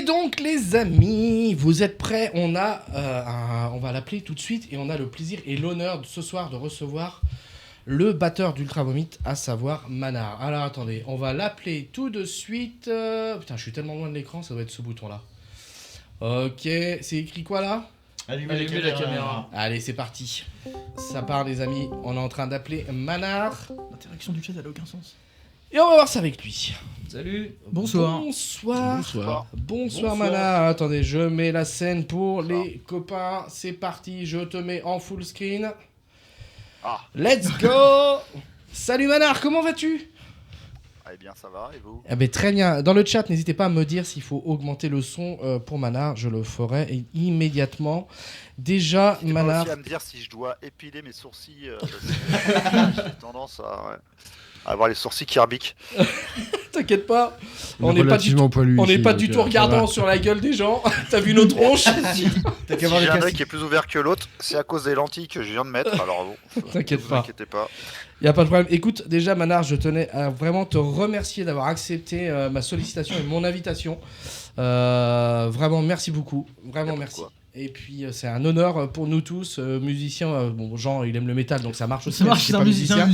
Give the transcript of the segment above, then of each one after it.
Et donc les amis, vous êtes prêts? On va l'appeler tout de suite et on a le plaisir et l'honneur de, ce soir de recevoir le batteur d'Ultra Vomit, à savoir Manar. Alors attendez, on va l'appeler tout de suite. Putain, je suis tellement loin de l'écran, ça doit être ce bouton-là. Ok, c'est écrit quoi là? Allumez la caméra. Allez, c'est parti. Ça part les amis, on est en train d'appeler Manar. L'interaction du chat, elle a aucun sens. Et on va voir ça avec lui. Salut. Bonsoir. Bonsoir Manar. Attendez, je mets la scène pour les copains. C'est parti, je te mets en full screen. Let's go. Salut Manar, comment vas-tu? Eh bien, ça va, et vous? Eh ben, très bien. Dans le chat, n'hésitez pas à me dire s'il faut augmenter le son pour Manar. Je le ferai immédiatement. Déjà, N'hésitez Manar... pas aussi à me dire si je dois épiler mes sourcils. J'ai tendance à avoir les sourcils qui rebiquent. T'inquiète pas, on n'est pas du tout regardant sur la gueule des gens. T'as vu nos tronches? Si j'ai un œil qui est plus ouvert que l'autre, c'est à cause des lentilles que je viens de mettre. Alors bon, t'inquiète pas. Inquiétez pas. Y a pas de problème. Écoute, déjà Manar, je tenais à vraiment te remercier d'avoir accepté ma sollicitation et mon invitation. Vraiment, merci beaucoup. Vraiment, merci. Quoi. Et puis c'est un honneur pour nous tous, musiciens. Bon, Jean, il aime le métal, donc ça marche aussi. Ça marche, c'est un musicien.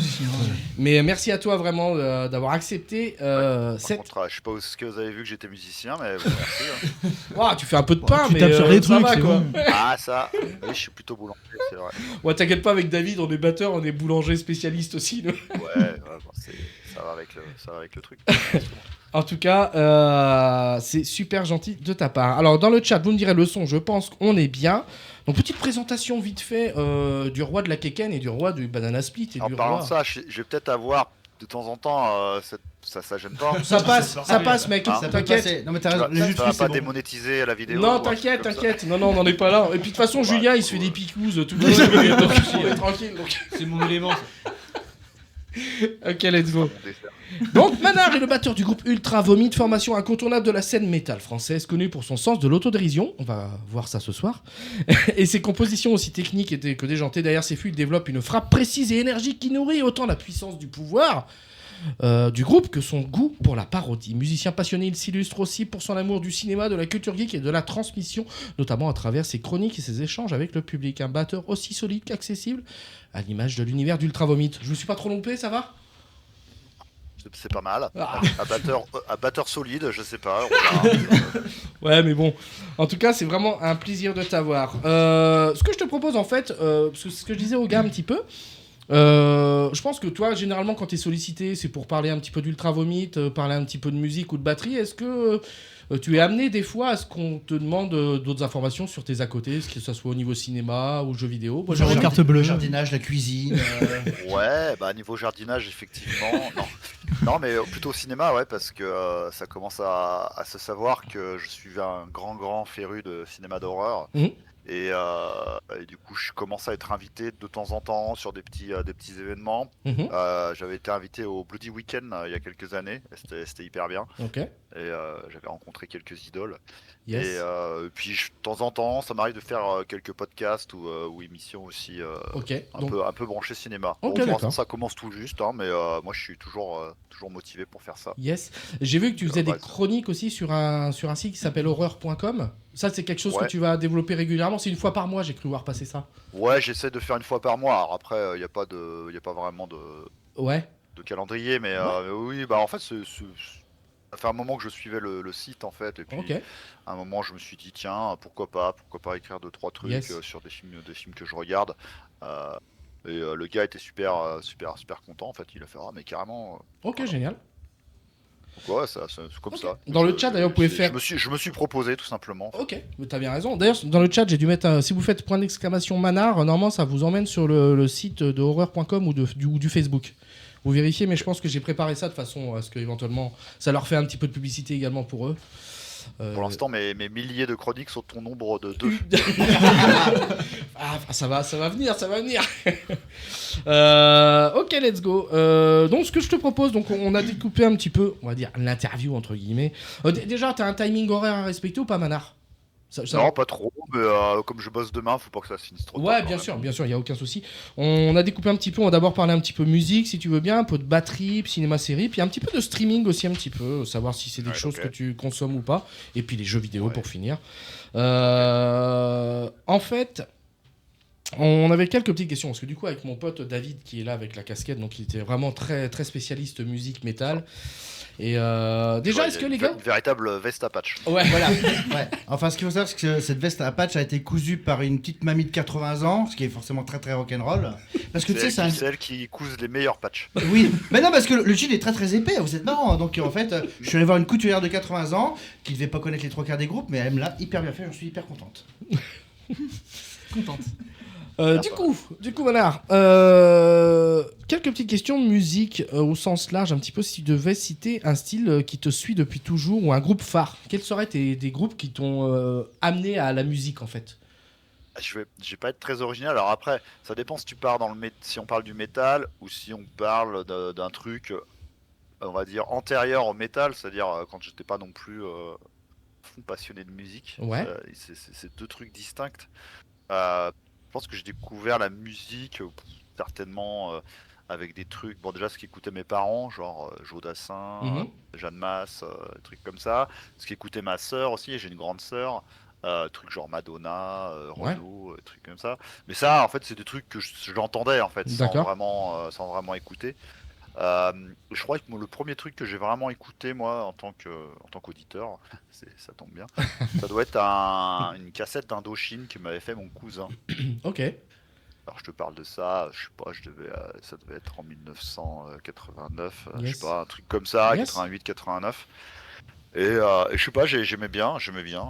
Mais merci à toi vraiment d'avoir accepté Par contre, je sais pas ce que vous avez vu que j'étais musicien, mais bon, merci. Wow, tu fais un peu de pain, tu mais tapes sur les ça trucs, va c'est quoi. bon. Ah ça, oui, je suis plutôt boulanger, c'est vrai. Ouais, t'inquiète pas, avec David, on est batteur, on est boulanger spécialiste aussi. Nous. Ouais, bon, ça va avec le truc. En tout cas, c'est super gentil de ta part. Alors, dans le chat, vous me direz le son, je pense qu'on est bien. Donc, petite présentation vite fait du roi de la Keken et du roi du Banana Split. Et En du parlant roi... de ça, je vais peut-être avoir de temps en temps, ça gêne pas. Ça passe, mec, t'inquiète. Non mais t'as raison, les Ça jus de va fruits, pas c'est bon. démonétiser la vidéo. Non, ou un truc t'inquiète, comme ça. t'inquiète. Non, on n'en est pas là. Et puis, de toute façon, Ouais, Julien, il du se coup, fait des picouzes toutes les 2 minutes, donc on est tranquille. Donc. C'est mon élément. Ok, let's go. Mon dessert. Donc, Manar est le batteur du groupe Ultra Vomit, formation incontournable de la scène métal française, connue pour son sens de l'autodérision. On va voir ça ce soir. Et ses compositions aussi techniques que déjantées derrière ses fûts, il développe une frappe précise et énergique qui nourrit autant la puissance du pouvoir du groupe que son goût pour la parodie. Musicien passionné, il s'illustre aussi pour son amour du cinéma, de la culture geek et de la transmission, notamment à travers ses chroniques et ses échanges avec le public. Un batteur aussi solide qu'accessible, à l'image de l'univers d'Ultra Vomit. Je me suis pas trop loupé, ça va? C'est pas mal. Ah. Un batteur solide, je sais pas. On verra. Ouais, mais bon. En tout cas, c'est vraiment un plaisir de t'avoir. Ce que je te propose, en fait, parce que c'est ce que je disais aux gars un petit peu, je pense que toi, généralement, quand tu es sollicité, c'est pour parler un petit peu d'Ultra Vomit, parler un petit peu de musique ou de batterie. Est-ce que tu es amené des fois à ce qu'on te demande d'autres informations sur tes à côté, que ce soit au niveau cinéma ou jeux vidéo? Moi, Genre carte bleue. Le jardinage, la cuisine. Ouais, bah niveau jardinage, effectivement. Non, mais plutôt au cinéma, ouais, parce que ça commence à se savoir que je suis un grand féru de cinéma d'horreur. Mhm. Et du coup, je commence à être invité de temps en temps sur des petits événements. Mhm. J'avais été invité au Bloody Weekend il y a quelques années. C'était hyper bien. Ok. Et j'avais rencontré quelques idoles. Yes. Et puis, de temps en temps, ça m'arrive de faire quelques podcasts ou émissions aussi Ok. un peu branché cinéma. Ok, Bon, pour l'instant, d'accord. ça commence tout juste, hein, mais moi, je suis toujours motivé pour faire ça. Yes. J'ai vu que tu faisais des Ouais. chroniques aussi sur un site qui s'appelle horreur.com. Ça, c'est quelque chose que Ouais. tu vas développer régulièrement. C'est une fois par mois, j'ai cru voir passer ça. Ouais, j'essaie de faire une fois par mois. Alors après, il n'y a pas vraiment Ouais. de calendrier, mais oui, bah en fait, ça fait un moment que je suivais le site en fait, et puis Ok. à un moment, je me suis dit tiens, pourquoi pas écrire 2-3 trucs Yes. sur des films que je regarde. Le gars était super content en fait. Il a fait mais carrément. Ok, Voilà. génial. Donc ouais, c'est comme Ok. ça. Dans le chat, d'ailleurs, vous pouvez faire- Je me suis proposé tout simplement. Ok, mais t'as bien raison. D'ailleurs, dans le chat, j'ai dû mettre si vous faites point d'exclamation Manar, normalement, ça vous emmène sur le site de horreur.com ou du Facebook. Vous vérifiez, mais je pense que j'ai préparé ça de façon à ce que éventuellement ça leur fait un petit peu de publicité également pour eux. Pour l'instant, mes milliers de chroniques sont au nombre de 2. Ah, ça va venir. Ok, let's go. Donc, ce que je te propose, donc on a découpé un petit peu, on va dire, l'interview entre guillemets. Déjà, t'as un timing horaire à respecter ou pas, Manar? Non, pas trop, mais comme je bosse demain, faut pas que ça se finisse trop tard. Ouais, bien sûr, il y a aucun souci. On a découpé un petit peu, on va d'abord parler un petit peu musique, si tu veux bien, un peu de batterie, cinéma, série, puis un petit peu de streaming aussi, un petit peu, savoir si c'est des choses que tu consommes ou pas, et puis les jeux vidéo pour finir. En fait, on avait quelques petites questions, parce que du coup, avec mon pote David, qui est là avec la casquette, donc il était vraiment très, très spécialiste musique, métal. Et déjà, est-ce que les gars... Une véritable veste à patch. Ouais, voilà. Ouais. Enfin, ce qu'il faut savoir, c'est que cette veste à patch a été cousue par une petite mamie de 80 ans, ce qui est forcément très très rock'n'roll. Parce que tu sais, c'est celle qui couse les meilleurs patchs. Oui, mais non, parce que le jean est très très épais, vous êtes marrant. Donc en fait, je suis allé voir une couturière de 80 ans qui devait pas connaître les trois quarts des groupes, mais elle me l'a hyper bien fait, j'en suis hyper contente. Contente. Du coup, Manard, quelques petites questions de musique au sens large, un petit peu, si tu devais citer un style qui te suit depuis toujours ou un groupe phare. Quels seraient des groupes qui t'ont amené à la musique en fait? Je vais pas être très original. Alors après, ça dépend si tu pars si on parle du métal ou si on parle d'un truc, on va dire antérieur au métal, c'est-à-dire quand j'étais pas non plus passionné de musique. Ouais. C'est deux trucs distincts. Je pense que j'ai découvert la musique certainement avec des trucs. Bon, déjà ce qu'écoutaient mes parents, genre Joe Dassin, Jeanne Masse, des trucs comme ça. Ce qu'écoutait ma sœur aussi, et j'ai une grande sœur. Trucs genre Madonna, Renaud, trucs comme ça. Mais ça, en fait, c'est des trucs que j'entendais en fait, sans vraiment écouter. Je crois que le premier truc que j'ai vraiment écouté moi en tant qu'auditeur, ça tombe bien, ça doit être une cassette d'Indochine que m'avait fait mon cousin. Ok. Alors je te parle de ça, je sais pas, ça devait être en 1989, je Yes. sais pas, un truc comme ça, Yes. 88-89. Et je sais pas, j'aimais bien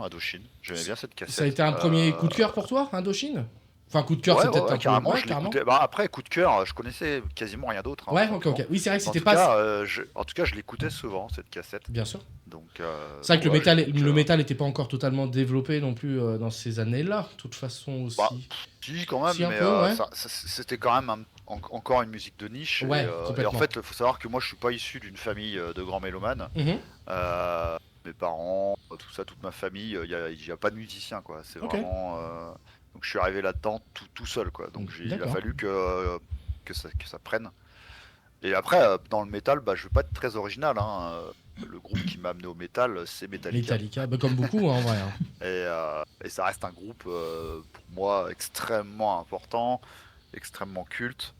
Indochine, j'aimais bien cette cassette. Ça a été un premier coup de cœur pour toi, Indochine? Enfin, coup de cœur, Ouais, c'est peut-être un carrément, peu... je l'écoutais. Bah, après, coup de cœur, je connaissais quasiment rien d'autre. Ouais, ok. Oui, c'est vrai que En c'était tout pas... cas, en tout cas, je l'écoutais souvent, cette cassette. Bien sûr. Donc, c'est vrai que ouais, le métal n'était pas encore totalement développé non plus dans ces années-là, de toute façon aussi. Bah, si, quand même, Si, un mais peu, ouais. c'était quand même encore une musique de niche. Ouais, et en complètement. fait, il faut savoir que moi, je suis pas issu d'une famille de grands mélomanes. Mes parents, tout ça, toute ma famille, il y a pas de musicien, quoi. C'est vraiment... Donc je suis arrivé là-dedans tout seul, quoi. Donc il a fallu que ça prenne. Et après, dans le métal, bah, je veux pas être très original, hein. Le groupe qui m'a amené au métal, c'est Metallica. Bah, comme beaucoup, hein, en vrai. Hein. Et ça reste un groupe, pour moi, extrêmement important, extrêmement culte.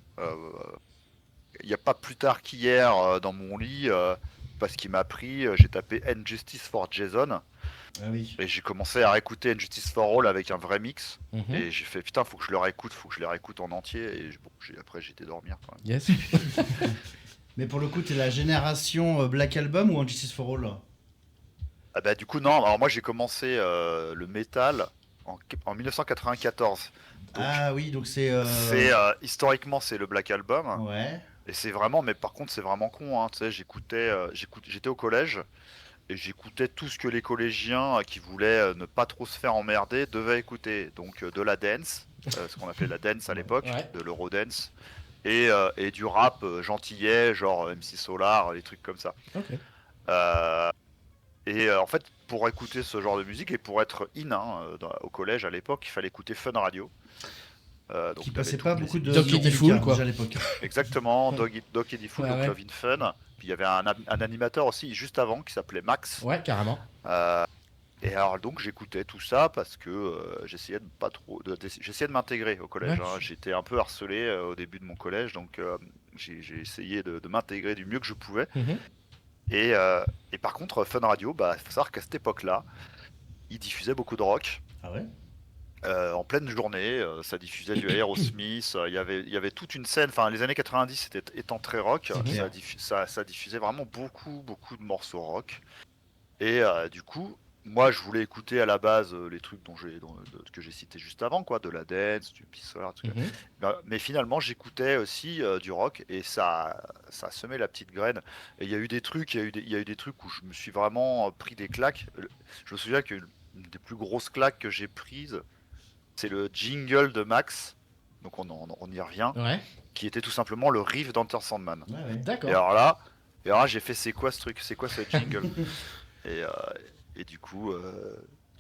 Il n'y a pas plus tard qu'hier, dans mon lit, parce qu'il m'a pris, j'ai tapé Injustice for Jason. Ah oui. Et j'ai commencé à réécouter Injustice for All avec un vrai mix. Et j'ai fait putain, faut que je le réécoute en entier. Et bon, après j'ai été dormir quand même. Yes. Mais pour le coup, t'es la génération Black Album ou Injustice for All? Ah bah du coup non, alors moi j'ai commencé le métal en 1994. Donc, ah oui, donc c'est... historiquement c'est le Black Album. Ouais. Et c'est vraiment, mais par contre c'est vraiment con, hein, tu sais, j'étais au collège. Et j'écoutais tout ce que les collégiens qui voulaient ne pas trop se faire emmerder devaient écouter. Donc de la dance, ce qu'on appelait la dance à l'époque, de l'eurodance, et du rap gentillet, genre MC Solar, des trucs comme ça. Okay. En fait, pour écouter ce genre de musique et pour être au collège à l'époque, il fallait écouter Fun Radio. Donc qui passait pas beaucoup de Doc Eddie Fool, quoi. À l'époque. Exactement, Doc Eddie Fool, donc Love in Fun. Puis il y avait un animateur aussi juste avant qui s'appelait Max. Ouais, carrément. Et alors donc j'écoutais tout ça parce que j'essayais de m'intégrer au collège. Hein. J'étais un peu harcelé au début de mon collège, donc j'ai essayé de m'intégrer du mieux que je pouvais. Et par contre, Fun Radio, bah, faut savoir qu'à cette époque-là, il diffusait beaucoup de rock. Ah ouais. En pleine journée, ça diffusait du Aerosmith, il y avait toute une scène, enfin les années 90 étant très rock, ça diffusait vraiment beaucoup de morceaux rock. Et du coup, moi je voulais écouter à la base les trucs que j'ai cités juste avant, quoi, de la dance, du pisseur, tout ça. Mais finalement j'écoutais aussi du rock et ça a semé la petite graine. Et il y a eu des trucs, il y a eu des trucs où je me suis vraiment pris des claques. Je me souviens qu'une des plus grosses claques que j'ai prises, c'est le jingle de Max, donc on y revient, qui était tout simplement le riff d'Enter Sandman. Ouais. D'accord. Et alors là, j'ai fait c'est quoi ce truc, c'est quoi ce jingle et du coup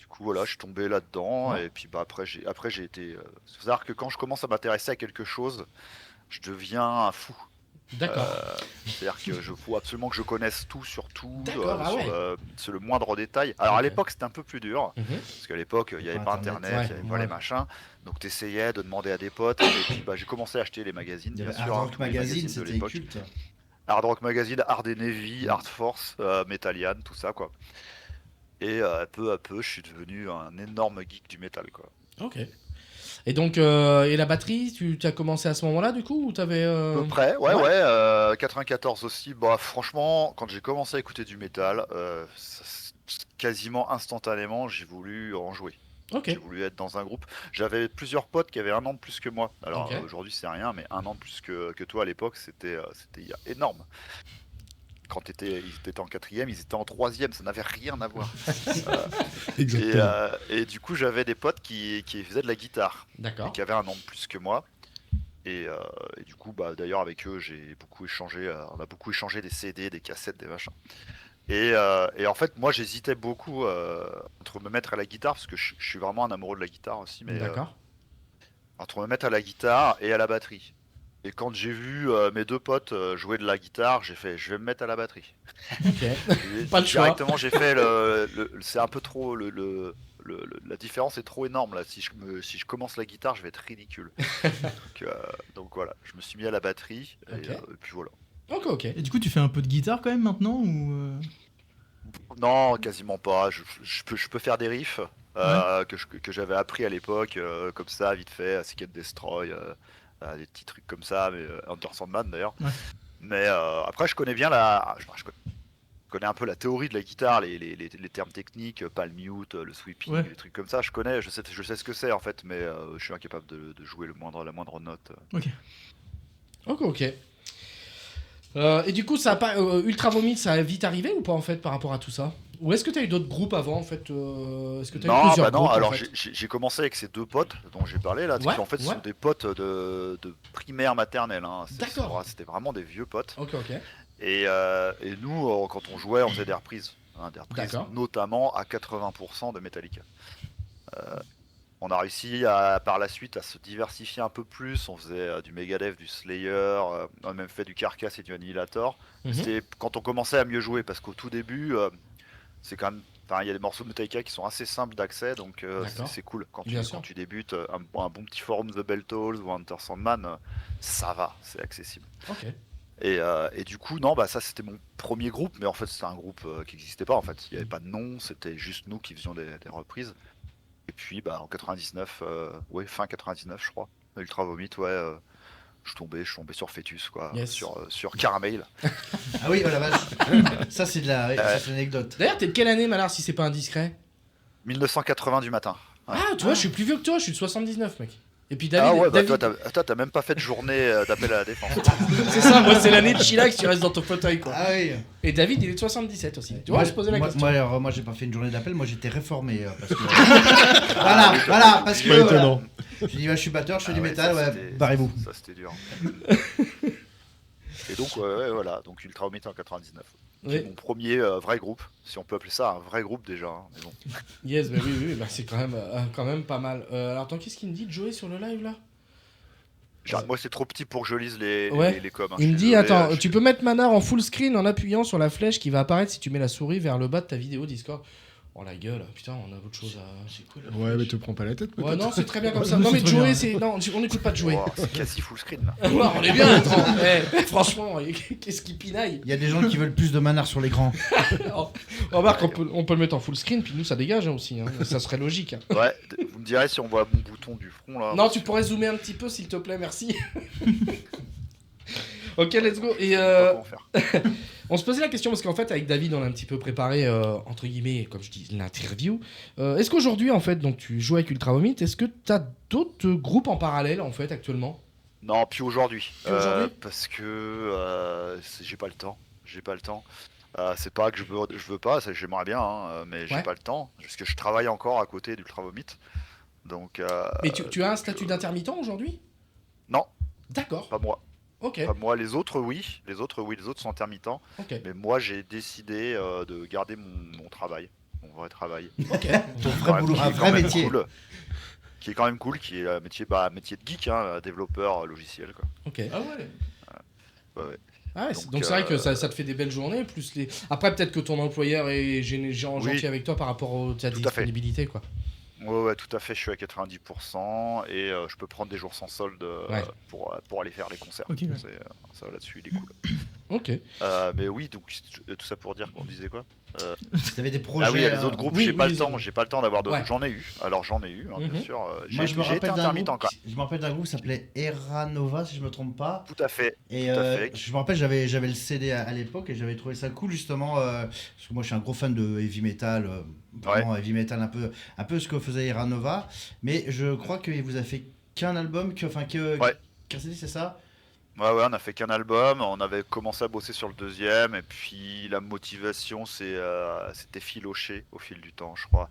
coup, voilà, je suis tombé là-dedans. Ouais. Et puis bah, après, j'ai été. Faut savoir que quand je commence à m'intéresser à quelque chose, je deviens un fou. D'accord. C'est-à-dire que je faut absolument que je connaisse tout sur tout, D'accord, ah ouais. sur le moindre détail. Alors à Ok. l'époque c'était un peu plus dur, Mhm. parce qu'à l'époque il n'y avait Pas pas Internet, internet, il ouais, n'y avait pas ouais. les machins, donc tu essayais de demander à des potes, et puis bah, j'ai commencé à acheter les magazines, Il y bien avait sûr, Hard hein, Rock tous les Magazine, magazines de c'était l'époque. culte. Hard Rock Magazine, Hard Navy, Hard Force, Metallian, tout ça quoi. Et peu à peu je suis devenu un énorme geek du métal quoi. Ok. Et donc, et la batterie, tu as commencé à ce moment-là, du coup, ou t'avais... À peu près, ouais, Ouais. ouais, 94 aussi. Bah, franchement, quand j'ai commencé à écouter du métal, quasiment instantanément, j'ai voulu en jouer. Ok. J'ai voulu être dans un groupe. J'avais plusieurs potes qui avaient un an de plus que moi. Alors Ok. aujourd'hui, c'est rien, mais un an de plus que toi à l'époque, c'était énorme. Quand ils étaient en quatrième, ils étaient en troisième, ça n'avait rien à voir. Exactement. Et du coup, j'avais des potes qui faisaient de la guitare et D'accord. qui avaient un an de plus que moi. Et du coup, bah, d'ailleurs, avec eux, j'ai beaucoup échangé. On a beaucoup échangé des CD, des cassettes, des machins. Et en fait, moi, j'hésitais beaucoup entre me mettre à la guitare, parce que je suis vraiment un amoureux de la guitare aussi, mais D'accord. entre me mettre à la guitare et à la batterie. Et quand j'ai vu mes deux potes jouer de la guitare, j'ai fait, je vais me mettre à la batterie. Ok. Et Pas le choix. directement, j'ai fait c'est un peu trop la différence est trop énorme là. Si je commence la guitare, je vais être ridicule. Donc voilà, je me suis mis à la batterie Ok. et puis voilà. Ok, ok. Et du coup, tu fais un peu de guitare quand même maintenant ou Non, quasiment pas. Je peux faire des riffs que j'avais appris à l'époque, comme ça, vite fait, à Seek and Destroy, des petits trucs comme ça, mais Enter Sandman d'ailleurs. Ouais. Mais après, je connais bien je connais un peu la théorie de la guitare, les termes techniques, palm mute, le sweeping, Ouais. les trucs comme ça. Je connais, je sais ce que c'est en fait, mais je suis incapable de jouer la moindre note. Ok. Ok, ok. Et du coup, ça a pas, Ultra Vomit, ça a vite arrivé ou pas en fait par rapport à tout ça? Ou est-ce que tu as eu d'autres groupes avant en fait Est-ce que tu as eu Non, plusieurs bah non, groupes en alors fait j'ai commencé avec ces deux potes dont j'ai parlé là, Ouais, qui en fait ouais. sont des potes de primaire maternelle. Hein. D'accord. C'était vraiment des vieux potes. Ok, ok. Et nous, quand on jouait, on faisait des reprises. Des reprises D'accord. notamment à 80% de Metallica. On a réussi par la suite à se diversifier un peu plus. On faisait du Megadeth, du Slayer, on a même fait du Carcass et du Annihilator. Mhm. C'était quand on commençait à mieux jouer, parce qu'au tout début, c'est quand même. Enfin, il y a des morceaux de Metallica qui sont assez simples d'accès, donc D'accord. c'est cool. Bien sûr. Quand tu débutes, un bon petit forum The Beltals ou Enter Sandman, ça va, c'est accessible. Ok. Et du coup, non, bah ça c'était mon premier groupe, mais en fait c'était un groupe qui n'existait pas en fait. Il n'y avait pas de nom, c'était juste nous qui faisions des reprises. Et puis bah en 99, ouais, fin 99 je crois, Ultra Vomit, ouais, je tombais sur Fetus quoi, Yes. sur Caramel. Ah oui, oh la vache. Ça, c'est de la, ouais, ça, c'est une anecdote. D'ailleurs, t'es de quelle année, Malar, si c'est pas indiscret? 1980 du matin. Ouais. Ah, tu vois, je suis plus vieux que toi, je suis de 79, mec. Et puis Ah David, ouais, bah David- toi t'as même pas fait de journée d'appel à la défense. c'est ça, moi c'est l'année de chillax, tu restes dans ton fauteuil quoi. Ah oui. Et David, il est de 77 aussi. Tu vois, je posais la question. Moi, j'ai pas fait une journée d'appel, moi j'étais réformé. Parce que... voilà, parce que. Pas étonnant. J'ai dit, ouais, je suis batteur, je fais Ah du ouais, métal, ça, ouais, c'était- barrez-vous. Ça c'était dur. Et donc ouais, voilà, donc Ultra Vomit en 99. Qui est Ouais. mon premier vrai groupe, si on peut appeler ça un vrai groupe déjà. Hein, mais bon. Yes, bah oui, bah c'est quand même pas mal. Alors attends, qu'est-ce qu'il me dit de Joey sur le live là? Moi c'est trop petit pour que je lise les Ouais. coms. Hein, Il je me suis dit, désolé, attends, tu peux mettre Manar en full screen en appuyant sur la flèche qui va apparaître si tu mets la souris vers le bas de ta vidéo Discord. Oh la gueule, putain, on a autre chose à... C'est cool. la Ouais, mais flèche. te prends pas la tête, Ouais, peut-être. non, c'est très bien comme ça. C'est Non, mais très Joey, bien. c'est... Non, on n'écoute pas de Joey. Oh, c'est quasi full screen là. Ouais, on est bien, attends. Franchement, qu'est-ce qui pinaille. Il y a des gens qui veulent plus de manard sur l'écran. Remarque, on peut le mettre en full screen, puis nous, ça dégage hein, aussi. Hein. Ça serait logique. Hein. Ouais, vous me direz si on voit mon bouton du front là. Non, tu pourrais zoomer un petit peu, s'il te plaît, merci. Ok, let's go. Et Je sais pas comment faire. on se posait la question parce qu'en fait, avec David, on a un petit peu préparé, entre guillemets, comme je dis, l'interview. Est-ce qu'aujourd'hui, en fait, donc tu joues avec Ultra Vomit, est-ce que tu as d'autres groupes en parallèle, en fait, actuellement? Non, puis aujourd'hui. Puis aujourd'hui Parce que j'ai pas le temps. J'ai pas le temps. C'est pas que je veux pas, j'aimerais bien, hein, mais j'ai Ouais. pas le temps. Parce que je travaille encore à côté d'Ultra Vomit. Donc. Mais tu as un statut d'intermittent aujourd'hui? Non, D'accord, pas moi. ok, Pas moi. Les autres, oui. Les autres sont intermittents. ok. Mais moi, j'ai décidé de garder mon travail. mon vrai travail. Ok. Ton Quand vrai même- boulot, qui un est quand vrai même métier. cool, qui est quand même cool, qui est un métier de geek, hein, développeur logiciel, quoi. Ok. Ah ouais. Ouais, ouais. Ah ouais, Donc, donc c'est vrai que ça te fait des belles journées, plus les. Après, peut-être que ton employeur est gentil Oui. avec toi par rapport à ta Tout à fait. disponibilité, quoi. Ouais, tout à fait, je suis à 90% et je peux prendre des jours sans solde Ouais. pour aller faire les concerts. Ok, ouais. Ça là-dessus, il est cool. Ok. Mais oui, donc tout ça pour dire qu'on disait quoi? T'avais des projets. Ah oui, les autres groupes, oui, j'ai pas oui, le les temps, autres. j'ai pas le temps d'avoir d'autres. Ouais. J'en ai eu, alors j'en ai eu, hein, bien Mhm. sûr. Moi, je me J'ai été rappelle d'un intermittent groupe. quand Je me rappelle d'un groupe qui s'appelait Eranova, si je me trompe pas. Tout à fait. Et Tout à fait. je me rappelle, j'avais le CD à l'époque et j'avais trouvé ça cool justement parce que moi je suis un gros fan de heavy metal, vraiment heavy metal un peu ce que faisait Eranova, mais je crois qu'il vous a fait qu'un album, Ouais. qu'un CD, c'est ça? Ouais, on a fait qu'un album, on avait commencé à bosser sur le deuxième, et puis la motivation c'était filoché au fil du temps, je crois.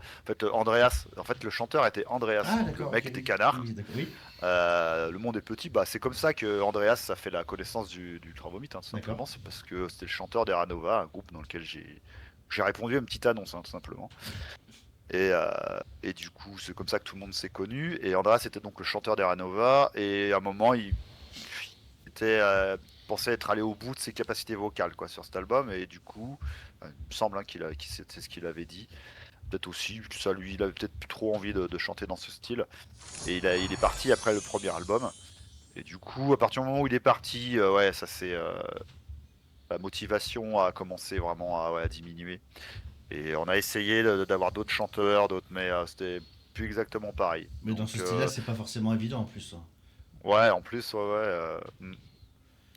En fait, le chanteur était Andreas, Ah donc d'accord. le mec ok, était oui. Canard. Oui, d'accord, oui. Le monde est petit, bah c'est comme ça que Andreas a fait la connaissance du Ultra Vomit, hein, tout simplement. D'accord. C'est parce que c'était le chanteur d'Eranova, un groupe dans lequel j'ai répondu à une petite annonce, hein, tout simplement. Et du coup, c'est comme ça que tout le monde s'est connu. Et Andreas était donc le chanteur d'Eranova, et à un moment, il était pensait être allé au bout de ses capacités vocales, quoi, sur cet album, et du coup, il me semble, hein, c'est ce qu'il avait dit. Peut-être aussi, ça lui, il avait peut-être plus trop envie de chanter dans ce style. Et il est parti après le premier album. Et du coup, à partir du moment où il est parti, ouais, ça c'est la motivation a commencé vraiment à diminuer. Et on a essayé d'avoir d'autres chanteurs, mais c'était plus exactement pareil. Mais dans Donc, ce style-là, c'est pas forcément évident en plus. ouais, en plus, ouais.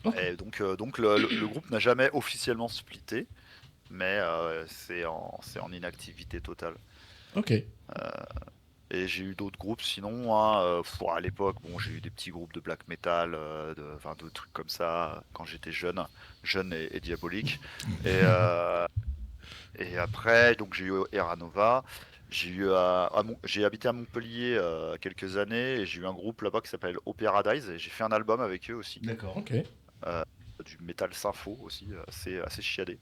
Ok. Et donc le groupe n'a jamais officiellement splitté, mais c'est en inactivité totale. Ok. Et j'ai eu d'autres groupes sinon, hein, à l'époque, bon, j'ai eu des petits groupes de black metal, enfin de trucs comme ça, quand j'étais jeune et diabolique. Et après, donc j'ai eu Eranova, j'ai habité à Montpellier quelques années, et j'ai eu un groupe là-bas qui s'appelle Operadise, et j'ai fait un album avec eux aussi, D'accord. Ok. du metal sympho aussi, assez chiadé.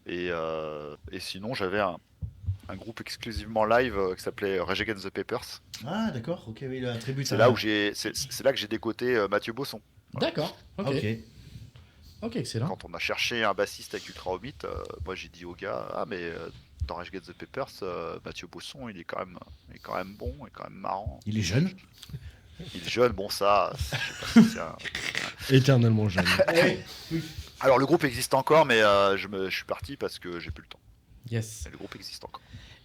Euh, et sinon, j'avais un groupe exclusivement live qui s'appelait Rage Against the Papers. Ah d'accord. Ok, oui, la tribu. C'est là où c'est là que j'ai décoté Mathieu Bosson. Voilà. D'accord. Ok. Ok. Ok, excellent. Quand on a cherché un bassiste avec Ultra Hobbit, moi j'ai dit au gars, ah mais dans Rage Against the Papers, Mathieu Bosson, il est quand même bon, il est quand même marrant. Il est jeune. Il est jeune, bon ça, je sais pas si c'est un... Éternellement jeune. Alors le groupe existe encore, mais je suis parti parce que j'ai plus le temps. Yes. Mais le groupe existe encore.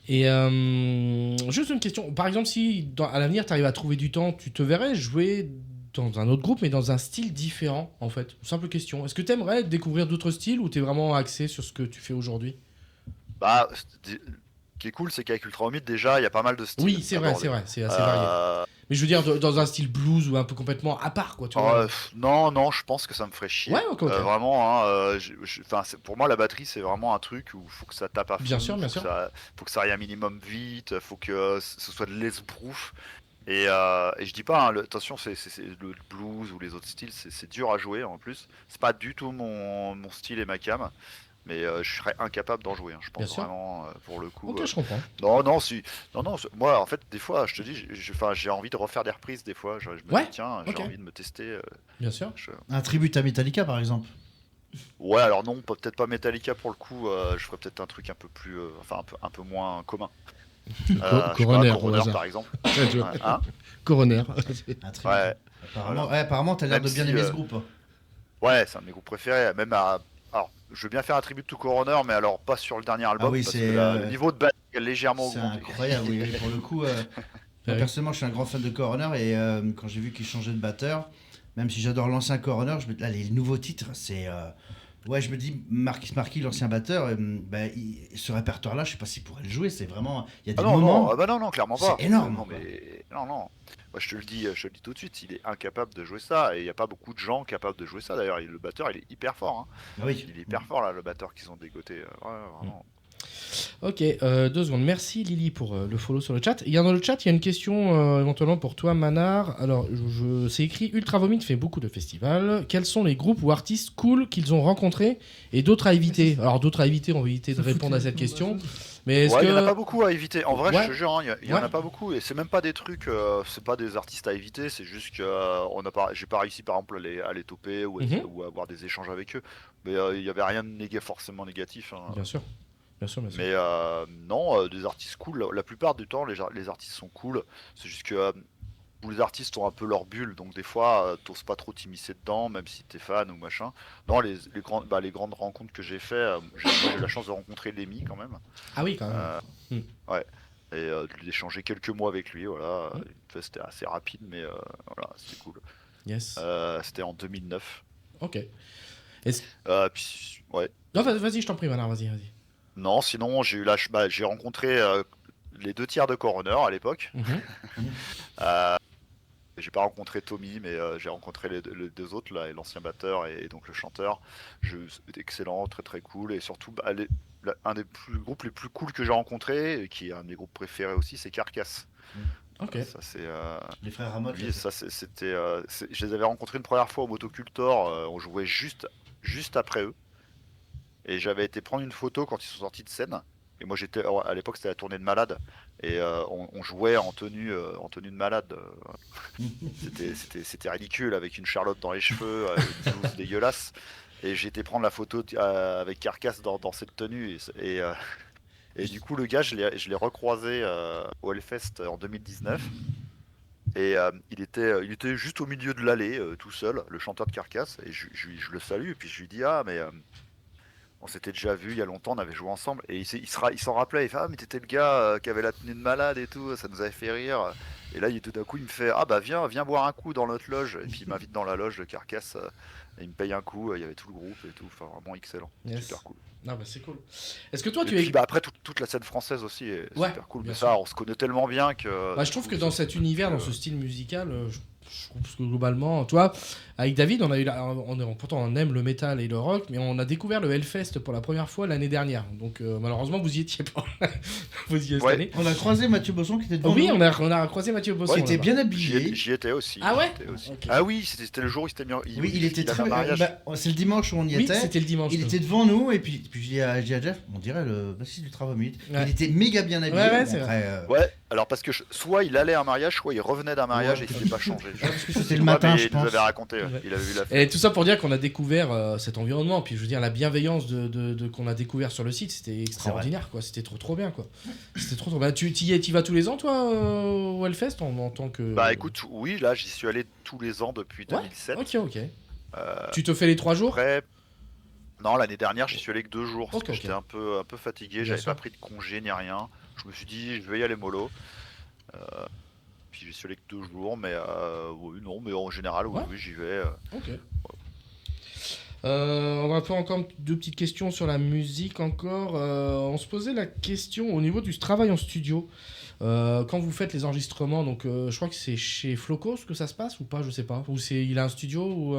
Et juste une question. Par exemple, si à l'avenir tu arrives à trouver du temps, tu te verrais jouer dans un autre groupe, mais dans un style différent, en fait. Simple question. Est-ce que tu aimerais découvrir d'autres styles ou tu es vraiment axé sur ce que tu fais aujourd'hui? Bah, ce qui est cool, c'est qu'avec Ultra Homid, déjà, il y a pas mal de styles. Oui, c'est vrai, abordés. c'est assez varié. Euh, Mais je veux dire, dans un style blues ou un peu complètement à part, quoi, tu vois. non, je pense que ça me ferait chier. Ouais, ok. Vraiment, hein, pour moi, la batterie, c'est vraiment un truc où il faut que ça tape à fond. Bien sûr. Faut que ça aille un minimum vite, faut que ce soit de l'esbrouf. Et je dis pas, hein, attention, c'est le blues ou les autres styles, c'est dur à jouer en plus. C'est pas du tout mon style et ma cam. Mais je serais incapable d'en jouer, hein, je Bien pense sûr. vraiment, pour le coup. Ok, je comprends. Non, moi, en fait, des fois, je te dis, j'ai envie de refaire des reprises, des fois. Je me Ouais, dis, tiens, ok. j'ai envie de me tester. Bien sûr. Un tribut à Metallica par exemple. Ouais, alors non, peut-être pas Metallica pour le coup. Je ferais peut-être un truc un peu plus, enfin, un peu moins commun. Je sais pas, Coroner, au Coroner, hasard. par exemple. Ouais, tu vois. Ouais, hein Coroner. Un tribut. Ouais. Apparemment, t'as l'air Même de bien si, aimer ce groupe. Ouais, c'est un de mes groupes préférés. Alors, je veux bien faire un tribut to Coroner, mais alors pas sur le dernier album, oui, parce c'est, que le niveau de batterie a légèrement C'est augmenté. incroyable, oui, pour le coup. Moi, oui. personnellement, je suis un grand fan de Coroner et quand j'ai vu qu'il changeait de batteur, même si j'adore l'ancien Coroner, là, les nouveaux titres, c'est. Ouais, je me dis, Marcus Marquis, l'ancien batteur, ce répertoire-là, je sais pas s'il pourrait le jouer, c'est vraiment. Il y a des Ah non, moments. non, clairement C'est pas. énorme, Non, quoi. mais non. Moi, je te le dis tout de suite, il est incapable de jouer ça, et il n'y a pas beaucoup de gens capables de jouer ça. D'ailleurs, le batteur, il est hyper fort, hein. Ah oui. Il est hyper fort là, le batteur qu'ils ont dégoté. Ouais, vraiment. Ok, 2 secondes. Merci Lily pour le follow sur le chat. Il y a dans le chat, il y a une question éventuellement pour toi, Manar. Alors, c'est écrit Ultra Vomit fait beaucoup de festivals. Quels sont les groupes ou artistes cool qu'ils ont rencontrés et d'autres à éviter? Alors, d'autres à éviter, on va éviter de répondre à cette question. Mais est-ce Ouais, que. il y en a pas beaucoup à éviter. En vrai, Ouais. je te jure, hein, il y en Ouais. a pas beaucoup. Et c'est même pas des trucs, c'est pas des artistes à éviter. C'est juste que j'ai pas réussi, par exemple, à les toper ou à avoir des échanges avec eux. Mais il y avait rien de forcément négatif, hein. Bien sûr. Bien sûr, bien sûr. Mais non, des artistes cool. La plupart du temps, les artistes sont cool. C'est juste que tous les artistes ont un peu leur bulle, donc des fois, t'oses pas trop t'immiscer dedans, même si t'es fan ou machin. Non, les grandes rencontres que j'ai fait, moi, j'ai eu la chance de rencontrer Lemmy quand même. Ah oui, quand même. Ouais. Et d'échanger quelques mois avec lui, voilà. C'était assez rapide, mais voilà, c'était cool. Yes. C'était en 2009. Ok. Puis, ouais. Non, vas-y, je t'en prie, Manar, vas-y. Non, sinon, j'ai rencontré les 2 tiers de Coroner à l'époque. J'ai pas rencontré Tommy, mais j'ai rencontré les 2 autres, là, l'ancien batteur et donc le chanteur. C'était excellent, très très cool. Et surtout, un des groupes les plus cool que j'ai rencontré, et qui est un de mes groupes préférés aussi, c'est Carcass. Ok. Ça, c'est, Les frères Ramotte. lui, ça, c'était, je les avais rencontrés une première fois au Motocultor. On jouait juste après eux. Et j'avais été prendre une photo quand ils sont sortis de scène. Et moi, à l'époque, c'était la tournée de Malade. Et on jouait en tenue de malade. C'était ridicule, avec une charlotte dans les cheveux, une blouse dégueulasse. Et j'ai été prendre la photo avec Carcass dans cette tenue. Et du coup, le gars, je l'ai recroisé au Hellfest en 2019. Et il était juste au milieu de l'allée, tout seul, le chanteur de Carcass. Et je le salue, et puis je lui dis: ah, mais on s'était déjà vu il y a longtemps, on avait joué ensemble. Et il s'en rappelait, il fait: ah, mais t'étais le gars qui avait la tenue de malade et tout, ça nous avait fait rire. Et là, tout d'un coup, il me fait: ah, bah viens boire un coup dans notre loge. Et puis il m'invite dans la loge de Carcass, et il me paye un coup, il y avait tout le groupe et tout, enfin vraiment excellent, Yes. super cool. Ah bah c'est cool. Est-ce que toi Et tu puis es. après, toute la scène française aussi est Ouais, super cool. bien Mais sûr. ça, on se connaît tellement bien que. Bah, je trouve que dans cet univers, dans ce style musical, je trouve que globalement, toi, avec David, pourtant on aime le métal et le rock, mais on a découvert le Hellfest pour la première fois l'année dernière. Donc malheureusement, vous y étiez pas. Vous y êtes cette Ouais. année. On a croisé Mathieu Bosson qui était devant Oui, nous. on a croisé Mathieu Bosson. Il était là-bas. bien habillé. J'y étais aussi. Ah ouais j'y étais aussi. Ok. Ah oui, c'était le jour où il s'était mis. Oui, il était avait très. un mariage. C'est le dimanche où on y Oui, était. c'était le dimanche. Il était devant nous et puis je dis à Jeff, on dirait le bassiste du Travomit. Ouais. Il était méga bien habillé. Ouais, Bon, c'est après, Ouais, alors parce que soit il allait à un mariage, soit il revenait d'un mariage Ouais, et il s'était pas changé. parce que c'était le Ouais, matin, mais je il nous pense. avait raconté, Ouais. il avait vu la fête. Et tout ça pour dire qu'on a découvert cet environnement, puis je veux dire la bienveillance de qu'on a découvert sur le site, c'était extraordinaire quoi, c'était trop bien quoi. C'était trop bien. Tu vas tous les ans toi au Hellfest en tant que. Bah écoute, oui, là j'y suis allé tous les ans depuis Ouais. 2007. Ok. Tu te fais les 3 jours. Après, non, l'année dernière j'y suis allé que 2 jours parce Ok, que ok. j'étais un peu fatigué, Bien j'avais sûr. pas pris de congé ni rien. Je me suis dit je vais y aller mollo. Puis j'y suis allé que 2 jours, mais oui, non, mais en général, oui, Ouais. oui, j'y vais. Ok. On va faire encore 2 petites questions sur la musique encore. On se posait la question au niveau du travail en studio. Quand vous faites les enregistrements, donc je crois que c'est chez Flocos que ça se passe ou pas, je sais pas. Ou il a un studio ou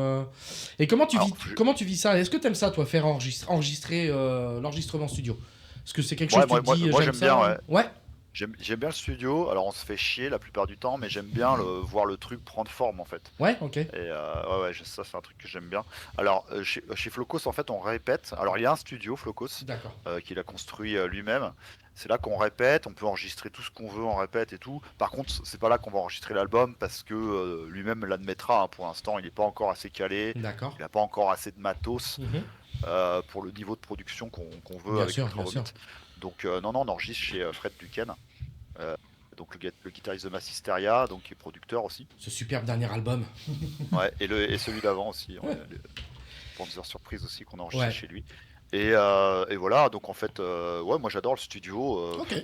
Et comment tu vis ça? Est-ce que t'aimes ça toi faire enregistrer l'enregistrement studio? Est-ce que c'est quelque chose Ouais, que tu te dis moi, j'aime j'aime ça? bien, ouais. Ouais. J'aime bien le studio, alors on se fait chier la plupart du temps, mais j'aime bien voir le truc prendre forme en fait. Ouais, ok. Et ouais, ça c'est un truc que j'aime bien. Alors chez Flocos en fait on répète. Alors il y a un studio Flocos D'accord. qu'il a construit lui-même. C'est là qu'on répète, on peut enregistrer tout ce qu'on veut en répète et tout. Par contre c'est pas là qu'on va enregistrer l'album parce que lui-même l'admettra, hein. Pour l'instant il n'est pas encore assez calé, D'accord. il n'a pas encore assez de matos Mhm. pour le niveau de production qu'on veut Bien avec sûr, Ultra bien Vomit. sûr. Donc non, on enregistre chez Fred Duquesne. Donc le guitariste de Massisteria, donc qui est producteur aussi. Ce superbe dernier album. Ouais, et celui d'avant aussi. Panzer Surprise aussi qu'on a enregistré Ouais. chez lui. Et voilà, donc en fait, ouais, moi j'adore le studio. Ok.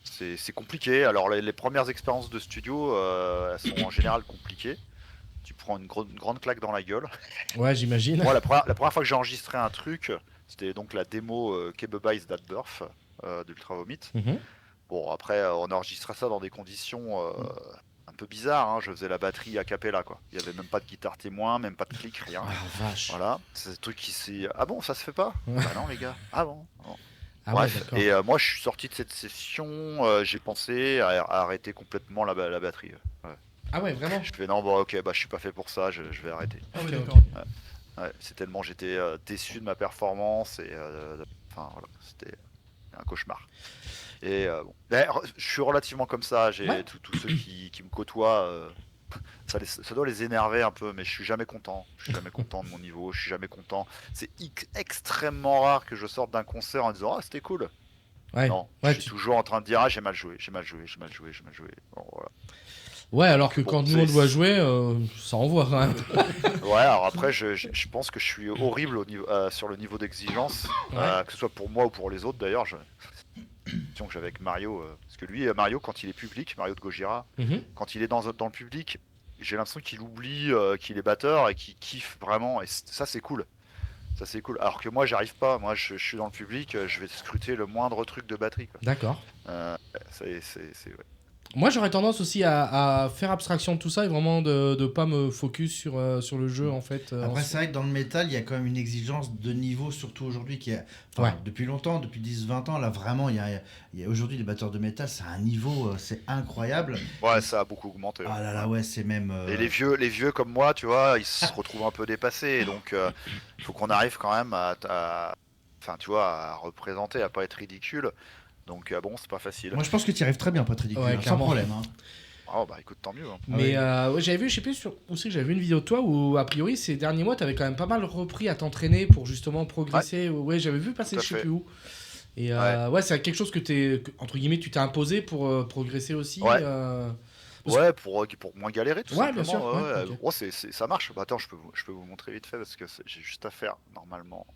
C'est compliqué. Alors les premières expériences de studio, elles sont en général compliquées. Tu prends une grande claque dans la gueule. Ouais, j'imagine. Moi, la première fois que j'ai enregistré un truc, c'était donc la démo Kebebice That Birth d'Ultra Vomit. Mhm. Bon, après, on a enregistré ça dans des conditions un peu bizarres, hein. Je faisais la batterie a cappella, quoi. Il n'y avait même pas de guitare témoin, même pas de clic, rien. Ah vache. Voilà, c'est un truc qui s'est. Ah bon, ça se fait pas? Ouais. Bah non, les gars. Ah bon, bon. Ah ouais, Bref, d'accord. et moi je suis sorti de cette session, j'ai pensé à arrêter complètement la batterie. Ouais. Ah ouais, vraiment. Je fais non, bon, ok, bah je suis pas fait pour ça, je vais arrêter. Ah ouais, Ok, d'accord. ok. Ok. Ouais, c'est tellement j'étais déçu de ma performance et enfin voilà, c'était un cauchemar. Et bon. Mais je suis relativement comme ça, Ouais. j'ai tous ceux qui me côtoient, ça doit les énerver un peu, mais je suis jamais content. Je suis jamais content de mon niveau, je suis jamais content. C'est extrêmement rare que je sorte d'un concert en disant ah c'était cool. Ouais. Non, je Ouais, suis toujours en train de dire ah j'ai mal joué, j'ai mal joué, j'ai mal joué, j'ai mal joué. Bon, voilà. ouais, alors que Bon, quand nous on doit jouer, ça envoie quand même. ouais, alors après je pense que je suis horrible au niveau, sur le niveau d'exigence, Ouais. que ce soit pour moi ou pour les autres d'ailleurs. Que j'avais avec Mario, parce que lui, Mario, quand il est public, Mario de Gojira, Mhm. quand il est dans le public, j'ai l'impression qu'il oublie qu'il est batteur et qu'il kiffe vraiment, et ça c'est cool. Ça c'est cool. Alors que moi j'arrive pas, moi je suis dans le public, je vais scruter le moindre truc de batterie quoi. D'accord. Ouais. Moi, j'aurais tendance aussi à faire abstraction de tout ça et vraiment de pas me focus sur le jeu en fait. Après, c'est vrai que dans le métal, il y a quand même une exigence de niveau, surtout aujourd'hui, qui est. Enfin, Ouais. depuis longtemps, depuis 10-20 ans, là, vraiment, il y a aujourd'hui, les batteurs de métal, c'est un niveau, c'est incroyable. Ouais, ça a beaucoup augmenté. Ah là là, ouais, c'est même. Et les vieux comme moi, tu vois, ils se retrouvent un peu dépassés, et donc il faut qu'on arrive quand même enfin tu vois, à représenter, à pas être ridicule. Donc bon, c'est pas facile. Moi, je pense que tu y arrives très bien, pas très ridicule, Ouais, hein, sans clairement. problème. Hein. Oh bah écoute, tant mieux. Hein. Mais Ah ouais, j'avais vu, je sais plus où c'est que j'avais vu une vidéo de toi où a priori ces derniers mois t'avais quand même pas mal repris à t'entraîner pour justement progresser. Ouais, j'avais vu passer Tout à je sais fait. plus où. Et Ouais. ouais, c'est quelque chose entre guillemets tu t'es imposé pour progresser aussi. Ouais. Parce Ouais, pour moins galérer tout Ouais, simplement. bien sûr, ouais, Ouais. ok. Oh, ça marche. Bah, attends, je peux vous montrer vite fait parce que j'ai juste à faire normalement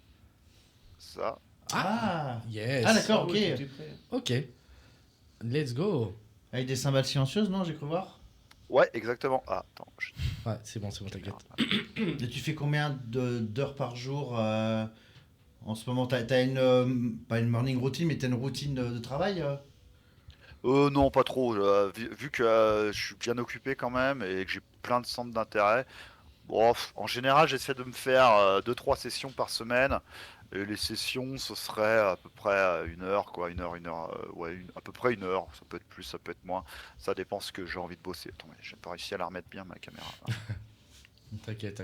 ça. Ah, Yes. Ah, d'accord, ok. Ouais, tout est prêt. Ok. Let's go. Avec des cymbales silencieuses, non, j'ai cru voir. Ouais, exactement. Ah, attends. Ouais, c'est bon, t'inquiète. Et tu fais combien d'heures par jour en ce moment? T'as une. Pas une morning routine, mais t'as une routine de travail Non, pas trop. Vu que je suis bien occupé quand même et que j'ai plein de centres d'intérêt. Bon, en général, j'essaie de me faire 2-3 sessions par semaine. Et les sessions, ce serait à peu près 1 heure, quoi. Une heure, ouais, à peu près 1 heure. Ça peut être plus, ça peut être moins. Ça dépend ce que j'ai envie de bosser. Attends, mais j'ai pas réussi à la remettre bien, ma caméra. T'inquiète.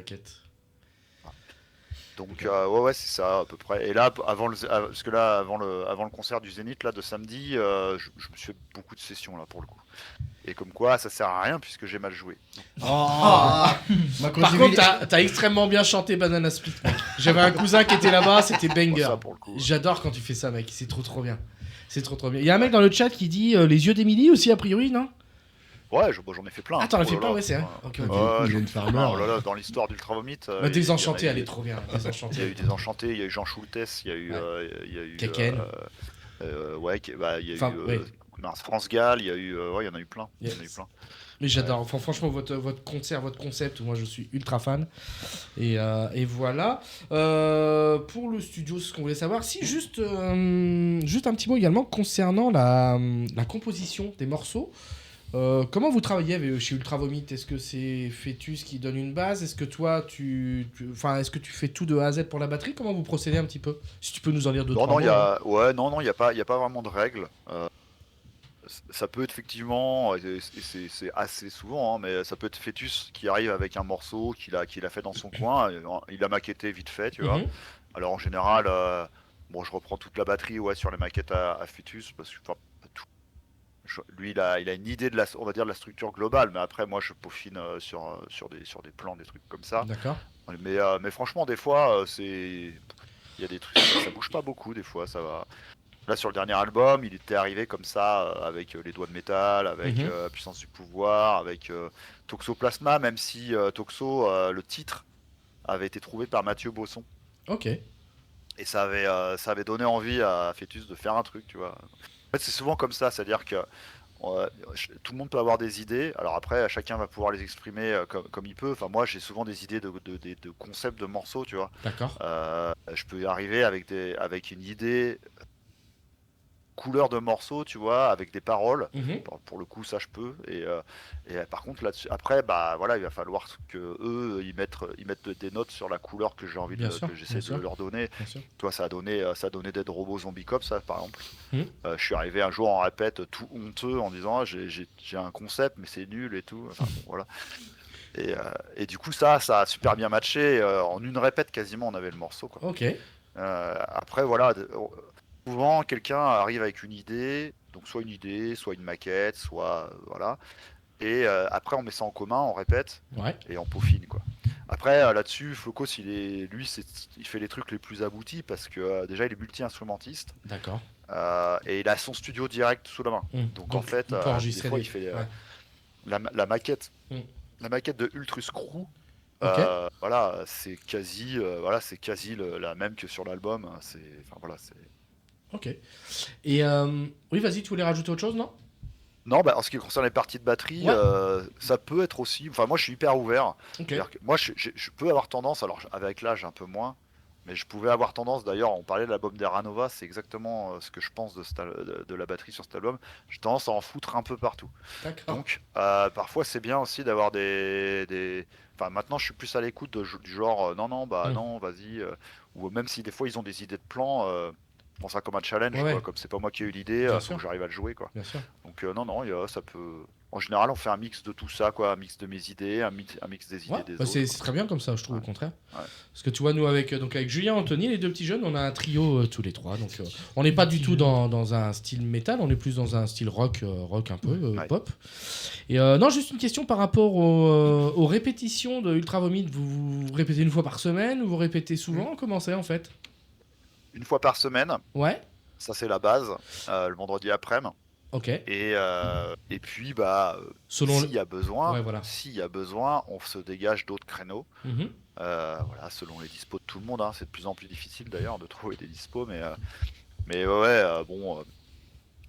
Donc, ouais, c'est ça, à peu près. Et là, parce que là, avant le concert du Zénith, là, de samedi, je me suis fait beaucoup de sessions, là, pour le coup. Et comme quoi, ça sert à rien puisque j'ai mal joué. Moi, quand Par j'ai contre, vu- t'as extrêmement bien chanté Banana Split, mec. J'avais un cousin qui était là-bas, c'était Pour banger. ça, pour le coup. J'adore quand tu fais ça, mec. C'est trop bien. C'est trop bien. Il y a un mec dans le chat qui dit les yeux d'Emily aussi, a priori, non? Ouais, j'en ai fait plein. Ah, t'en as Oh fait là pas, là. ouais, c'est vrai. Ok, ok. Ouais, Ouais, Jane j'en ai fait Farmer. plein. Oh là là, dans l'histoire d'Ultra Vomit. Bah, Désenchantée, il y en a elle eu- est trop bien. Il y a Désenchantée. eu Désenchanté, il y a eu Jean Schultes, il y a eu. Ouais. Il y a eu Kaken. ouais, bah, il y a Enfin, eu. ouais. Mince, France Gall, il y a eu. Ouais, il y en a eu plein. Il y en a eu Yes. plein. Mais j'adore. Enfin, franchement, votre concert, votre concept, moi je suis ultra fan. Et voilà. Pour le studio, ce qu'on voulait savoir, si juste un petit mot également concernant la composition des morceaux. Comment vous travaillez chez Ultra Vomit? Est-ce que c'est Fetus qui donne une base? Est-ce que toi, est-ce que tu fais tout de A à Z pour la batterie? Comment vous procédez un petit peu? Si tu peux nous en dire deux, Non, trois non, mots. Hein. non, il y a pas vraiment de règles. Ça peut être effectivement, et c'est assez souvent, hein, mais ça peut être Fetus qui arrive avec un morceau qu'il a fait dans son coin, et il a maquetté vite fait, tu vois. Mhm. Alors en général, bon, je reprends toute la batterie ouais, sur les maquettes à Fetus, parce que enfin, pas tout. Lui, il a une idée on va dire, de la structure globale, mais après, moi, je peaufine sur des plans, des trucs comme ça. D'accord. Mais franchement, des fois, il y a des trucs, ça bouge pas beaucoup, des fois, ça va. Là, sur le dernier album, il était arrivé comme ça, avec les doigts de métal, avec Mhm. Puissance du pouvoir, avec Toxoplasma, même si Toxo, le titre, avait été trouvé par Mathieu Bosson. Ok. Et ça avait donné envie à Fetus de faire un truc, tu vois. En fait, c'est souvent comme ça, c'est-à-dire que tout le monde peut avoir des idées. Alors après, chacun va pouvoir les exprimer comme il peut. Enfin, moi, j'ai souvent des idées de concepts de morceaux, tu vois. D'accord. Je peux y arriver avec une idée couleurs de morceaux, tu vois, avec des paroles. Mhm. Pour le coup, ça je peux. Par contre, là-dessus, après, bah voilà, il va falloir que eux, ils mettent des notes sur la couleur que j'ai envie Bien sûr, que j'essaie bien de sûr. leur donner. Bien sûr. Toi, ça a donné Dead Robot Zombie Cop, ça, par exemple. Mhm. Je suis arrivé un jour en répète tout honteux en disant j'ai un concept, mais c'est nul et tout. Enfin, bon, voilà. Et du coup, ça a super bien matché. En une répète, quasiment, on avait le morceau, quoi. Ok. Après, voilà, souvent quelqu'un arrive avec une idée, donc soit une idée, soit une maquette, soit voilà, et après on met ça en commun, on répète Ouais. et on peaufine quoi. Après là-dessus, Flocos, il fait les trucs les plus aboutis parce que déjà il est multi-instrumentiste D'accord. et il a son studio direct sous la main. Donc en fait, il peut des enregistrer fois des- il fait ouais. la maquette, Mm. la maquette de Ultrus Crew. Ok. Voilà, c'est quasi, la même que sur l'album. Enfin voilà, c'est. Ok. Et oui, vas-y, tu voulais rajouter autre chose, non? Non, bah, en ce qui concerne les parties de batterie, Ouais. ça peut être aussi. Enfin, moi, je suis hyper ouvert. Ok. C'est-à-dire que moi, je peux avoir tendance, alors avec l'âge un peu moins, mais je pouvais avoir tendance. D'ailleurs, on parlait de l'album d'Eranova, c'est exactement ce que je pense de la batterie sur cet album. J'ai tendance à en foutre un peu partout. D'accord. Donc, parfois, c'est bien aussi d'avoir Enfin, maintenant, je suis plus à l'écoute du genre, non, bah Mm. non, vas-y. Ou même si des fois, ils ont des idées de plans. Je prends ça comme un challenge, Ouais, quoi. ouais. Comme c'est pas moi qui ai eu l'idée, Bien faut sûr. que j'arrive à le jouer, quoi. Bien sûr. Donc non, ça peut. En général, on fait un mix de tout ça, quoi, un mix de mes idées, un mix des idées Ouais, des bah autres. c'est très bien comme ça, je trouve, Ouais. au contraire. Ouais. Parce que tu vois, nous, avec Julien, Anthony, les deux petits jeunes, on a un trio tous les trois. Donc, on n'est pas du tout dans un style métal, on est plus dans un style rock un peu, Ouais. pop. Et non, juste une question par rapport aux répétitions de Ultra Vomit. Vous répétez une fois par semaine ou vous répétez souvent? Comment c'est, en fait? Une fois par semaine, Ouais, ça c'est la base, le vendredi après-midi. ok. Et puis, bah, Selon s'il y a besoin, Ouais, voilà. on se dégage d'autres créneaux. Mhm. Voilà, selon les dispos de tout le monde, hein. C'est de plus en plus difficile d'ailleurs de trouver des dispos, mais ouais, bon,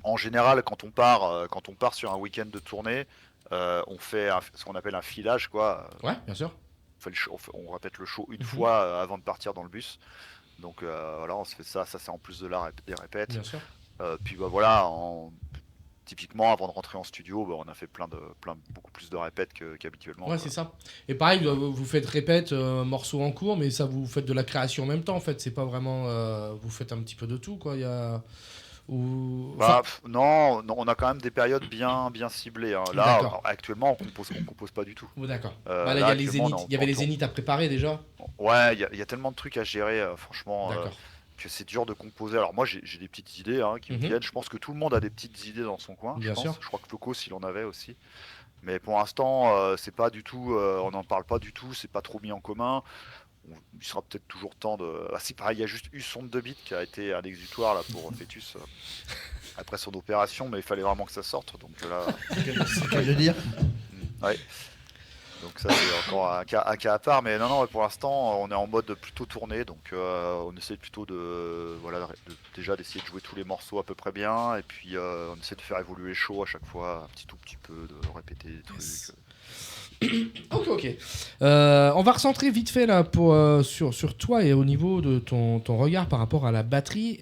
en général, quand on part sur un week-end de tournée, on fait ce qu'on appelle un filage, quoi. Ouais, bien sûr. On fait le show- on répète le show une Mhm. fois avant de partir dans le bus. Donc voilà, on se fait ça c'est en plus de des répètes. Bien sûr. Puis bah voilà, typiquement avant de rentrer en studio, bah, on a fait beaucoup plus de répètes qu'habituellement. Ouais, quoi. c'est ça. Et pareil, vous faites répète, morceau en cours, mais ça, vous faites de la création en même temps, en fait. C'est pas vraiment. Vous faites un petit peu de tout, quoi. Il y a. Ou... Bah, non, on a quand même des périodes bien ciblées, hein. Là, D'accord. actuellement, on compose pas du tout. D'accord. Euh, Bah, là, il là, y a les actuellement, zéniths. on est en- Il y avait on les tourne. zéniths à préparer déjà. Ouais, il y a tellement de trucs à gérer, franchement, D'accord. que c'est dur de composer. Alors moi, j'ai des petites idées hein, qui me Mhm. viennent. Je pense que tout le monde a des petites idées dans son coin. Bien je pense. sûr. Je crois que Flocos, il en avait aussi. Mais pour l'instant, c'est pas du tout. On n'en parle pas du tout. C'est pas trop mis en commun. Il sera peut-être toujours temps de. Ah, si pareil, il y a juste eu Sonde de Beat qui a été un exutoire là pour Fœtus après son opération, mais il fallait vraiment que ça sorte. Donc là, C'est le cas de le dire. ouais. Donc ça c'est encore un cas à part, mais non, pour l'instant on est en mode plutôt tourné, donc on essaie plutôt déjà d'essayer de jouer tous les morceaux à peu près bien, et puis on essaie de faire évoluer le show à chaque fois un tout petit peu, de répéter des trucs. Yes. Ok. On va recentrer vite fait là sur toi et au niveau de ton regard par rapport à la batterie.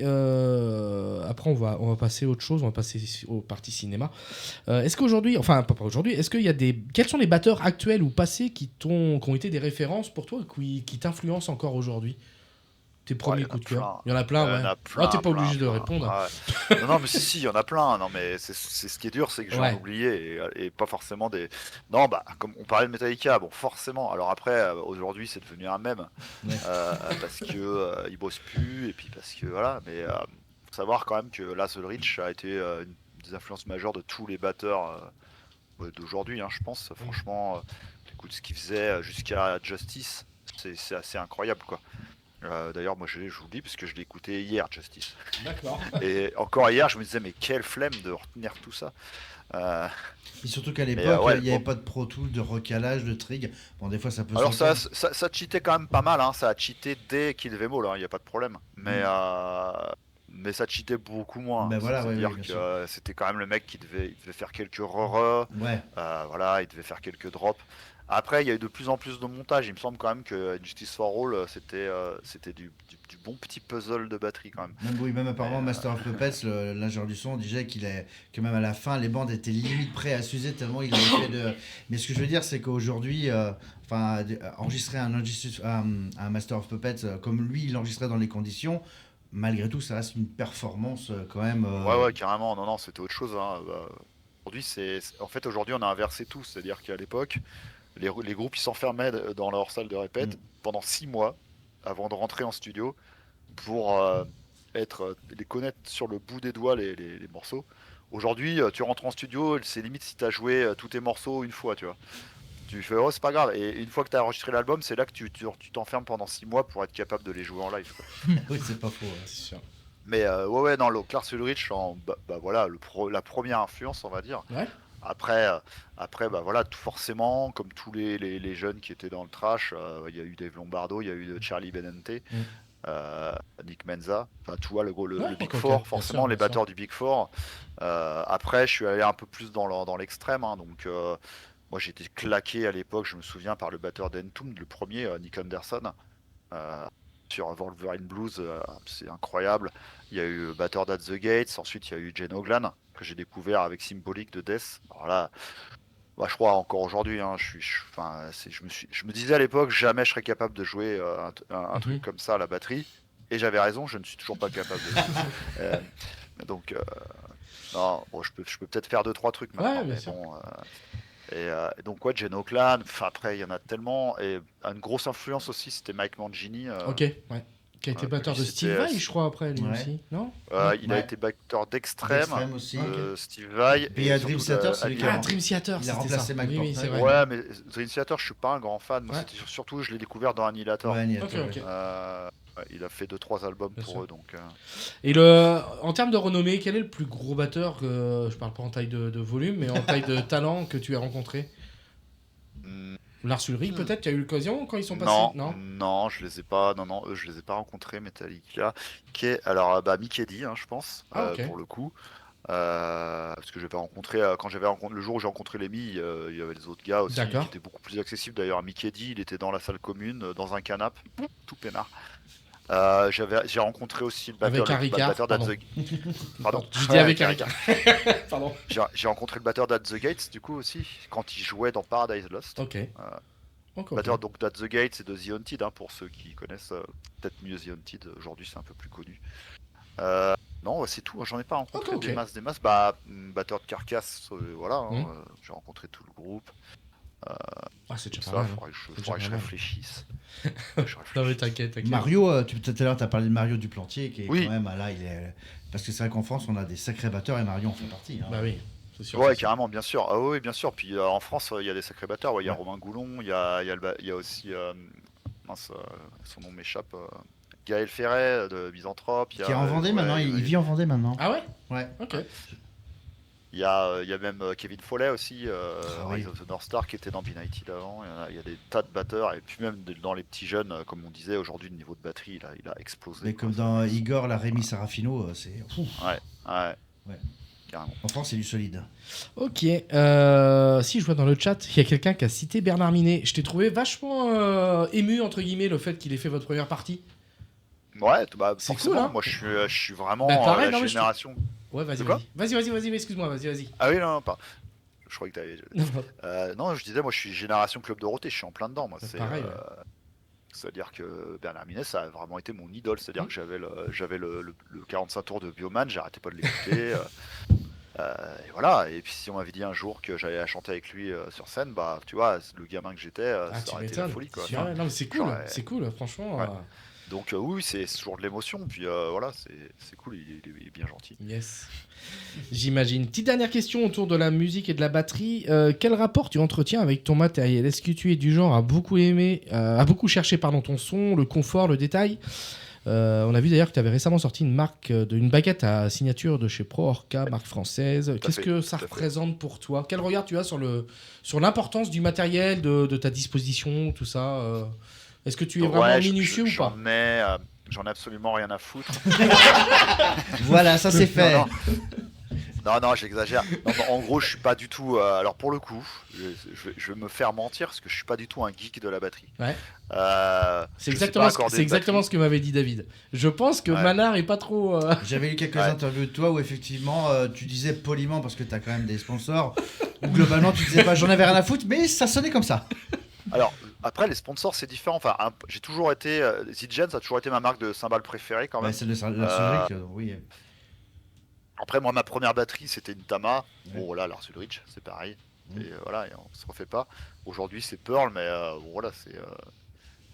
Après, on va passer à autre chose. On va passer aux parties cinéma. Est-ce qu'aujourd'hui, enfin pas aujourd'hui, est-ce qu'il y a quels sont les batteurs actuels ou passés qui ont été des références pour toi, qui t'influencent encore aujourd'hui? Tes premiers coups de cœur. Il y en a plein, Il y en ouais. a plein, T'es pas obligé de plein. répondre. Ouais. Non, mais si, il y en a plein. Non, mais c'est ce qui est dur, c'est que j'en Ouais. ai oublié et pas forcément des. Non, bah, comme on parlait de Metallica, bon, forcément. Alors après, aujourd'hui, c'est devenu un mème Ouais. parce que ils bossent plus et puis parce que voilà. Mais faut savoir quand même que Lars Ulrich a été une des influences majeures de tous les batteurs d'aujourd'hui, hein, je pense. Franchement, écoute ce qu'il faisait jusqu'à Justice, c'est assez incroyable, quoi. D'ailleurs, moi je vous le dis parce que je l'ai écouté hier, Justice. D'accord. Et encore hier, je me disais, mais quelle flemme de retenir tout ça. Et surtout qu'à l'époque, ouais, il n'y avait bon. pas de Pro Tool, de recalage, de trig. Bon, des fois, ça peut Alors sauter. ça cheatait quand même pas mal, hein. Ça a cheaté dès Kill Them All, il n'y a pas de problème. Mais mais ça cheatait beaucoup moins. Ben voilà, C'est-à-dire bien que sûr. c'était quand même le mec qui devait faire quelques re Ouais. voilà, il devait faire quelques drops. Après, il y a eu de plus en plus de montage. Il me semble quand même que Justice for All, c'était du bon petit puzzle de batterie quand même. Même apparemment, Mais, Master of Puppets, l'ingénieur du son, disait que même à la fin, les bandes étaient limite prêtes à s'user tellement il avait fait de. Mais ce que je veux dire, c'est qu'aujourd'hui, enregistrer un Master of Puppets comme lui, il enregistrait dans les conditions, malgré tout, ça reste une performance quand même. Ouais, carrément. Non, c'était autre chose, hein. Aujourd'hui, en fait, aujourd'hui, on a inversé tout. C'est-à-dire qu'à l'époque, les groupes ils s'enfermaient dans leur salle de répète pendant 6 mois avant de rentrer en studio pour les connaître sur le bout des doigts les morceaux. Aujourd'hui, tu rentres en studio, c'est limite si tu as joué tous tes morceaux une fois, tu vois. Tu fais, oh, c'est pas grave. Et une fois que tu as enregistré l'album, c'est là que tu t'enfermes pendant 6 mois pour être capable de les jouer en live, quoi. Oui, c'est pas faux. C'est sûr. Mais ouais, non, Lars Ulrich, voilà, la première influence, on va dire. Ouais. Après, bah voilà, tout forcément, comme tous les jeunes qui étaient dans le trash, il y a eu Dave Lombardo, il y a eu Charlie Benante, Nick Menza, enfin tu vois le Big ok, Four, bien forcément sûr, les bien batteurs du Big Four. Après, je suis allé un peu plus dans l'extrême, hein, donc moi j'étais claqué à l'époque, je me souviens, par le batteur d'Entombed, le premier, Nick Anderson. Euh, sur Wolverine Blues, c'est incroyable. Il y a eu batteur d'At the Gates, ensuite il y a eu Jane Oglan, que j'ai découvert avec Symbolic de Death. Alors là, bah, je crois encore aujourd'hui, hein, je me disais à l'époque, jamais je serais capable de jouer un truc comme ça à la batterie. Et j'avais raison, je ne suis toujours pas capable de le faire. Donc, non, bon, je peux peut-être faire 2-3 trucs maintenant, Ouais, bien mais sûr. bon. Et donc, ouais, Jane Oglan, enfin, après, il y en a tellement. Et une grosse influence aussi, c'était Mike Mangini. Ok, ouais. Qui a été batteur de Steve Vai, je crois, après, lui Ouais. aussi, non? Il a été batteur d'Extrême, D'Extrême aussi. Steve Vai. Puis il y a Dream Theater, c'est lui qui Ah, a- Dream Theater, il a c'était remplacé ça. Mac Oui, Portnoy. c'est vrai. Ouais, mais The Initiator, je suis pas un grand fan. Moi, Ouais. c'était surtout, je l'ai découvert dans Annihilator. Ouais, Annihilator, Ok. ouais. Ouais, il a fait 2-3 albums Bien pour sûr. eux, donc. Et en termes de renommée, quel est le plus gros batteur, je parle pas en taille de volume, mais en taille de talent que tu as rencontré? hmm, Lars Ulrich, peut-être, tu as eu l'occasion quand ils sont passés? non, je les ai pas. Non, eux, je les ai pas rencontrés. Metallica, alors, bah, Mickey D, hein, je pense, Ah, ok. pour le coup. Parce que j'avais rencontré le jour où j'ai rencontré Lemmy, il y avait les autres gars aussi qui D'accord. étaient beaucoup plus accessibles. D'ailleurs, Mickey D, il était dans la salle commune, dans un canapé, tout peinard. J'ai rencontré aussi Avec un le Ricard, batteur d'At pardon. the Pardon. Je dis Ouais, avec un Ricard. Pardon. J'ai rencontré le batteur d'At the Gates du coup aussi quand il jouait dans Paradise Lost. Ok. Ok. Batteur donc d'At the Gates et de The Haunted, hein, pour ceux qui connaissent peut-être mieux The Haunted. Aujourd'hui, c'est un peu plus connu. Non, ouais, c'est tout. J'en ai pas rencontré Ok. des masses. Bah, batteur de Carcass, voilà. Hein, Mhm. j'ai rencontré tout le groupe. Ah, c'est déjà Ça, pas mal. faudrait que je déjà pas mal. réfléchisse. Non, mais t'inquiète. Mario, tout à l'heure, tu as parlé de Mario Duplantier, qui est Oui. quand même là, il est. Parce que c'est vrai qu'en France, on a des sacrés batteurs et Mario en fait partie. Hein. Bah oui, c'est sûr. Ouais, c'est sûr. carrément, bien sûr. Ah oui, bien sûr. Puis en France, il y a des sacrés batteurs. Ouais, il y a Ouais. Romain Goulon, il y a aussi, mince, son nom m'échappe, Gaël Ferret de Misanthrope. Qui est en Vendée maintenant, il vit en Vendée maintenant. Ah ouais? Ouais. Ok. Il y a même Kevin Foley aussi, Ah oui. Rise of the North Star, qui était dans Benighted avant. Il y a des tas de batteurs. Et puis même dans les petits jeunes, comme on disait, aujourd'hui, le niveau de batterie, il a explosé. Mais quoi. comme dans Igor, la Rémi Sarafino, c'est. Ouais. Ouais. Carrément. En France, c'est du solide. Ok. Si je vois dans le chat, il y a quelqu'un qui a cité Bernard Minet. Je t'ai trouvé vachement ému, entre guillemets, le fait qu'il ait fait votre première partie. Ouais, bah, C'est forcément, cool, hein. moi je suis vraiment Bah, pareil, non, la mais génération. Ouais, vas-y, De quoi vas-y, excuse-moi, vas-y. Ah oui, non, pas. Je crois que t'avais. Non, Non, je disais, moi je suis génération Club Dorothée, je suis en plein dedans. Moi, C'est pareil, ouais. C'est-à-dire que Bernard Minet, ça a vraiment été mon idole. C'est-à-dire Mm. que j'avais le 45 tours de Bioman, j'arrêtais pas de l'écouter. Et voilà. Et puis si on m'avait dit un jour que j'allais chanter avec lui sur scène, bah tu vois, le gamin que j'étais, Ah, ça tu aurait été la m'étonnes. folie, quoi. Ouais, non, mais c'est cool, Genre, c'est cool, franchement. Ouais. Donc oui, c'est toujours de l'émotion. Puis voilà, c'est cool, il est bien gentil. Yes. J'imagine. Petite dernière question autour de la musique et de la batterie. Quel rapport tu entretiens avec ton matériel? Est-ce que tu es du genre à beaucoup chercher ton son, le confort, le détail? On a vu d'ailleurs que tu avais récemment sorti une une baguette à signature de chez Pro Orca, marque française. Qu'est-ce fait, que ça tout à fait. représente pour toi? Quel regard tu as sur l'importance du matériel, de ta disposition, tout ça? Est-ce que tu es vraiment minutieux ou pas? j'en ai absolument rien à foutre. Voilà, ça c'est fait. Non, non, j'exagère. Non, en gros, je suis pas du tout. Alors pour le coup, je vais me faire mentir parce que je suis pas du tout un geek de la batterie. Ouais. C'est Je sais exactement, pas accorder une exactement batterie. ce que m'avait dit David. Je pense que Ouais. Manard est pas trop. J'avais lu quelques Ouais. interviews de toi où effectivement tu disais poliment parce que t'as quand même des sponsors. Où globalement tu disais pas j'en avais rien à foutre, mais ça sonnait comme ça. Alors après, les sponsors, c'est différent. Enfin, j'ai toujours été. Zildjian, ça a toujours été ma marque de cymbales préférée quand même. Ouais, c'est de la Ulrich, oui. Après, moi, ma première batterie, c'était une Tama. Ouais. Bon, voilà, Lars Ulrich, c'est pareil. Mhm. Et voilà, et on se refait pas. Aujourd'hui, c'est Pearl, mais bon, voilà,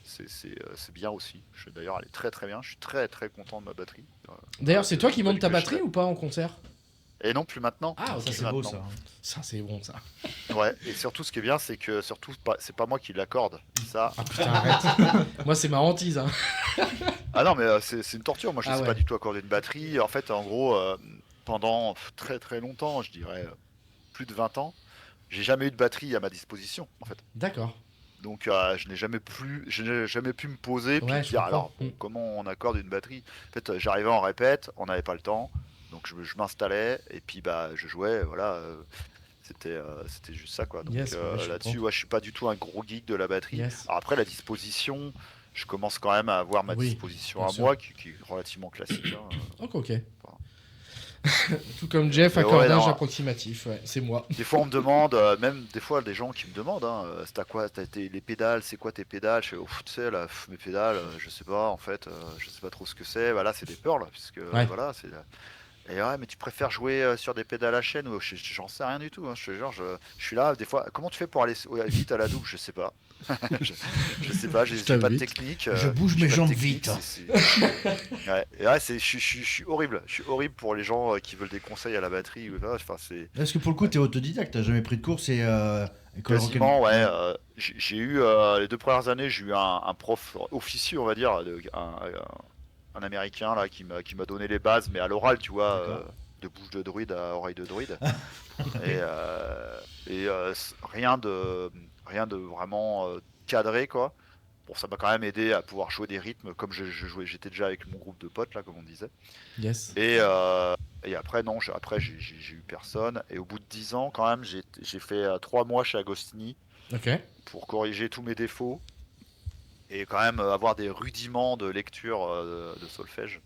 c'est bien aussi. D'ailleurs, elle est très très bien. Je suis très très content de ma batterie. D'ailleurs, c'est toi qui montes ta que je batterie fais. ou pas en concert? Et non, plus maintenant. Ah, Ça ok. c'est beau maintenant. ça. Ça, c'est bon ça. Ouais, et surtout, ce qui est bien, c'est que surtout, c'est pas moi qui l'accorde. Ça. Ah putain, arrête. Moi, c'est ma hantise. Hein. Ah non, mais c'est une torture. Moi, je Ah sais ouais. pas du tout accorder une batterie. En fait, en gros, pendant très très longtemps, je dirais plus de 20 ans, j'ai jamais eu de batterie à ma disposition, en fait. D'accord. Donc, je n'ai jamais pu me poser puis Ouais, me je dire comprends. alors bon, comment on accorde une batterie. En fait, j'arrivais en répète, on n'avait pas le temps, donc je m'installais et puis bah je jouais, voilà. C'était juste ça quoi. Donc Yes, ouais, je là-dessus, comprends. ouais, je suis pas du tout un gros geek de la batterie. Yes. Alors après, la disposition, je commence quand même à avoir ma Oui, disposition bien à sûr. moi qui est relativement classique. Hein. Ok, ok. Tout comme Jeff, Mais ouais, accordage non. approximatif. Ouais, c'est moi. Des fois, on me demande, même des fois, des gens qui me demandent, hein, c'est à quoi, les pédales, c'est quoi tes pédales? Je fais, ouf, tu sais, là, mes pédales, je sais pas, en fait, je sais pas trop ce que c'est. Bah là, c'est des Pearl, puisque Ouais. voilà, c'est. Et ouais, mais tu préfères jouer sur des pédales à chaîne ou j'en sais rien du tout. Hein. Je suis là, des fois, comment tu fais pour aller vite à la double? Je sais pas. je sais pas, j'ai Putain, pas de vite. technique. Je bouge j'ai mes pas de jambes technique, vite. Ouais, et ouais, je suis horrible. Je suis horrible pour les gens qui veulent des conseils à la batterie. Ou, enfin, c'est. Parce que pour le coup t'es autodidacte, t'as jamais pris de cours, c'est école Quasiment, rock'n'roll. ouais. J'ai eu, les 2 premières années, j'ai eu un prof officieux, on va dire, un américain là, qui m'a donné les bases, mais à l'oral, tu vois, D'accord. de bouche de druide à oreille de druide. Rien de vraiment cadré, quoi. Bon, ça m'a quand même aidé à pouvoir jouer des rythmes comme je jouais, j'étais déjà avec mon groupe de potes, là, comme on disait. Yes. Et après, non, après, j'ai eu personne. Et au bout de 10 ans, quand même, j'ai fait 3 mois chez Agostini Ok. pour corriger tous mes défauts et quand même avoir des rudiments de lecture de solfège.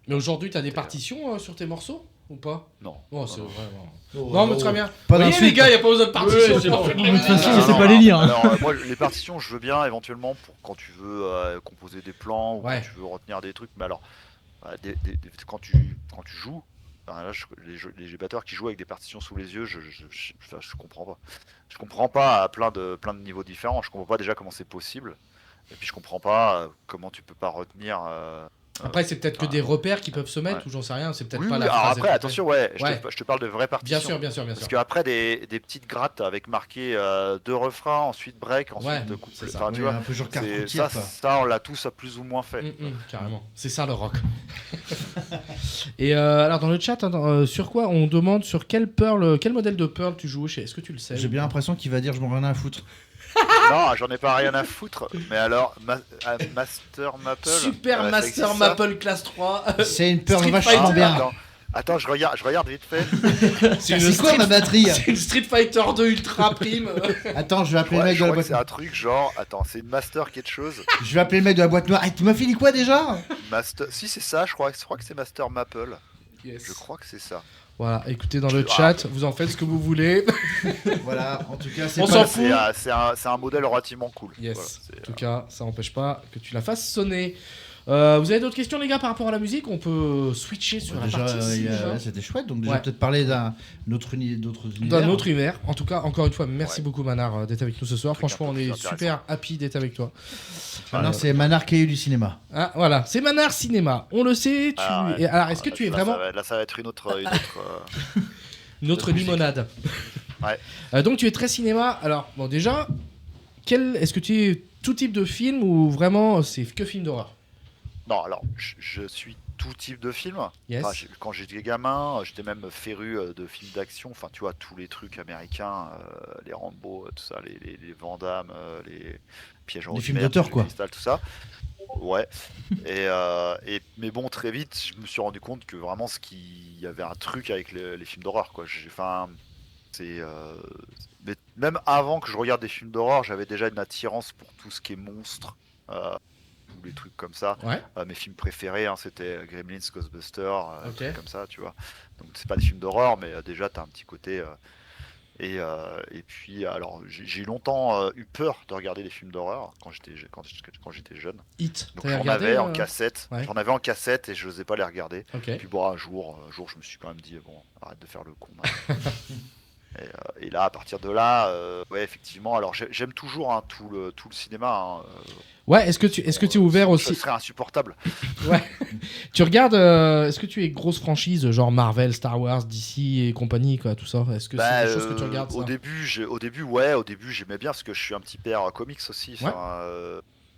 Mais aujourd'hui, t'as des partitions sur tes morceaux ou pas? Non. Oh, c'est non. vraiment. Oh, Non, mais oh, très bien. Pas Vous voyez, d'insulte. les gars, y a pas besoin de partitions. Ouais, c'est on bon. fait de la De toute musique. façon, on sait pas les lire. Hein. Alors, moi, les partitions, je veux bien éventuellement pour quand tu veux composer des plans ou Ouais. quand tu veux retenir des trucs. Mais alors, quand tu joues, enfin, là, les batteurs qui jouent avec des partitions sous les yeux, je comprends pas. Je comprends pas à plein de niveaux différents. Je comprends pas déjà comment c'est possible. Et puis je comprends pas comment tu peux pas retenir. Après, c'est peut-être que des repères qui peuvent se mettre Ouais. ou j'en sais rien. C'est peut-être Oui, pas oui, la alors phrase. après, est attention, ouais, Ouais. je te parle de vraies partitions. Bien sûr, bien sûr, bien Parce sûr. qu'après, des petites grattes avec marqué 2 refrains, ensuite break, ensuite Ouais, de couplet. c'est ça. Enfin, tu Oui, vois, un peu genre carte c'est- routière, ça, quoi. ça, on l'a tous plus ou moins fait. Carrément. C'est ça le rock. Et alors, dans le chat, sur quoi on demande sur quel modèle de Pearl tu joues chez. Est-ce que tu le sais? J'ai bien l'impression qu'il va dire je m'en rien à foutre. Non, j'en ai pas rien à foutre. Mais alors, Master Maple. Super ça Master existe, ça Maple classe 3. C'est une Pearl Street vachement Fighter. bien. Attends, je regarde vite fait. C'est C'est quoi ma batterie? C'est une Street Fighter 2 Ultra Prime. Attends, je vais appeler le Ouais, mec je de la crois boîte. que c'est un truc genre. Attends, c'est une Master quelque chose. Je vais appeler le mec de la boîte noire. Tu m'as fait dit quoi déjà? Master. Si, c'est ça, je crois que c'est Master Maple. Yes. Je crois que c'est ça. Voilà, écoutez dans le Ah. chat, vous en faites ce que vous voulez. Voilà, en tout cas, c'est On pas- s'en fout. C'est un modèle relativement cool. Yes. Voilà, c'est, En tout cas, ça n'empêche pas que tu la fasses sonner. Vous avez d'autres questions, les gars, par rapport à la musique? On peut switcher sur la déjà, partie ici, déjà. ouais, c'était chouette. Donc déjà Ouais. peut-être parler d'autres univers. D'un autre univers. En tout cas, encore une fois, merci Ouais. beaucoup, Manard, d'être avec nous ce soir. Truc un Franchement, peu on est plus super happy d'être avec toi. Maintenant, c'est Manard Caillou du cinéma. Ah, voilà, c'est Manard Cinéma. On le sait. Ah, ouais. Et alors, est-ce que tu es Là, vraiment Là, ça va être une autre. une autre musique. limonade? Ouais. Donc, tu es très cinéma. Alors, bon, déjà, est-ce que tu es tout type de film ou vraiment c'est que film d'horreur? Non, alors, je suis tout type de film. Yes. Enfin, quand j'étais gamin, j'étais même féru de films d'action. Enfin, tu vois, tous les trucs américains, les Rambo, tout ça, les Van Damme, les Pièges Des ordinaires, films d'auteur, Pièges quoi. de cristal, tout ça. Ouais. Mais bon, très vite, je me suis rendu compte que vraiment, il y avait un truc avec les films d'horreur, quoi. Enfin, c'est. Mais même avant que je regarde des films d'horreur, j'avais déjà une attirance pour tout ce qui est monstre, ou les trucs comme ça. Ouais. Mes films préférés, hein, c'était Gremlins, Ghostbusters, des Ok. trucs comme ça, tu vois. Donc c'est pas des films d'horreur, mais déjà t'as un petit côté. Et puis, alors, j'ai longtemps eu peur de regarder des films d'horreur quand j'étais jeune. Hit. Donc T'as j'en regardé avais en cassette, ouais. j'en avais en cassette et je n'osais pas les regarder. Ok. Puis bon, un jour, je me suis quand même dit bon, arrête de faire le con. Et là, à partir de là, ouais, effectivement. Alors j'aime toujours hein, tout le cinéma. Hein, Ouais, est-ce que tu es ouvert ce aussi serait insupportable. Ouais. Tu regardes est-ce que tu es grosse franchise genre Marvel, Star Wars, DC et compagnie quoi, tout ça. Est-ce que c'est des choses que tu regardes ça Au début, j'aimais bien parce que je suis un petit père comics aussi. Ouais. Enfin,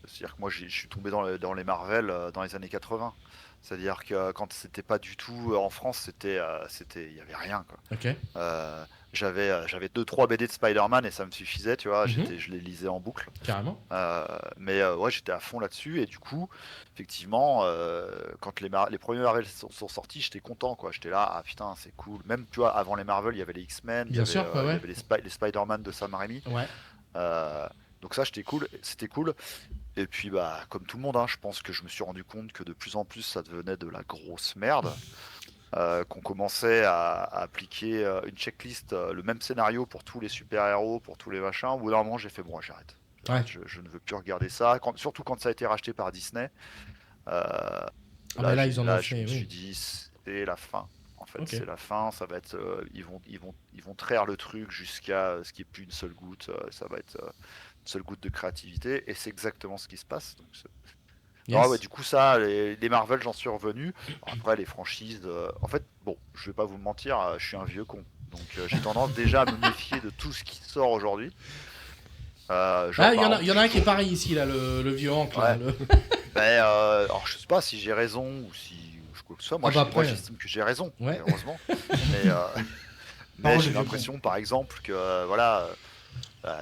c'est-à-dire que moi, je suis tombé dans les Marvel dans les années 80. C'est-à-dire que quand c'était pas du tout en France, il y avait rien quoi. Ok. J'avais 2-3 BD de Spider-Man et ça me suffisait, tu vois. Mhm. Je les lisais en boucle. Carrément. Mais ouais, j'étais à fond là-dessus et du coup, effectivement, quand les premiers Marvel sont sortis, j'étais content, quoi. J'étais là, ah putain, c'est cool. Même, tu vois, avant les Marvel, il y avait les X-Men, Bien sûr, ouais, il y ouais. avait les Spider-Man de Sam Raimi. Ouais. Donc ça, c'était cool. Et puis, bah, comme tout le monde, hein, je pense que je me suis rendu compte que de plus en plus, ça devenait de la grosse merde. Qu'on commençait à appliquer une checklist, le même scénario pour tous les super-héros, pour tous les machins. Au bout d'un moment, j'ai fait bon, j'arrête. Ouais. Je ne veux plus regarder ça, surtout quand ça a été racheté par Disney. Mais là, ils en ont je fait, me suis oui. dit, c'est la fin. En fait, Ok. c'est la fin. Ça va être, ils vont traire le truc jusqu'à ce qu'il n'y ait plus une seule goutte. Ça va être une seule goutte de créativité, et c'est exactement ce qui se passe. Donc, Yes. ouais, du coup, ça, les Marvel, j'en suis revenu. Après, les franchises, en fait, bon, je vais pas vous mentir, je suis un vieux con. Donc, j'ai tendance déjà à me méfier de tout ce qui sort aujourd'hui. Ah, il y en a un qui est pareil ici, là, le vieux Hank. Là, Ouais. Alors, je sais pas si j'ai raison ou quoi que ce soit. Moi, Ah bah moi, après. j'estime que j'ai raison, Ouais. heureusement. Mais, Parole j'ai de vieux l'impression, par exemple, que voilà.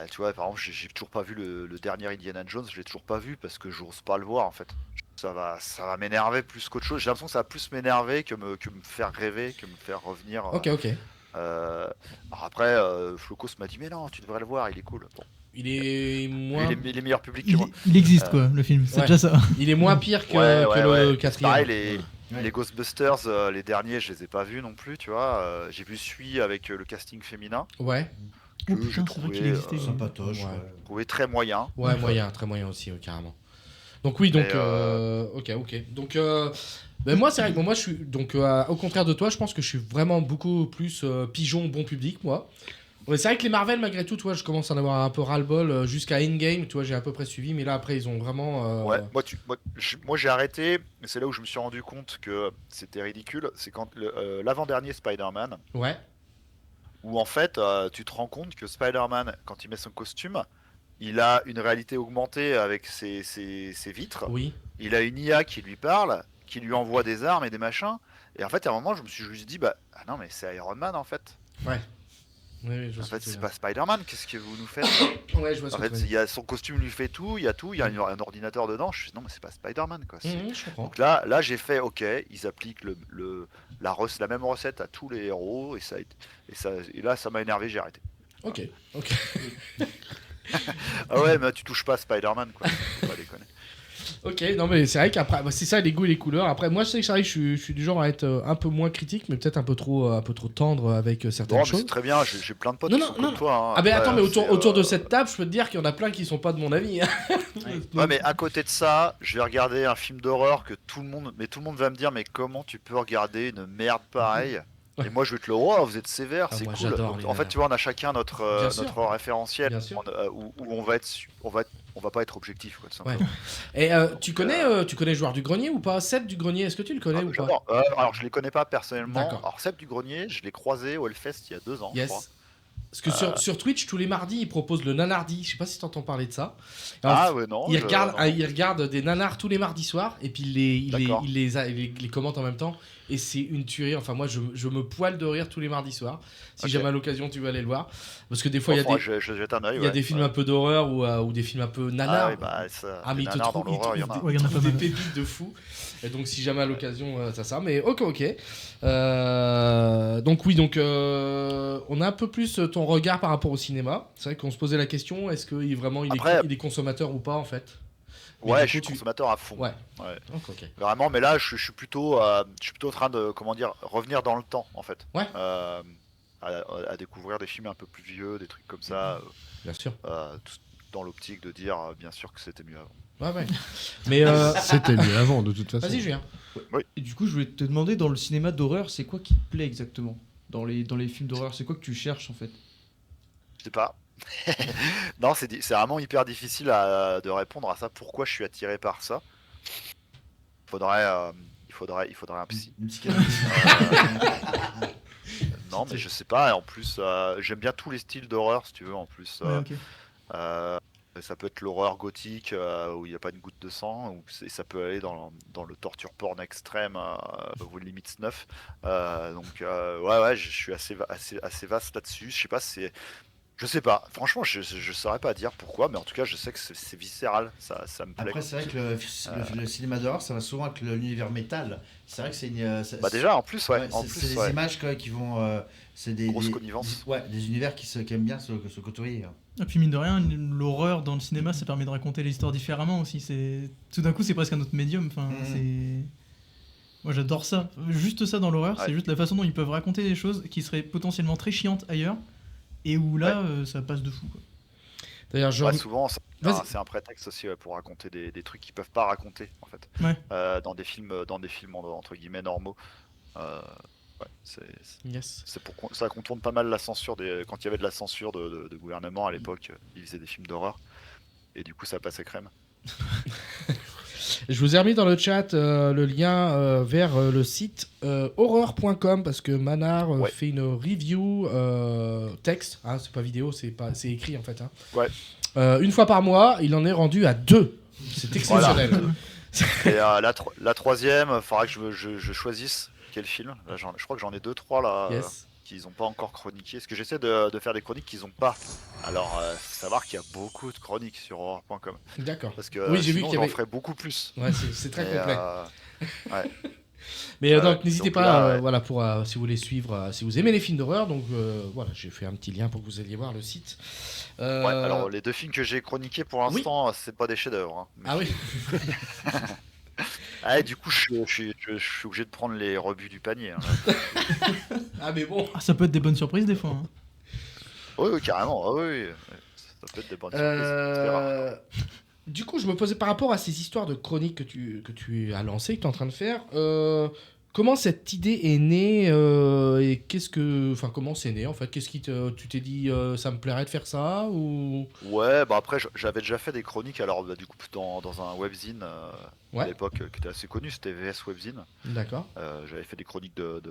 Tu vois, par exemple, j'ai toujours pas vu le dernier Indiana Jones, je l'ai toujours pas vu parce que j'ose pas le voir en fait. Ça va m'énerver plus qu'autre chose. J'ai l'impression que ça va plus m'énerver que me faire rêver, que me faire revenir. Ok. Alors après, Flocos m'a dit mais non, tu devrais le voir, il est cool. Bon, Il est moins. il est meilleur public que moi. Il existe quoi, le film, c'est Ouais. déjà ça. Il est moins pire que, Ouais, que le ouais. quatrième. Pareil, Ouais. les Ghostbusters, les derniers, je les ai pas vus non plus, tu vois. J'ai vu celui avec le casting féminin. Ouais. Que Oh j'ai putain, c'est vrai trouvé, qu'il existait. Sympatoche. Ouais. Ouais. trouvé très moyen. Ouais, moyen, très moyen aussi, carrément. Donc oui, donc Mais, ok. Donc ben moi c'est vrai que moi je suis donc au contraire de toi, je pense que je suis vraiment beaucoup plus pigeon bon public moi. Ouais, c'est vrai que les Marvel malgré tout, toi, je commence à en avoir un peu ras-le-bol jusqu'à Endgame, tu vois, j'ai à peu près suivi, mais là après ils ont vraiment Ouais, moi j'ai arrêté, mais c'est là où je me suis rendu compte que c'était ridicule. C'est quand l'avant-dernier Spider-Man, ouais. où en fait tu te rends compte que Spider-Man, quand il met son costume, il a une réalité augmentée avec ses vitres. Oui. Il a une IA qui lui parle, qui lui envoie des armes et des machins. Et en fait, à un moment, je me suis juste dit, bah ah non, mais c'est Iron Man en fait. Ouais. Oui, je En vois ce fait, que tu c'est veux pas Spider-Man. Qu'est-ce que vous nous faites? dire. Ouais, je vois ce En que fait, tu veux dire. il y a son costume lui fait tout, il y a tout, il y a un ordinateur dedans. Je suis non, mais c'est pas Spider-Man quoi. Je comprends. Donc là j'ai fait ok, ils appliquent la même recette à tous les héros et là ça m'a énervé, j'ai arrêté. Ok. Ah ouais, mais tu touches pas à Spider-Man quoi, faut pas déconner. Ok, non mais c'est vrai qu'après, c'est ça les goûts et les couleurs. Après, moi je sais que c'est vrai que je suis du genre à être un peu moins critique, mais peut-être un peu trop tendre avec certaines Non mais choses. c'est très bien, j'ai plein de potes Non, qui non, sont non, comme toi. Hein. Ah ben Après, attends, mais c'est, autour de cette table, je peux te dire qu'il y en a plein qui sont pas de mon avis. Hein. Ouais, mais à côté de ça, je vais regarder un film d'horreur que tout le monde va me dire, mais comment tu peux regarder une merde pareille? Ouais. Et moi je vais te le oh, vous êtes sévère, Ah, c'est moi, cool. j'adore Donc, les en fait, tu vois, on a chacun Bien sûr. notre référentiel Bien sûr. où on va pas être objectif quoi, tout simplement. Ouais. Et tu connais Joueur du Grenier ou pas? Seb du Grenier, est-ce que tu le connais ou pas? J'adore. Alors je les connais pas personnellement. D'accord. Alors Seb du Grenier, je l'ai croisé au Hellfest il y a 2 ans, je crois. Yes. Parce que sur Twitch, tous les mardis, ils proposent le nanardi. Je sais pas si t'entends parler de ça. Ah ouais, non. Ils regardent des nanars tous les mardis soirs et puis il les commente en même temps. Et c'est une tuerie. Enfin, moi, je me poile de rire tous les mardis soirs. Si jamais à l'occasion, tu veux aller le voir. Parce que des fois, il y a des films un peu d'horreur ou des films un peu nanars. Mais ils te trouvent des pépites de fou. Et donc, si jamais à l'occasion, ça. Mais ok. Donc, oui, on a un peu plus ton regard par rapport au cinéma. C'est vrai qu'on se posait la question, est-ce que vraiment il est consommateur ou pas en fait? Ouais, je suis consommateur à fond. Ouais. Okay. Vraiment, mais là, je suis plutôt en train de, revenir dans le temps, en fait. Ouais. À découvrir des films un peu plus vieux, des trucs comme ça. Bien sûr. Dans l'optique de dire, bien sûr que c'était mieux avant. Ouais. Mais c'était mieux avant, de toute façon. Vas-y, Julien. Oui. Et du coup, je voulais te demander, dans le cinéma d'horreur, c'est quoi qui te plaît exactement dans les films d'horreur? C'est quoi que tu cherches, en fait? Je sais pas. Non, c'est vraiment hyper difficile de répondre à ça. Pourquoi je suis attiré par ça? Il faudrait un psy. Non, mais je sais pas. Et en plus, j'aime bien tous les styles d'horreur, si tu veux. En plus, ça peut être l'horreur gothique où il n'y a pas une goutte de sang, ou ça peut aller dans le torture porn extrême ou limite snuff. Donc ouais, je suis assez vaste là-dessus. Je sais pas, franchement, je saurais pas dire pourquoi, mais en tout cas, je sais que c'est viscéral, ça me plaît. Après, c'est vrai que le cinéma d'horreur, ça va souvent avec l'univers métal. C'est vrai que c'est une. Déjà, en plus, ouais. C'est des images qui vont. C'est des grosses connivences. Des univers qui aiment bien se côtoyer. Et puis, mine de rien, l'horreur dans le cinéma, ça permet de raconter l'histoire différemment aussi. Tout d'un coup, c'est presque un autre médium. Enfin, Moi, j'adore ça. Juste ça dans l'horreur, c'est juste la façon dont ils peuvent raconter des choses qui seraient potentiellement très chiantes ailleurs. Et où là, ça passe de fou. Quoi. D'ailleurs, souvent, c'est un prétexte aussi pour raconter des trucs qu'ils peuvent pas raconter, en fait. Dans des films entre guillemets normaux. Ça contourne pas mal la censure quand il y avait de la censure de gouvernement à l'époque, ils faisaient des films d'horreur. Et du coup, ça passait crème. Je vous ai remis dans le chat le lien vers le site horreur.com parce que Manar fait une review texte, c'est pas vidéo, c'est écrit en fait. Une fois par mois, il en est rendu à 2. C'est exceptionnel. Voilà. Et la troisième, il faudra que je choisisse quel film. Là, je crois que j'en ai 2-3 là. Qu'ils n'ont pas encore chroniqué. Parce que j'essaie de faire des chroniques qu'ils n'ont pas. Alors, faut savoir qu'il y a beaucoup de chroniques sur horror.com. D'accord. Parce que oui, j'ai vu qu'il y avait... ferait beaucoup plus. Ouais, c'est très complet. Mais donc, n'hésitez pas, pour si vous voulez suivre, si vous aimez les films d'horreur. Donc, j'ai fait un petit lien pour que vous alliez voir le site. Alors, les 2 films que j'ai chroniqués pour l'instant, c'est pas des chefs-d'œuvre. Ah oui. Du coup, je suis obligé de prendre les rebuts du panier. Mais bon. Ça peut être des bonnes surprises des fois. Oui, carrément. Oui. Ça peut être des bonnes surprises. Du coup, je me posais par rapport à ces histoires de chroniques que tu as lancées, que tu es en train de faire. Comment cette idée est née et comment c'est né en fait? Qu'est-ce qui tu t'es dit ça me plairait de faire ça ou... Ouais, après j'avais déjà fait des chroniques du coup dans un webzine à l'époque qui était assez connu, c'était VS Webzine. D'accord. J'avais fait des chroniques de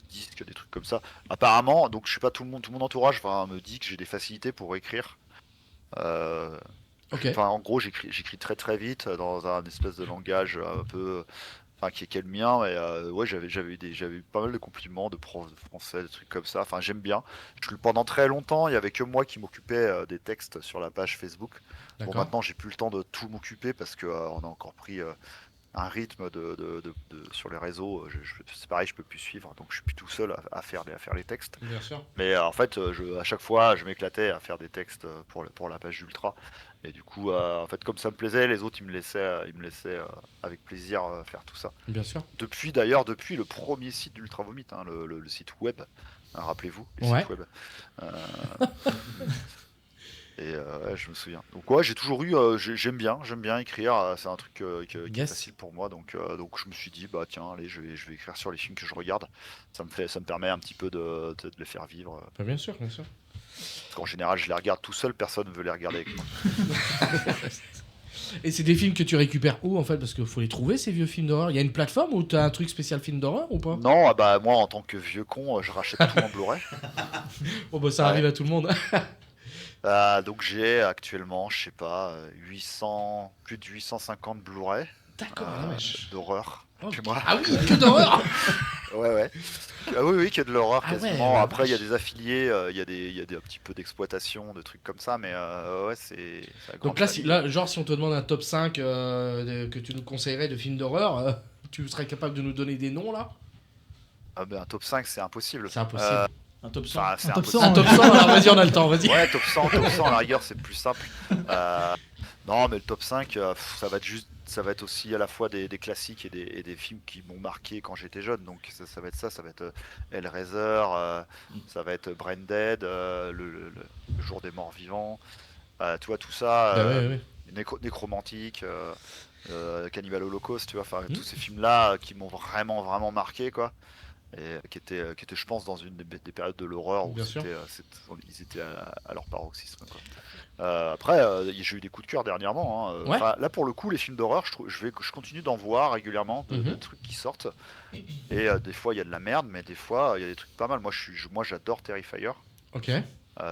disques, des trucs comme ça. Apparemment, donc je sais pas, tout mon entourage me dit que j'ai des facilités pour écrire. En gros, j'écris très très vite dans un espèce de langage un peu... qui est le mien, mais j'avais eu pas mal de compliments de profs de français, des trucs comme ça. Enfin, j'aime bien. Pendant très longtemps, il y avait que moi qui m'occupais des textes sur la page Facebook. Bon, maintenant, j'ai plus le temps de tout m'occuper parce que on a encore pris un rythme sur les réseaux. C'est pareil, je peux plus suivre, donc je suis plus tout seul à faire les textes. Bien sûr. Mais en fait, à chaque fois, je m'éclatais à faire des textes pour la page d'Ultra. Et du coup, en fait, comme ça me plaisait, les autres, ils me laissaient avec plaisir faire tout ça. Bien sûr. Depuis le premier site d'Ultra Vomit, le site web, rappelez-vous, le site web. Et je me souviens. Donc j'ai toujours eu, j'aime bien écrire. C'est un truc qui est facile pour moi. Donc je me suis dit, tiens, allez, je vais écrire sur les films que je regarde. Ça me permet un petit peu de les faire vivre. Bien sûr. Parce qu'en général, je les regarde tout seul, personne ne veut les regarder avec moi. Et c'est des films que tu récupères où en fait? Parce qu'il faut les trouver ces vieux films d'horreur. Il y a une plateforme où t'as un truc spécial film d'horreur ou pas? Non, bah moi en tant que vieux con, je rachète tout en Blu-ray. Bon bah ça Ouais. arrive à tout le monde. Donc j'ai actuellement, je sais pas, plus de 850 Blu-ray D'accord, la vache. d'horreur Ok. chez moi. Ah oui, que d'horreur. Ouais. Ah oui, oui, qu'il y a de l'horreur Ah ouais, quasiment. la Après, il y a vache. des affiliés, il y a un petit peu d'exploitation, de trucs comme ça, mais ouais, c'est la grande Donc là, famille. genre si on te demande un top 5 que tu nous conseillerais de films d'horreur, tu serais capable de nous donner des noms là? Ah ben, un top 5, c'est impossible. C'est impossible. Un top 100. Enfin, c'est Un top impossible. 100, Un top 100, alors vas-y, on a le temps, vas-y. Ouais, top 100, à la rigueur, c'est plus simple. Non, mais le top 5, ça va être aussi à la fois des classiques et des films qui m'ont marqué quand j'étais jeune. Donc ça va être ça va être Hellraiser, ça va être Braindead, le jour des morts vivants. Tu vois, tout ça, Bah ouais, ouais. Nécromantique, Cannibal Holocaust, tu vois, enfin Mhm. tous ces films-là qui m'ont vraiment, vraiment marqué, quoi. Et qui étaient, je pense, dans une des périodes de l'horreur où Bien sûr. ils étaient à leur paroxysme, quoi. Après, j'ai eu des coups de cœur dernièrement, hein. Ouais. Enfin, là, pour le coup, les films d'horreur, je continue d'en voir régulièrement, de Mhm. trucs qui sortent. Et des fois, il y a de la merde, mais des fois, il y a des trucs pas mal. Moi, j'adore Terrifier. Ok.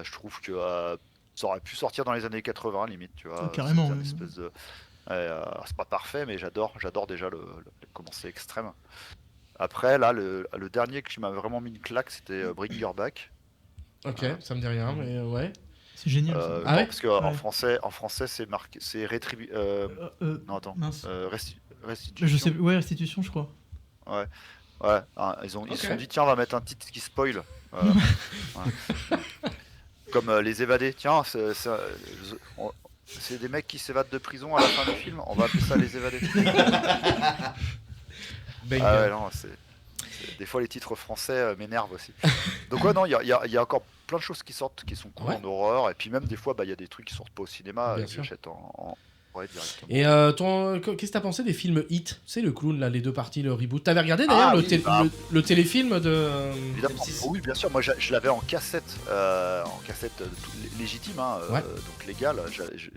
Je trouve que ça aurait pu sortir dans les années 80, limite, tu vois. Carrément, C'est un ouais. espèce de... c'est pas parfait, mais j'adore déjà comment c'est extrême. Après, là, le dernier qui m'a vraiment mis une claque, c'était Bring Your Back. Ok, ça me dit rien, mais ouais. C'est génial. ça. Ah ouais Parce qu'en Ouais. français, c'est marqué, c'est non, attends, Mince. Restitution. Je sais, ouais, restitution, je crois. Ouais, ils se Ok. sont dit, tiens, on va mettre un titre qui spoil. Ouais. Comme Les Évadés. Tiens, c'est des mecs qui s'évadent de prison à la fin du film. On va appeler ça Les Évadés. Banger. Ah ouais, non, des fois les titres français m'énervent aussi. Donc ouais, non, il y a encore plein de choses qui sortent qui sont cool Ouais. en horreur. Et puis même des fois, il y a des trucs qui sortent pas au cinéma Bien que sûr. j'achète en ouais, directement. Et qu'est-ce que t'as pensé des films Hit? C'est le clown là, les deux parties, le reboot. T'avais regardé d'ailleurs Ah oui, bah, le téléfilm de évidemment. M6? Oui, bien sûr. Moi, je l'avais en cassette légitime, hein, Ouais. donc légal.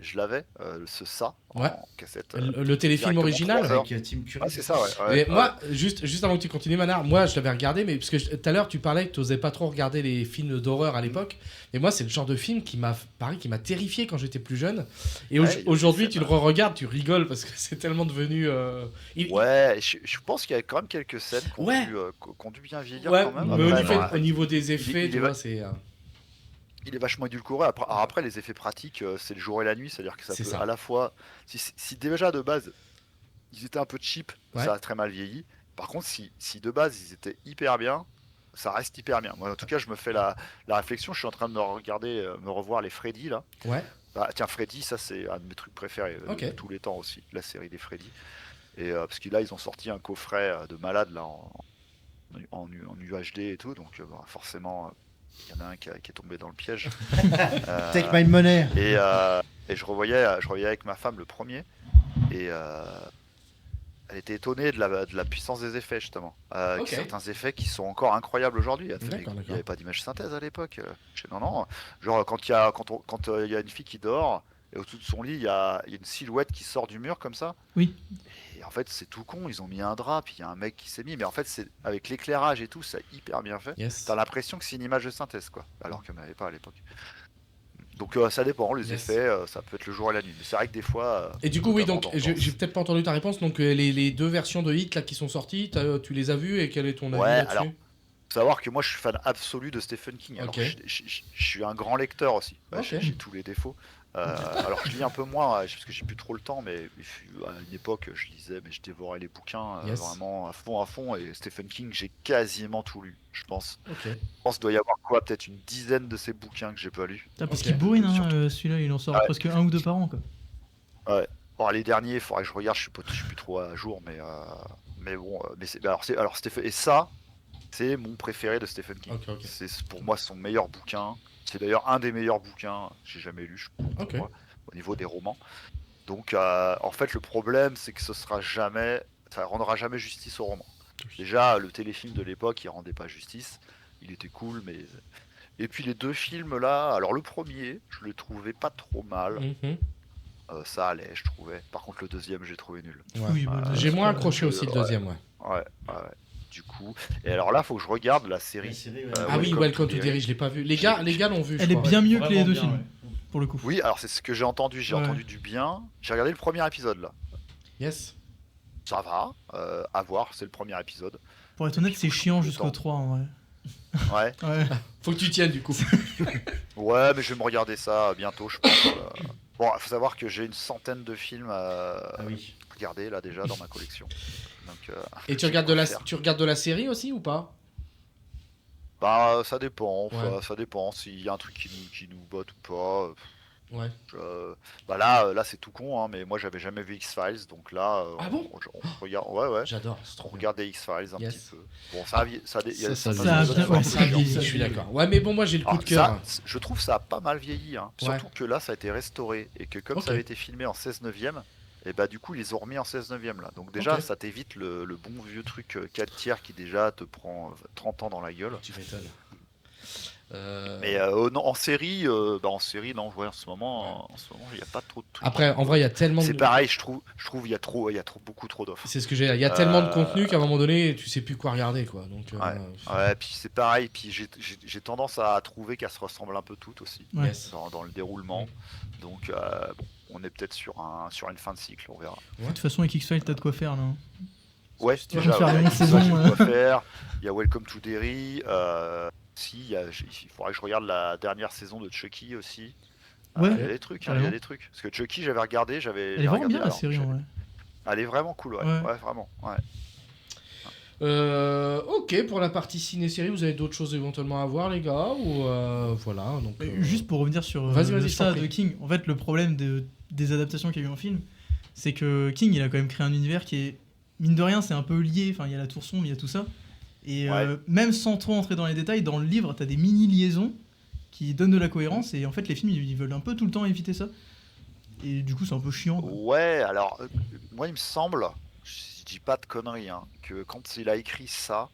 Je l'avais ça Ouais. en cassette. Le téléfilm directement original? 3 heures. Avec Tim Curry. Ah, c'est ça, ouais. Mais ouais. moi, juste avant que tu continues, Manard, moi je l'avais regardé, mais parce que tout à l'heure tu parlais que tu n'osais pas trop regarder les films d'horreur à l'époque. Et moi, c'est le genre de film qui m'a terrifié quand j'étais plus jeune. Et Ouais, il y a des aujourd'hui, scènes, tu le re-regardes, tu rigoles parce que c'est tellement devenu. Ouais, je pense qu'il y a quand même quelques scènes qui ont, Ouais. qui ont dû bien vieillir Ouais, quand même. mais Après, non, au niveau des effets, il tu est vois, c'est. il est vachement édulcoré. Après, les effets pratiques, c'est le jour et la nuit, c'est-à-dire que ça C'est peut ça. à la fois. Si déjà de base ils étaient un peu cheap, Ouais. ça a très mal vieilli. Par contre, si de base ils étaient hyper bien, ça reste hyper bien. Moi, en tout cas, je me fais la réflexion. Je suis en train de me revoir les Freddy là. Ouais. Bah, tiens, Freddy, ça c'est un de mes trucs préférés Ok. de tous les temps aussi, la série des Freddy. Et parce que là, ils ont sorti un coffret de malade là en UHD et tout, donc bah, forcément, il y en a un qui est tombé dans le piège. Take my money. Et je revoyais avec ma femme le premier, et elle était étonnée de la puissance des effets, justement. Ok. Certains effets qui sont encore incroyables aujourd'hui. Il D'accord, n'y d'accord. avait pas d'image synthèse à l'époque. Non. Genre, quand il y a une fille qui dort, et au-dessus de son lit, il y a une silhouette qui sort du mur comme ça. Oui. Et en fait, c'est tout con. Ils ont mis un drap, puis il y a un mec qui s'est mis. Mais en fait, c'est avec l'éclairage et tout, c'est hyper bien fait. Yes. T'as l'impression que c'est une image de synthèse, quoi. Alors qu'il n'y en avait pas à l'époque. Donc ça dépend, les Yes. effets, ça peut être le jour et la nuit. Mais c'est vrai que des fois. Et du coup, oui, notamment donc dans- j'ai peut-être pas entendu ta réponse. Donc les deux versions de Hit là qui sont sorties, tu les as vues et quel est ton avis Ouais, là-dessus? alors, faut savoir que moi je suis fan absolu de Stephen King. Alors, Ok. je suis un grand lecteur aussi. Ouais, Ok. j'ai tous les défauts. Alors je lis un peu moins parce que j'ai plus trop le temps, mais à une époque je lisais, mais je dévorais les bouquins Yes. vraiment à fond. Et Stephen King, j'ai quasiment tout lu, je pense. Ok. Je pense qu'il doit y avoir quoi, peut-être une dizaine de ces bouquins que j'ai pas lus. Putain, parce Ok. qu'il bourrine, hein, Surtout. celui-là, il en sort Ouais. presque un ou deux par an, quoi. Bon, les derniers, il faudrait que je regarde, je suis plus trop à jour, mais bon, alors Stephen, et ça, c'est mon préféré de Stephen King. Ok. C'est pour moi son meilleur bouquin. C'est d'ailleurs un des meilleurs bouquins que j'ai jamais lu, je pense, pour Ok. moi, au niveau des romans. Donc, en fait, le problème, c'est que ça rendra jamais justice au roman. Déjà, le téléfilm de l'époque, il rendait pas justice. Il était cool, mais. Et puis les deux films là, alors le premier, je le trouvais pas trop mal. Mhm. Ça allait, je trouvais. Par contre, le deuxième, j'ai trouvé nul. Ouais. Oui, bah, J'ai c'est moins pas- accroché aussi le ouais. deuxième, ouais. Ouais. Du coup. Et alors là, faut que je regarde la La série. série, ouais. Ah oui, Welcome to Derry. Derry, je l'ai pas vu. Les gars l'ont vu. je Elle est crois, bien ouais. mieux que les Vraiment deux bien, films, ouais. pour le coup. Oui, alors c'est ce que j'ai entendu. J'ai Ouais. entendu du bien. J'ai regardé le premier épisode là. Yes. Ça va. À voir, c'est le premier épisode. Pour être honnête, c'est chiant Le jusqu'au temps. 3 en vrai. Ouais. Ouais. Faut que tu tiennes du coup. Ouais, mais je vais me regarder ça bientôt, je pense. Bon, il faut savoir que j'ai une centaine de films à Ah oui. regarder là déjà dans ma collection. Donc, Et tu j'ai regardes, quoi faire. tu regardes de la série aussi ou pas? Bah, ça dépend. Ouais. Ça dépend s'il y a un truc qui nous botte ou pas. Ouais. Bah là, c'est tout con, hein, mais moi j'avais jamais vu X-Files, donc là, Ah bon on regarde, ouais, J'adore, c'est on trop bien. regarde des X-Files un Yes. petit peu. Bon, ça, il y a Ça certains vieillit. épisodes Ça a qui sont un bien- peu Ça chiants. vieillit, je suis d'accord. Ouais, mais bon, moi j'ai le coup Alors, de cœur. je trouve que ça a pas mal vieilli, hein. Ouais. Surtout que là, ça a été restauré et que comme Ok. ça avait été filmé en 16 neuvième, et bah du coup, ils les ont remis en 16 neuvième là. Donc déjà, Ok. ça t'évite le bon vieux truc 4 tiers qui déjà te prend 30 ans dans la gueule. Tu m'étonnes. Mais non, en série, en série, non, ouais, en ce moment, il n'y a pas trop de trucs. Après, en vrai, il y a tellement C'est de. pareil, je trouve, il y a beaucoup trop d'offres. C'est ce que j'ai. Il y a tellement de contenu qu'à un moment donné, tu sais plus quoi regarder, quoi. Donc. Ouais, puis c'est pareil, puis j'ai tendance à trouver qu'elles se ressemblent un peu toutes aussi Ouais. Yes. dans le déroulement. Donc bon, on est peut-être sur une fin de cycle, on verra. De toute façon, avec X-Files, t'as de quoi faire là. Ouais, tu vas déjà, faire ouais, une ça, saison, j'ai ouais. quoi faire. Il y a Welcome to Derry. Il faudrait que je regarde la dernière saison de Chucky aussi. Ouais, Il y a des trucs, il y a des trucs. Parce que Chucky, j'avais regardé, elle est vraiment regardé, bien la alors, série en vrai. Elle est vraiment cool, ouais, Ouais. ouais vraiment. Ouais. Ok, pour la partie ciné-série, vous avez d'autres choses éventuellement à voir, les gars, ou voilà. Donc. Juste pour revenir sur Vas-y, le je t'en ça prie. de King, en fait, le problème des adaptations qu'il y a eu en film, c'est que King, il a quand même créé un univers qui est, mine de rien, c'est un peu lié. Enfin, il y a la tour sombre, il y a tout ça. Et Ouais. même sans trop entrer dans les détails, dans le livre, t'as des mini-liaisons qui donnent de la cohérence. Et en fait, les films, ils veulent un peu tout le temps éviter ça. Et du coup, c'est un peu chiant. quoi. Ouais, alors, moi, il me semble, je dis pas de conneries, hein, que quand il a écrit ça,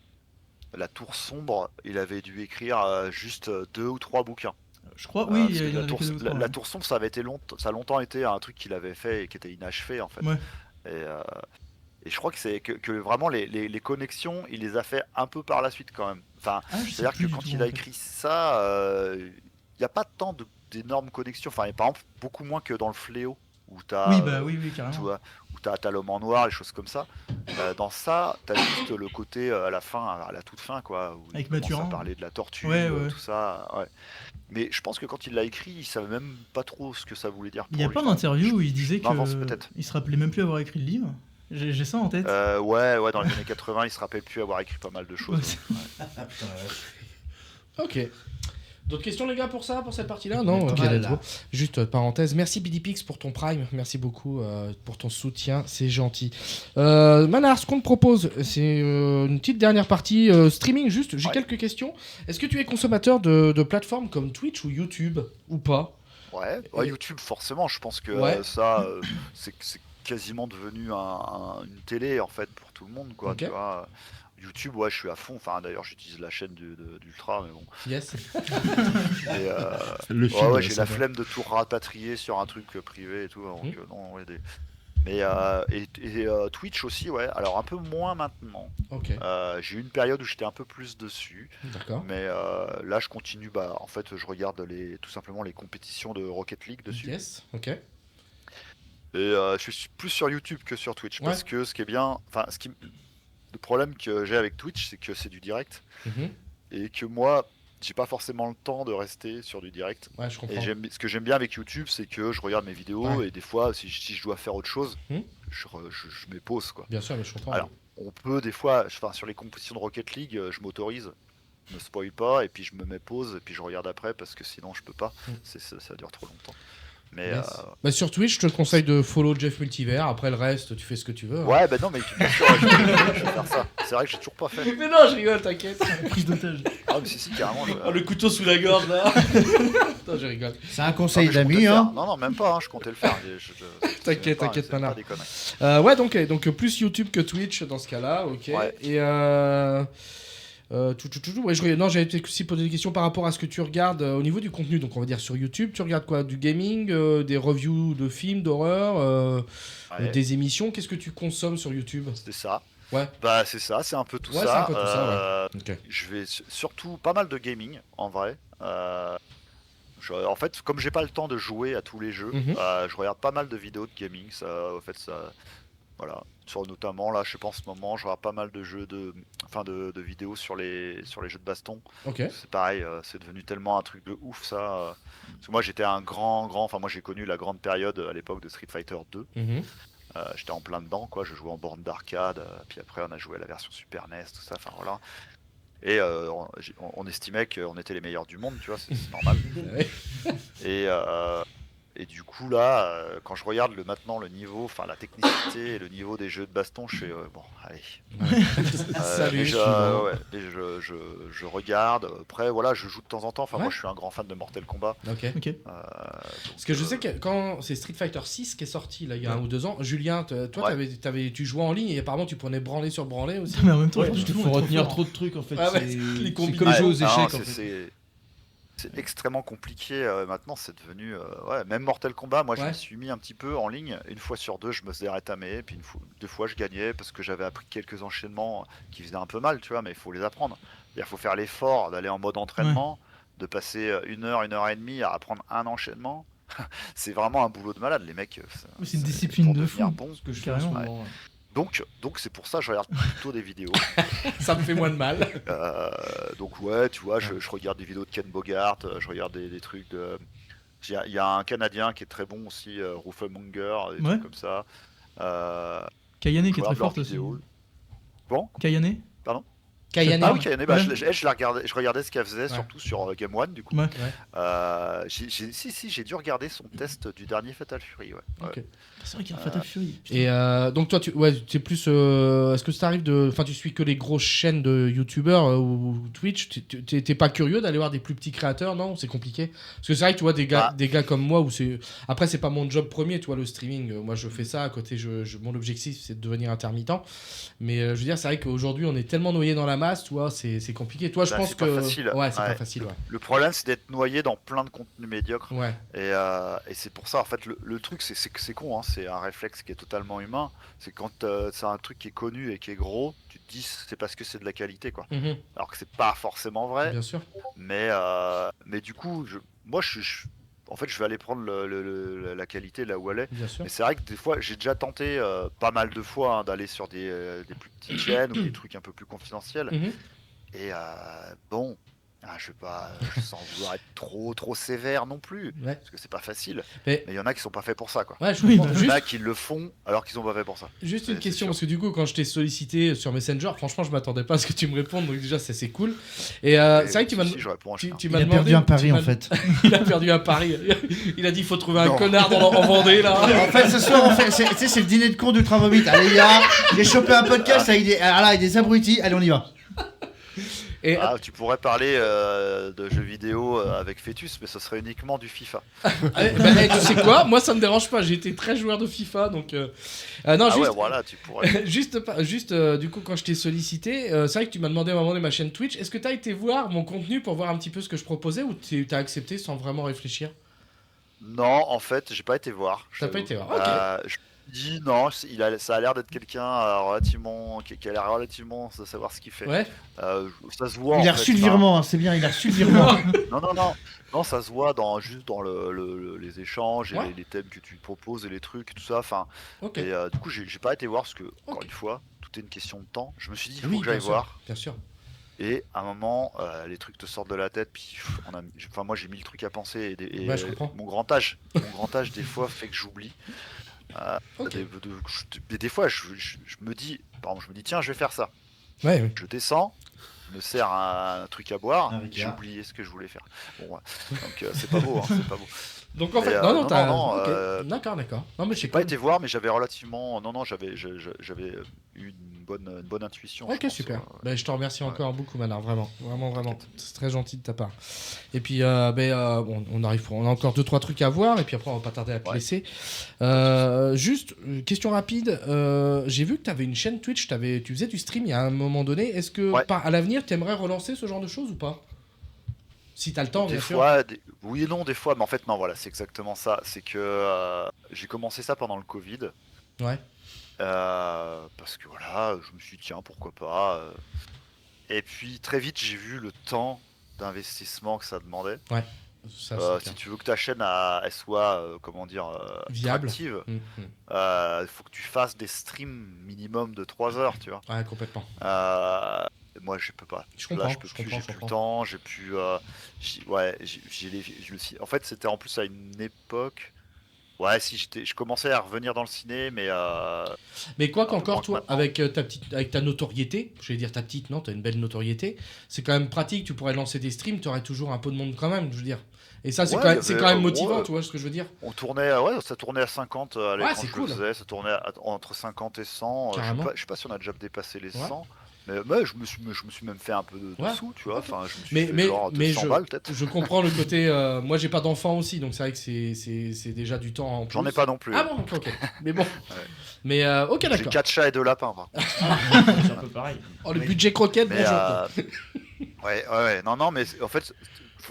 La Tour Sombre, il avait dû écrire juste 2 ou 3 bouquins. Je crois, oui, Parce que il y en la, avait tour, que deux ou la- trois, la ouais. Tour Sombre, ça a longtemps été un truc qu'il avait fait et qui était inachevé, en fait. Ouais. Et je crois que c'est que vraiment les connexions, il les a fait un peu par la suite quand même. Enfin, Ah, je sais c'est-à-dire plus que du quand tout, il en a fait. écrit ça, il n'y a pas tant d'énormes connexions. Enfin, par exemple, beaucoup moins que dans le Fléau, où tu as, Oui, bah oui, tu carrément. vois, où t'as l'homme en noir, les choses comme ça. Dans ça, t'as juste le côté à la fin, à la toute fin, quoi, où Avec il commence Mathurin. à parler de la tortue, Ouais, ouais. tout ça. Ouais. Mais je pense que quand il l'a écrit, il savait même pas trop ce que ça voulait dire. Il y a pour pas lui. Enfin, d'interview où il disait je m'avance que peut-être. il se rappelait même plus avoir écrit le livre. J'ai ça en tête. Ouais, dans les années 80, il se rappelle plus avoir écrit pas mal de choses. Ouais. Ah putain, la vache. Ok. D'autres questions, les gars, pour cette partie-là? Non, Pas ok, mal, let's là. go. Juste parenthèse. Merci BDPix pour ton Prime. Merci beaucoup pour ton soutien. C'est gentil. Manar, ce qu'on te propose, c'est une petite dernière partie streaming. Juste, j'ai Ouais. quelques questions. Est-ce que tu es consommateur de plateformes comme Twitch ou YouTube ou pas? Ouais, YouTube, forcément, je pense que Ouais. ça, c'est quasiment devenu une télé, en fait, pour tout le monde, quoi, Ok. tu vois. YouTube, ouais, je suis à fond. Enfin, d'ailleurs, j'utilise la chaîne d'Ultra, mais bon. Yes. Et, Le film. ouais, j'ai ça la va. flemme de tout rapatrier sur un truc privé et tout. Donc, non, ouais, Mais Twitch aussi, ouais. Alors, un peu moins maintenant. Ok. J'ai eu une période où j'étais un peu plus dessus. D'accord. Mais là, je continue. Bah, en fait, je regarde tout simplement les compétitions de Rocket League dessus. Yes. Ok. Et je suis plus sur YouTube que sur Twitch. Ouais. Parce que ce qui est bien. Enfin, le problème que j'ai avec Twitch, c'est que c'est du direct. Mhm. Et que moi, j'ai pas forcément le temps de rester sur du direct. Ouais, je comprends. Et ce que j'aime bien avec YouTube, c'est que je regarde mes vidéos Ouais. et des fois, si je dois faire autre chose, Hmm. je mets pause, quoi. Bien sûr, mais je comprends. Alors, on peut des fois, enfin, sur les compétitions de Rocket League, je m'autorise, je me spoil pas, et puis je me mets pause, et puis je regarde après, parce que sinon je peux pas, Hmm. ça dure trop longtemps. Mais Yes. Bah, sur Twitch, je te conseille de follow Jeff Multivers. Après le reste, tu fais ce que tu veux. hein. ouais, bah non, mais bien sûr, je vais faire ça. C'est vrai que j'ai toujours pas fait. Mais non, je rigole, t'inquiète. Prise d'otage. Ah, mais si, carrément. Oh, le couteau sous la gorge là. Attends, je rigole. C'est un Non, conseil mais je comptais d'amis, le faire. hein. Non, même pas, hein, je comptais le faire. T'inquiète, c'est t'inquiète, pas Manar. des conneries. Ouais, donc plus YouTube que Twitch dans ce cas-là, ok. Ouais. Et Ouais, non, j'avais peut-être aussi posé des questions par rapport à ce que tu regardes au niveau du contenu. Donc, on va dire sur YouTube, tu regardes quoi? Du gaming, des reviews de films, d'horreur, Ouais, des émissions. Qu'est-ce que tu consommes sur YouTube? c'est ça. Ouais. Bah c'est ça, c'est un peu tout Ouais, c'est ça. un peu tout ça, ouais. Ok. Je vais surtout pas mal de gaming en vrai. En fait, comme j'ai pas le temps de jouer à tous les jeux, Mhm. je regarde pas mal de vidéos de gaming. Ça, en fait, ça, voilà. Notamment là, je sais pas en ce moment, je regarde pas mal de jeux de vidéos sur les jeux de baston. Ok. C'est pareil, c'est devenu tellement un truc de ouf ça. Parce que moi j'étais un enfin moi j'ai connu la grande période à l'époque de Street Fighter 2. Mhm. J'étais en plein dedans quoi, je jouais en borne d'arcade, puis après on a joué à la version Super NES, tout ça, enfin voilà. Et on estimait qu'on était les meilleurs du monde, tu vois, c'est normal. Ouais. Et du coup là, quand je regarde maintenant le niveau, enfin la technicité et le niveau des jeux de baston, je fais bon, allez. Salut. Déjà, ouais, et je regarde. Après, voilà, je joue de temps en temps. Enfin, Ouais. moi, je suis un grand fan de Mortal Kombat. Ok. Ok. Parce que je sais que quand c'est Street Fighter 6 qui est sorti là, il y a 1 ou 2 ans, Julien, toi, Ouais. tu jouais en ligne et apparemment tu prenais branlé sur branlé aussi. Mais en même temps, Ouais, je pense parce que qu'il tout le faut monde est retenir fort. trop de trucs en fait. Ah ouais, c'est les c'est combinaisons. comme jouer aux non, échecs en fait. c'est extrêmement compliqué. Maintenant, c'est devenu. Ouais, même Mortal Kombat, moi, je Ouais. me suis mis un petit peu en ligne. Une fois sur deux, je me faisais rétamer. Puis deux fois, je gagnais parce que j'avais appris quelques enchaînements qui faisaient un peu mal, tu vois, mais il faut les apprendre. Il faut faire l'effort d'aller en mode entraînement, de passer 1 heure et demie à apprendre un enchaînement. C'est vraiment un boulot de malade, les mecs. C'est une discipline pour de devenir fou. bon. Ce que je fais en ce Carrément. moment. Donc c'est pour ça que je regarde plutôt des vidéos. Ça me fait moins de mal. Donc ouais, tu vois, je regarde des vidéos de Ken Bogart, je regarde des trucs de... Il y a un Canadien qui est très bon aussi, Rufflemonger, des Ouais. trucs comme ça. Kayane Je qui est très regarde leurs forte aussi. vidéos. Bon, Kayane Kayane. ah oui, Kayane, bah, Ouais. je regardais ce qu'elle faisait, surtout sur Game One, du coup. Ouais. J'ai dû regarder son test du dernier Fatal Fury, ouais. Ok. C'est vrai qu'il y a un Fatal Fury. putain. Et donc toi, tu es plus. Est-ce que ça arrive de. Enfin, tu suis que les grosses chaînes de YouTubeurs ou Twitch. T'es pas curieux d'aller voir des plus petits créateurs, non? C'est compliqué. Parce que c'est vrai que tu vois des gars comme moi où c'est. Après, c'est pas mon job premier, tu vois, le streaming. Moi, je fais ça à côté. Mon objectif, c'est de devenir intermittent. Mais je veux dire, c'est vrai qu'aujourd'hui, on est tellement noyé dans la masse, tu vois, c'est compliqué. Toi, je Bah, pense c'est que. pas facile. Ouais, c'est Ouais. pas facile, ouais. Le problème, c'est d'être noyé dans plein de contenus médiocres. Ouais. Et c'est pour ça, en fait, le truc, c'est que c'est con, hein, c'est un réflexe qui est totalement humain. C'est quand c'est un truc qui est connu et qui est gros, tu te dis c'est parce que c'est de la qualité, quoi. Mhm. Alors que c'est pas forcément vrai, Bien sûr. mais du coup, moi, en fait, je vais aller prendre la qualité là où elle est. Bien sûr. Mais c'est vrai que des fois, j'ai déjà tenté pas mal de fois d'aller sur des plus petites chaînes ou des trucs un peu plus confidentiels. Mhm. Et bon, je vais pas, sans vouloir être trop sévère non plus, Ouais. parce que c'est pas facile. Mais- Mais il y en a qui sont pas faits pour ça, quoi. Ouais, je Oui, comprends. bah, Il y en a Juste, qui le font alors qu'ils sont pas faits pour ça. juste une c'est question, sûr. parce que du coup, quand je t'ai sollicité sur Messenger, franchement, je m'attendais pas à ce que tu me répondes, donc déjà, c'est cool. Et Et c'est vrai que tu m'as si, je réponds en général. tu Il m'as a demandé. perdu un pari tu en m'as- fait. Il a perdu un pari. Il a dit il faut trouver un Non. connard en Vendée, là. En fait, ce soir, tu sais, c'est le dîner de con d'Ultra Vomite. Allez, les gars, j'ai chopé un podcast avec des abrutis. Allez, on y va. Et Ah, tu pourrais parler de jeux vidéo avec Fœtus, mais ce serait uniquement du FIFA. tu sais quoi? Moi, ça me dérange pas. J'ai été très joueur de FIFA, donc. Non, Ah juste. ouais, voilà, tu pourrais. Juste, du coup, quand je t'ai sollicité, c'est vrai que tu m'as demandé à un moment donné ma chaîne Twitch. Est-ce que tu as été voir mon contenu pour voir un petit peu ce que je proposais ou t'as accepté sans vraiment réfléchir? Non, en fait, j'ai pas été voir. T'as pas été voir, ok. Je me dis non, ça a l'air d'être quelqu'un relativement qui a l'air relativement de savoir ce qu'il fait. Ouais. Ça se voit. Il en a fait, reçu le enfin, virement, hein, c'est bien, il a reçu le virement. Non, ça se voit juste dans les échanges et Ouais. les thèmes que tu proposes et les trucs, tout ça. Enfin, Ok. et du coup, j'ai pas été voir parce que encore Ok. une fois, tout est une question de temps. Je me suis dit, il faut Oui, que j'aille bien sûr. voir. Bien sûr. Et à un moment, les trucs te sortent de la tête. Puis, moi, j'ai 1000 trucs à penser. Et Ouais, je comprends. mon grand âge, des fois, fait que j'oublie. Ok. Des fois, je me dis, tiens, je vais faire ça. Ouais, ouais. Je descends, je me sers un truc à boire, Un Ricard. j'ai oublié ce que je voulais faire. Bon, ouais. Donc c'est pas beau, hein, c'est pas beau. Donc en fait, Et, non, non, t'as. non, ok. D'accord. Non, mais J'ai c'est pas cool. été voir, mais j'avais relativement, j'avais eu une une bonne intuition. Ok, je pense, super. ouais. Ben, je te remercie encore beaucoup, Manard, vraiment. Vraiment, vraiment. T'inquiète. C'est très gentil de ta part. Et puis, on a encore 2-3 trucs à voir, et puis après, on va pas tarder à te Ouais. laisser. Juste, question rapide. J'ai vu que tu avais une chaîne Twitch, tu faisais du stream il y a un moment donné. Est-ce que, Ouais. à l'avenir, tu aimerais relancer ce genre de choses ou pas? Si tu as le temps, Des bien sûr. fois, oui et non, des fois, mais en fait, non, voilà, c'est exactement ça. C'est que j'ai commencé ça pendant le Covid. Ouais, Parce que voilà, je me suis dit, tiens, pourquoi pas. Et puis très vite, j'ai vu le temps d'investissement que ça demandait. ça c'est Si clair. tu veux que ta chaîne elle soit, comment dire, Viable. attractive, Mhm. il faut que tu fasses des streams minimum de 3 heures, tu vois. Ouais, complètement. Moi, je peux pas. Je Là, comprends, je peux je plus, comprends, j'ai je plus le comprends. temps, j'ai plus. Ouais, je me suis. En fait, c'était en plus à une époque. Ouais, si je commençais à revenir dans le ciné, mais Mais quoi un peu qu'encore, moins que toi, maintenant. avec ta notoriété, je vais dire ta petite, non, t'as une belle notoriété, c'est quand même pratique, tu pourrais lancer des streams, tu aurais toujours un peu de monde quand même, je veux dire. Et ça, c'est Ouais, quand même, il y c'est avait, quand même motivant, ouais, tu vois ce que je veux dire? on tournait, ouais, ça tournait à 50 à Ouais, l'écran c'est je cool, le faisais, ça tournait entre 50 et 100. carrément. Je sais pas si on a déjà dépassé les Ouais. 100, mais ouais, je me suis même fait un peu de Ouais. sous, tu vois. Ok. Enfin, je me suis fait genre Mais 200 balles peut-être. je comprends le côté. Moi, j'ai pas d'enfant aussi, donc c'est vrai que c'est déjà du temps en plus. J'en ai pas non plus. Ah bon, ok. Mais bon. Mais ok, J'ai d'accord. 4 chats et 2 lapins, par contre. C'est un peu pareil. Oh, le Oui. budget croquette, Mais bonjour. ouais, non, mais en fait,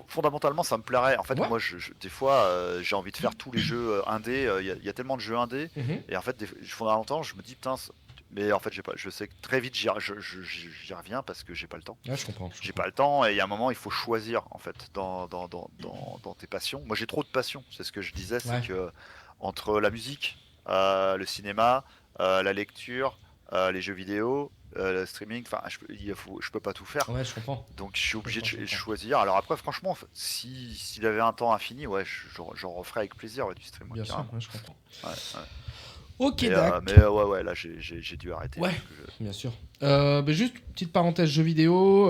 fondamentalement, ça me plairait. En fait, Ouais. moi, des fois, j'ai envie de faire tous les jeux indés. Il y a tellement de jeux indés. Mhm. Et en fait, fondamentalement, je me dis, putain, mais en fait, j'ai pas, je sais que très vite, j'y reviens parce que j'ai pas le temps. Ouais, je comprends. J'ai pas le temps et il y a un moment, il faut choisir en fait dans tes passions. Moi, j'ai trop de passions. C'est ce que je disais, c'est Ouais. que entre la musique, le cinéma, la lecture, les jeux vidéo, le streaming, enfin, je peux pas tout faire. Ouais, je comprends. Donc, je suis obligé Je de comprends. choisir. Alors après, franchement, s'il avait un temps infini, ouais, j'en referais avec plaisir ouais, du stream, Bien sûr, carrément. ouais, je comprends. Ouais, ouais. Ok, Mais, d'accord. ouais, là, j'ai dû arrêter. Ouais. parce que Bien sûr. Mais juste, petite parenthèse jeux vidéo.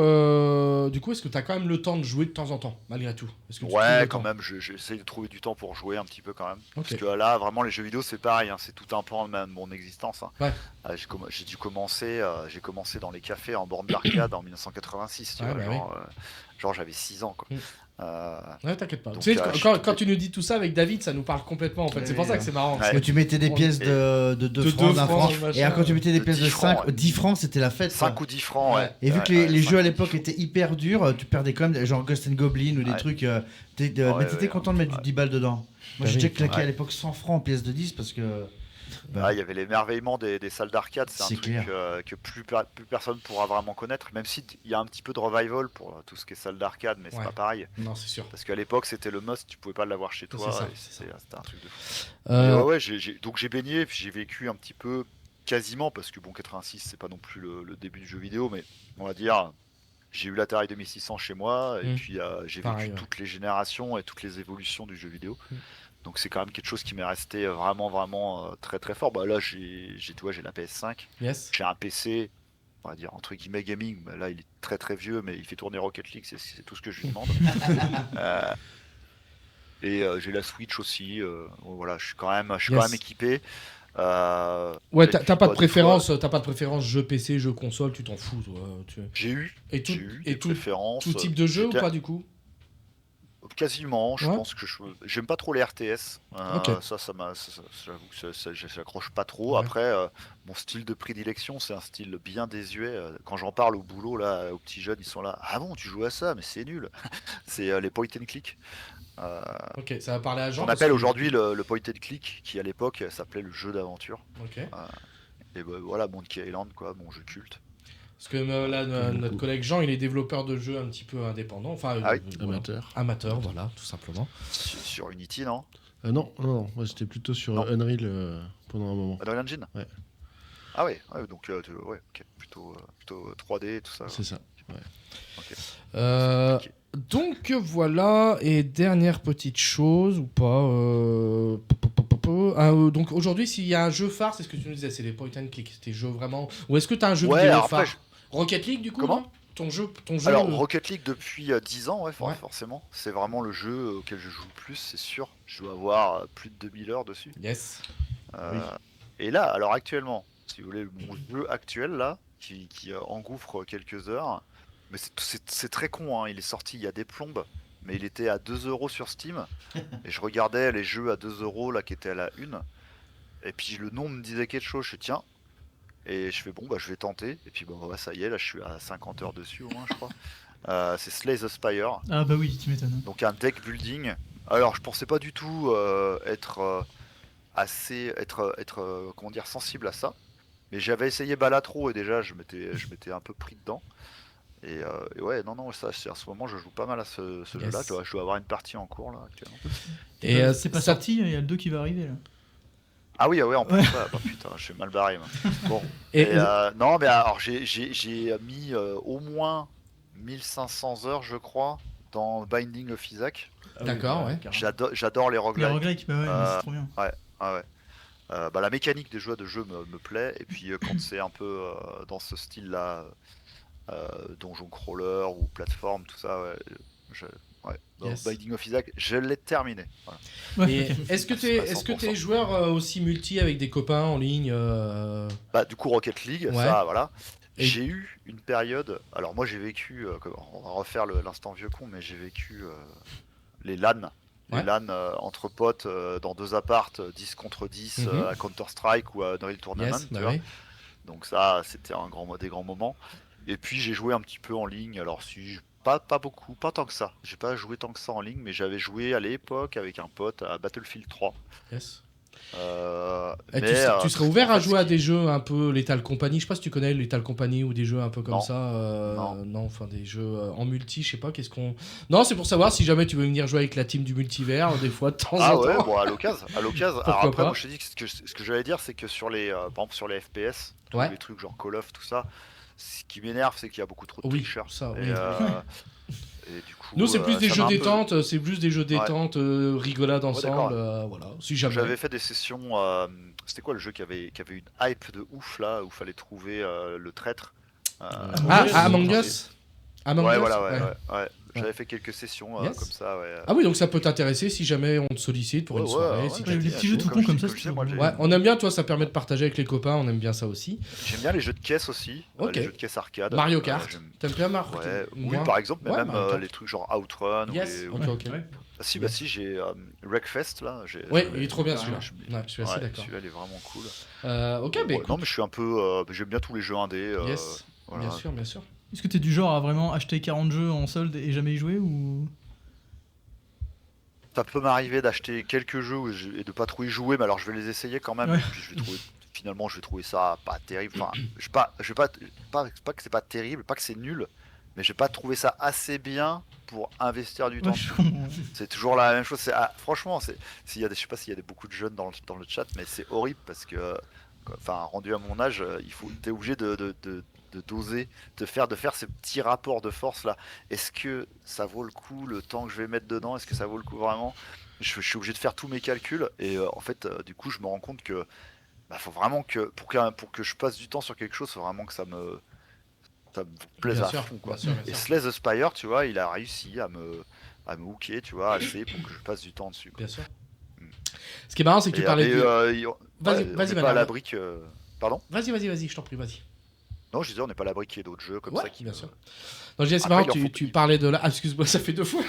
Du coup, est-ce que tu as quand même le temps de jouer de temps en temps, malgré tout? Est-ce que tu trouves Ouais, le quand temps? même, j'essaie de trouver du temps pour jouer un petit peu quand même. Ok. Parce que là, vraiment, les jeux vidéo, c'est pareil, hein, c'est tout un pan de mon existence. Hein. Ouais. J'ai commencé dans les cafés en borne d'arcade en 1986, tu Ouais, vois, bah oui. genre j'avais 6 ans, quoi. Mm. Euh, Ouais, t'inquiète pas. Donc, Tu sais, je quand tu nous dis tout ça avec David, ça nous parle complètement en fait. Ouais, C'est pour ça que c'est marrant. Ouais. Où tu mettais des On- pièces de 2 de francs, 2 d'un francs, franc. machin. Et alors, quand tu mettais des De pièces de 10 francs, 5, ouais. 10 francs, c'était la fête. ça. 5 ou 10 francs, ouais. Et vu que les 5 jeux à ou 10 l'époque francs. étaient hyper durs, tu perdais quand même, genre Ghost and Goblin ou des Ouais. trucs. Ouais, Mais t'étais ouais, content de mettre ouais. du 10 balles dedans. Moi, Bah j'ai oui. déjà claqué Ouais. à l'époque 100 francs en pièces de 10 parce que. Ah, il y avait l'émerveillement des salles d'arcade, c'est un C'est truc clair. que plus personne pourra vraiment connaître, même si il y a un petit peu de revival pour tout ce qui est salle d'arcade, mais c'est Ouais. pas pareil. Non, c'est sûr. Parce qu'à l'époque, c'était le must, tu pouvais pas l'avoir chez toi, C'est ça, et c'est c'était un truc de fou. Mais Euh, ouais, donc j'ai baigné, puis j'ai vécu un petit peu quasiment, parce que bon, 86, c'est pas non plus le début du jeu vidéo, mais on va dire, j'ai eu l'Atari 2600 chez moi, et Mm. puis j'ai Pareil, vécu ouais. toutes les générations et toutes les évolutions du jeu vidéo. Mm. Donc c'est quand même quelque chose qui m'est resté vraiment très très fort. Bah là, tu vois, j'ai la PS5, Yes. j'ai un PC, on va dire entre guillemets gaming. Bah, là, il est très très vieux, mais il fait tourner Rocket League, c'est tout ce que je lui demande. Euh, et j'ai la Switch aussi. Voilà, je suis quand même Yes. équipé. Ouais, Et t'as puis, pas de bah, des fois, préférence, jeu PC, jeu console, tu t'en fous, toi. J'ai eu Et tout, j'ai eu et des tout, préférences. tout type de jeu ou J'étais- pas du coup? Quasiment, je Ouais. pense que j'aime pas trop les RTS. Ok. J'avoue que j'accroche pas trop. Ouais. Après, mon style de prédilection, c'est un style bien désuet. Quand j'en parle au boulot, là, aux petits jeunes, ils sont là. Ah bon, tu joues à ça, mais c'est nul. C'est les point and click. Ok, ça va parler à Jean. On parce appelle que- aujourd'hui le point and click, qui à l'époque s'appelait le jeu d'aventure. Ok. Et bah, voilà, Monkey Island, quoi, mon jeu culte. Parce que là, notre collègue Jean, il est développeur de jeux un petit peu indépendants. Enfin, Ah oui. voilà. Amateur. Amateur, voilà, tout simplement. Sur Unity, non? Non, moi j'étais plutôt sur Non. Unreal pendant un moment. Unreal Engine? Ouais. Ah ouais, donc ouais, ok, plutôt 3D, tout ça. C'est ça. Ok. Euh, donc voilà, et dernière petite chose ou pas. Donc aujourd'hui, s'il y a un jeu phare, c'est ce que tu nous disais, c'est les point and click. C'était jeux vraiment. Ou est-ce que tu as un jeu Ouais, vidéo alors phare? après, Rocket League du coup? Comment non ton jeu Alors, Rocket League depuis 10 ans, ouais, Ouais. forcément. C'est vraiment le jeu auquel je joue le plus, c'est sûr. Je dois avoir plus de 2000 heures dessus. Yes. Euh, Et là, alors actuellement, si vous voulez, mon jeu actuel là, qui engouffre quelques heures. Mais c'est très con, hein. Il est sorti il y a des plombes, mais il était à 2 € sur Steam. Et je regardais les jeux à 2 € là qui étaient à la une. Et puis le nom me disait quelque chose, je fais tiens. Et je fais bon, bah je vais tenter. Et puis bon, bah, ça y est, là je suis à 50 heures dessus au moins, je crois. C'est Slay the Spire. Ah bah oui, tu m'étonnes. Donc un deck building. Alors je pensais pas du tout être comment dire, sensible à ça. Mais j'avais essayé Balatro et déjà je m'étais un peu pris dedans. Et ouais, non, ça, en ce moment je joue pas mal à ce jeu-là. Je dois avoir une partie en cours là actuellement. Et c'est pas sorti, il y a le 2 qui va arriver là. Ah oui, en plus, bah, putain, je suis mal barré. Moi. Bon. Non, mais alors j'ai mis au moins 1500 heures, je crois, dans Binding of Isaac. D'accord, ouais. J'adore les Les roguelikes. roguelikes, bah ouais, c'est trop bien. Ouais. Bah, la mécanique des jeux me plaît. Et puis quand c'est un peu dans ce style-là, donjon crawler ou plateforme, tout ça, ouais. Binding of Isaac, je l'ai terminé. Voilà. Et est-ce que t'es joueur aussi multi avec des copains en ligne Bah du coup Rocket League, Ouais. ça voilà. Et- J'ai eu une période. Alors moi j'ai vécu. On va refaire l'instant vieux con, mais j'ai vécu les LAN. Les Ouais. LAN entre potes dans 2 appartes, 10 contre 10 Mhm. à Counter-Strike ou à Unreal Tournament. Yes, tu bah vois. oui. Donc ça, c'était des grands moments. Et puis j'ai joué un petit peu en ligne. Alors pas beaucoup, pas tant que ça. J'ai pas joué tant que ça en ligne, mais j'avais joué à l'époque avec un pote à Battlefield 3. Yes. Mais, Tu serais ouvert à en fait, jouer à des jeux un peu Lethal Company? Je sais pas si tu connais Lethal Company ou des jeux un peu comme Non. ça. Non. Enfin des jeux en multi, je sais pas. Qu'est-ce qu'on. Non, c'est pour savoir si jamais tu veux venir jouer avec la team du multivers, des fois de temps Ah en ouais, temps. bon, à l'occasion. Alors Pourquoi après, pas. moi je te dis que ce que j'allais dire, c'est que sur les, par exemple sur les FPS, tous Ouais. les trucs genre Call of, tout ça, ce qui m'énerve, c'est qu'il y a beaucoup trop de Oui, tricheurs. ça, Et, oui. et du coup, Nous, c'est plus des ça jeux m'a un peu- détente, c'est plus des jeux détente, rigolade d'accord. ensemble, voilà. Si jamais. J'avais fait des sessions. C'était quoi le jeu qui avait une hype de ouf là, où fallait trouver le traître. Among Us. Among Ouais, Us, voilà, ouais. ouais. J'avais fait quelques sessions Yes. comme ça, ouais. Ah oui, donc ça peut t'intéresser si jamais on te sollicite pour une Ouais, soirée. ouais, si ouais, tu- Les petits jeux tout cons comme ça, c'est moi, toujours j'ai- Ouais, on aime bien, toi, ça permet de partager avec les copains, on aime bien ça aussi. J'aime bien les jeux de caisse aussi, Ok. les jeux de caisse arcade. Mario Kart, j'aime- t'aimes bien Mario Ouais, oui, Moi par exemple, mais Ouais, même Mario Kart. les trucs genre Outrun. Yes, ou ok, les... ok. Ah, si, j'ai Wreckfest là. Ouais, il est trop bien celui-là. je- Ouais, je suis assez ouais, d'accord. celui-là, il est vraiment cool. Ok, Bon, bah ouais, écoute. non, mais je suis un peu. J'aime bien tous les jeux indés. Yes, voilà. bien sûr, bien sûr. Est-ce que t'es du genre à vraiment acheter 40 jeux en solde et jamais y jouer ou. Ça peut m'arriver d'acheter quelques jeux et de pas trop y jouer, mais alors je vais les essayer quand même. Ouais. Et puis finalement, je vais trouver ça pas terrible. Enfin, pas que c'est pas terrible, pas que c'est nul, mais je vais pas trouver ça assez bien pour investir du temps. Ouais, je comprends. C'est toujours la même chose. Franchement, je sais pas s'il y a beaucoup de jeunes dans le chat, mais c'est horrible parce que, enfin, rendu à mon âge, t'es obligé de doser, de faire ces petits rapports de force là. Est-ce que ça vaut le coup le temps que je vais mettre dedans? Est-ce que ça vaut le coup vraiment? Je suis obligé de faire tous mes calculs et en fait, du coup, je me rends compte que faut vraiment que pour que je passe du temps sur quelque chose, faut vraiment que ça me plaise Bien à sûr, fond, quoi. bien sûr, bien Et sûr. Slay the Spire, tu vois, il a réussi à me hooker, tu vois, assez pour que je passe du temps dessus, quoi. Bien sûr. Ce qui est marrant, c'est que tu parlais de. Vas-y, on vas-y, n'est pas à madame. l'abri Pardon? Vas-y, je t'en prie, vas-y. Non, je disais, on n'est pas à l'abri qu'il y ait d'autres jeux comme Ouais, ça qui. bien sûr. Non, je disais, c'est Après, marrant, il en faut tu plus. parlais de là. Ah, excuse-moi, ça fait 2 fois.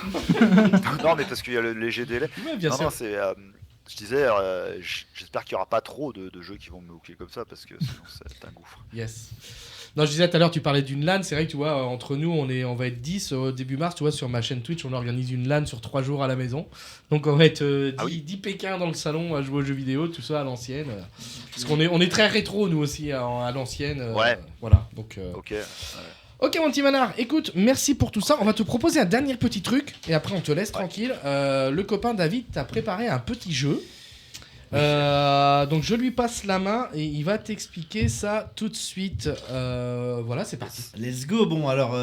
Non, mais parce qu'il y a le léger délai. Ouais, bien Non, sûr. non, c'est. Je disais, j'espère qu'il n'y aura pas trop de jeux qui vont me hooker comme ça parce que sinon c'est un gouffre. Yes. Non, je disais tout à l'heure, tu parlais d'une LAN. C'est vrai que tu vois, entre nous, on va être 10 au début mars. Tu vois, sur ma chaîne Twitch, on organise une LAN sur 3 jours à la maison. Donc, on va être 10, Ah oui. 10 Pékins dans le salon à jouer aux jeux vidéo, tout ça à l'ancienne. Parce qu'on est très rétro, nous aussi, à l'ancienne. Ouais. Voilà. Donc, Ok. Ok, mon petit Manard, écoute, merci pour tout ça. On va te proposer un dernier petit truc et après on te laisse tranquille. Le copain David t'a préparé un petit jeu. Donc je lui passe la main et il va t'expliquer ça tout de suite. Voilà, c'est parti. Let's go. Bon, alors,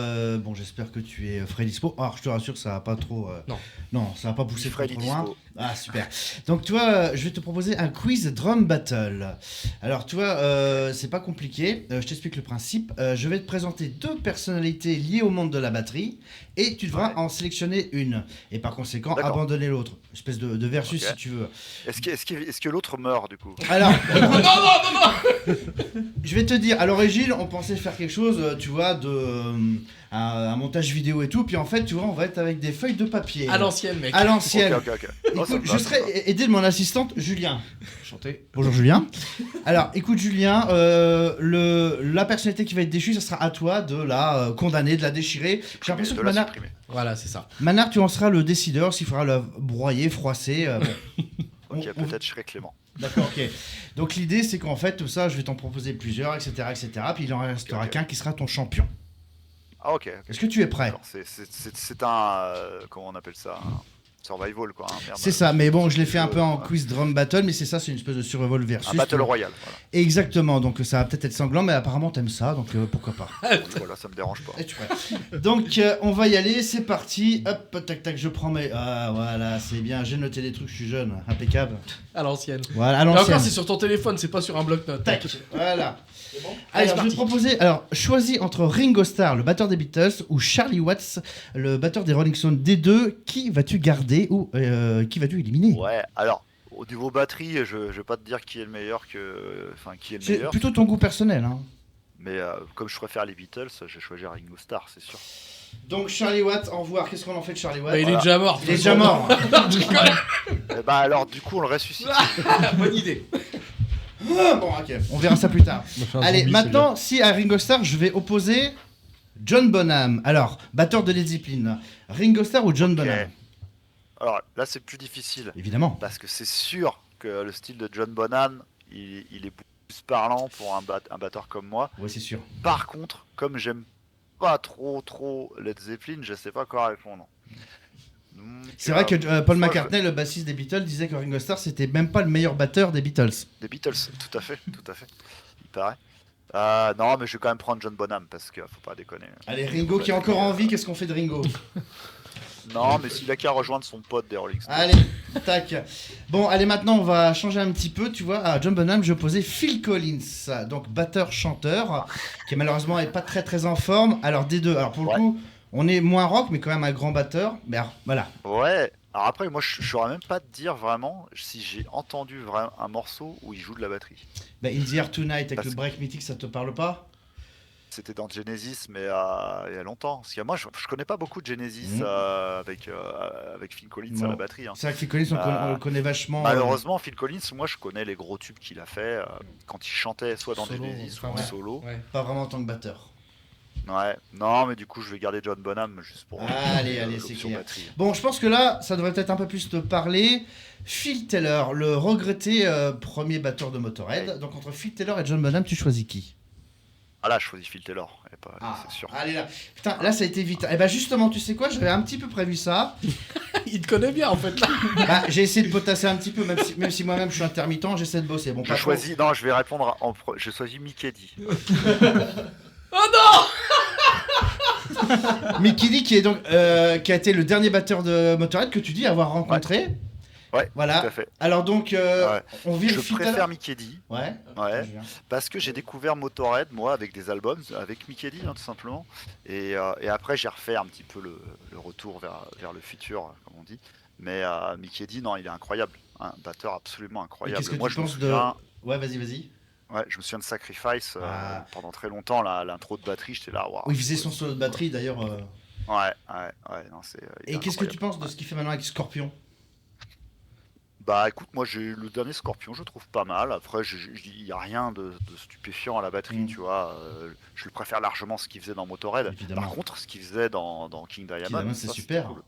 j'espère que tu es frais dispo. Alors, je te rassure, ça va pas trop. Non. Non, ça va pas pousser trop Freddy loin. Dispo. Ah, super. Donc, tu vois, je vais te proposer un quiz drum battle. Alors, tu vois, c'est pas compliqué. Je t'explique le principe. Je vais te présenter 2 personnalités liées au monde de la batterie et tu devras en sélectionner une. Et par conséquent, D'accord. abandonner l'autre. Espèce de versus, Ok. si tu veux. Est-ce que l'autre meurt du coup? Alors, Non. je vais te dire, à l'origine, on pensait faire quelque chose, tu vois, un montage vidéo et tout. Puis en fait, tu vois, on va être avec des feuilles de papier. À l'ancienne, mec. À l'ancienne. Ok. Oh, ça Écoute, me va, je ça serai me va. aidé de mon assistante Julien. Chanter. Bonjour Julien. Alors, écoute Julien, la personnalité qui va être déchue, ça sera à toi de la condamner, de la déchirer. J'ai l'impression De que la Manar, supprimer. Voilà, c'est ça. tu en seras le décideur, s'il faudra la broyer, froisser. Bon. Ok, peut-être je serai Clément. D'accord, ok. Donc l'idée, c'est qu'en fait, tout ça, je vais t'en proposer plusieurs, etc., etc. Puis il en restera Ok. qu'un qui sera ton champion. Ah ok. Est-ce que tu es prêt? D'accord, c'est un comment on appelle ça? Un survival quoi. Hein, merde. C'est ça, mais bon, je l'ai fait un peu en Ouais. quiz drum battle, mais c'est ça, c'est une espèce de survival versus. Un battle royale. Voilà. Exactement, donc ça va peut-être être sanglant, mais apparemment t'aimes ça, donc pourquoi pas. Oui, voilà, ça me dérange pas. Es-tu prêt? Donc on va y aller, c'est parti. Hop, tac tac, je prends mes... Ah voilà, c'est bien, j'ai noté des trucs, je suis jeune, impeccable. À l'ancienne. Voilà, à Et l'ancienne. encore, c'est sur ton téléphone, c'est pas sur un bloc-notes. Tac, voilà. C'est bon Allez, Alors, c'est je vais te parti. proposer, choisis entre Ringo Starr, le batteur des Beatles, ou Charlie Watts, le batteur des Rolling Stones. Des deux, qui vas-tu garder ou qui vas-tu éliminer? Ouais. Alors au niveau batterie, je vais pas te dire qui est le meilleur qui est le C'est meilleur. plutôt ton goût personnel. Hein. Mais comme je préfère les Beatles, je vais choisir Ringo Starr, c'est sûr. Donc Charlie Watts, au revoir. Qu'est-ce qu'on en fait de Charlie Watts? Bah, il est déjà mort. Il est déjà mort. Je rigole. Et bah alors du coup on le ressuscite. Bonne idée. Ah, bon, ok, on verra ça plus tard. On va faire un Allez, zombie, maintenant, si à Ringo Starr, je vais opposer John Bonham. Alors, batteur de Led Zeppelin. Ringo Starr ou John Ok. Bonham? Alors là c'est plus difficile Évidemment. parce que c'est sûr que le style de John Bonham il est beaucoup plus parlant pour un batteur comme moi. Oui, c'est sûr. Par contre, comme j'aime pas trop Led Zeppelin, je sais pas quoi répondre. Donc, C'est vrai que Paul moi, McCartney, le bassiste des Beatles, disait que Ringo Starr, c'était même pas le meilleur batteur des Beatles. Des Beatles, tout à fait, il paraît. Non, mais je vais quand même prendre John Bonham parce que faut pas déconner. Allez, Ringo qui est encore en vie, qu'est-ce qu'on fait de Ringo? Non, mais s'il a qu'à rejoindre son pote des Rolling Stones. Allez, tac. Bon, allez, maintenant, on va changer un petit peu. Tu vois, à John Bonham, je posais Phil Collins, donc batteur-chanteur, qui malheureusement est pas très en forme. Alors, des deux, alors pour le Ouais. coup, on est moins rock, mais quand même un grand batteur. Mais alors, voilà. Ouais. Alors après, moi, je saurais même pas te dire vraiment si j'ai entendu un morceau où il joue de la batterie. Bah, In the Air Tonight avec Parce- le break mythique, ça te parle pas? C'était dans Genesis, mais il y a longtemps. Parce que moi, je connais pas beaucoup de Genesis Mhm. avec Phil Collins à Non. la batterie. Hein. C'est vrai que Phil Collins, on le connaît vachement. Malheureusement, Phil Collins, moi, je connais les gros tubes qu'il a fait quand il chantait soit dans Solo, Genesis, soit en enfin, ouais. solo. Ouais. Pas vraiment en tant que batteur. Ouais. Non, mais du coup, je vais garder John Bonham juste pour Allez, c'est l'option clair. batterie. Bon, je pense que là, ça devrait peut-être un peu plus te parler. Phil Taylor, le regretté premier batteur de Motorhead. Ouais. Donc entre Phil Taylor et John Bonham, tu choisis qui? Ah là, je choisis Phil Taylor, c'est sûr. Allez là. Putain, là ça a été vite. Et bah justement, tu sais quoi, j'avais un petit peu prévu ça. Il te connaît bien en fait là. Bah, j'ai essayé de potasser un petit peu, même si moi-même je suis intermittent, j'essaie de bosser. Bon, Je pas trop. choisis, non, je vais répondre je choisis Mickey D. Oh non. Mickey D qui est donc qui a été le dernier batteur de Motorhead que tu dis avoir rencontré. Ouais, Voilà. tout à fait. Alors donc, Ouais. on vit Je le Phil préfère Taylor. Mickey D. Ouais. Ouais. Parce que j'ai découvert Motorhead, moi, avec des albums, avec Mickey D, hein, tout simplement. Et après, j'ai refait un petit peu le retour vers le futur, comme on dit. Mais Mickey D, non, il est incroyable. Un batteur absolument Et incroyable. qu'est-ce que Moi, tu je me penses de. souviens, Ouais, vas-y. ouais, je me souviens de Sacrifice Ah. pendant très longtemps. L'intro de batterie, j'étais là. Waouh. Oui, il faisait son solo de batterie d'ailleurs. Ouais, non, il est Et qu'est-ce que tu incroyable. penses de ce qu'il fait maintenant avec Scorpion? Bah écoute, moi j'ai le dernier Scorpion, je trouve pas mal. Après, il n'y a rien de stupéfiant à la batterie, Mm. tu vois. Je le préfère largement ce qu'il faisait dans Motorhead. Évidemment. Par contre, ce qu'il faisait dans King Diamond, Diamond, c'est ça, super. c'était cool.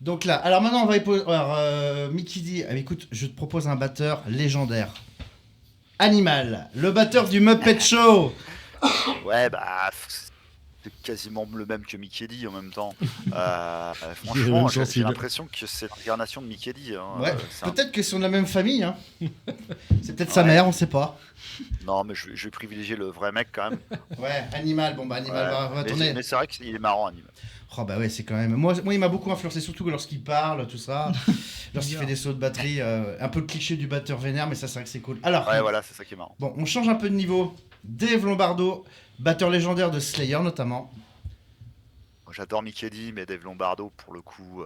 Donc là, alors maintenant on va y poser. Alors, Mickey D, écoute, je te propose un batteur légendaire. Animal, le batteur du Muppet Show. Ouais, bah c'est quasiment le même que Mickey D en même temps. Il est Franchement, même j'ai sensible. l'impression que c'est l'incarnation de Mickey D. Hein. Ouais, C'est un- peut-être qu'ils sont de la même famille. Hein. C'est peut-être sa Ouais. mère, on sait pas. Non, mais je vais privilégier le vrai mec quand même. Ouais, Animal, bon bah Animal Ouais. va tourner. Mais c'est vrai qu'il est marrant, Animal. Oh bah ouais, c'est quand même. Moi, il m'a beaucoup influencé, surtout lorsqu'il parle, tout ça. Lorsqu'il fait des sauts de batterie. Un peu le cliché du batteur vénère, mais ça, c'est vrai que c'est cool. Alors, Ouais, voilà, c'est ça qui est marrant. bon, on change un peu de niveau. Dave Lombardo, batteur légendaire de Slayer notamment. Moi, j'adore Mickey D, mais Dave Lombardo, pour le coup,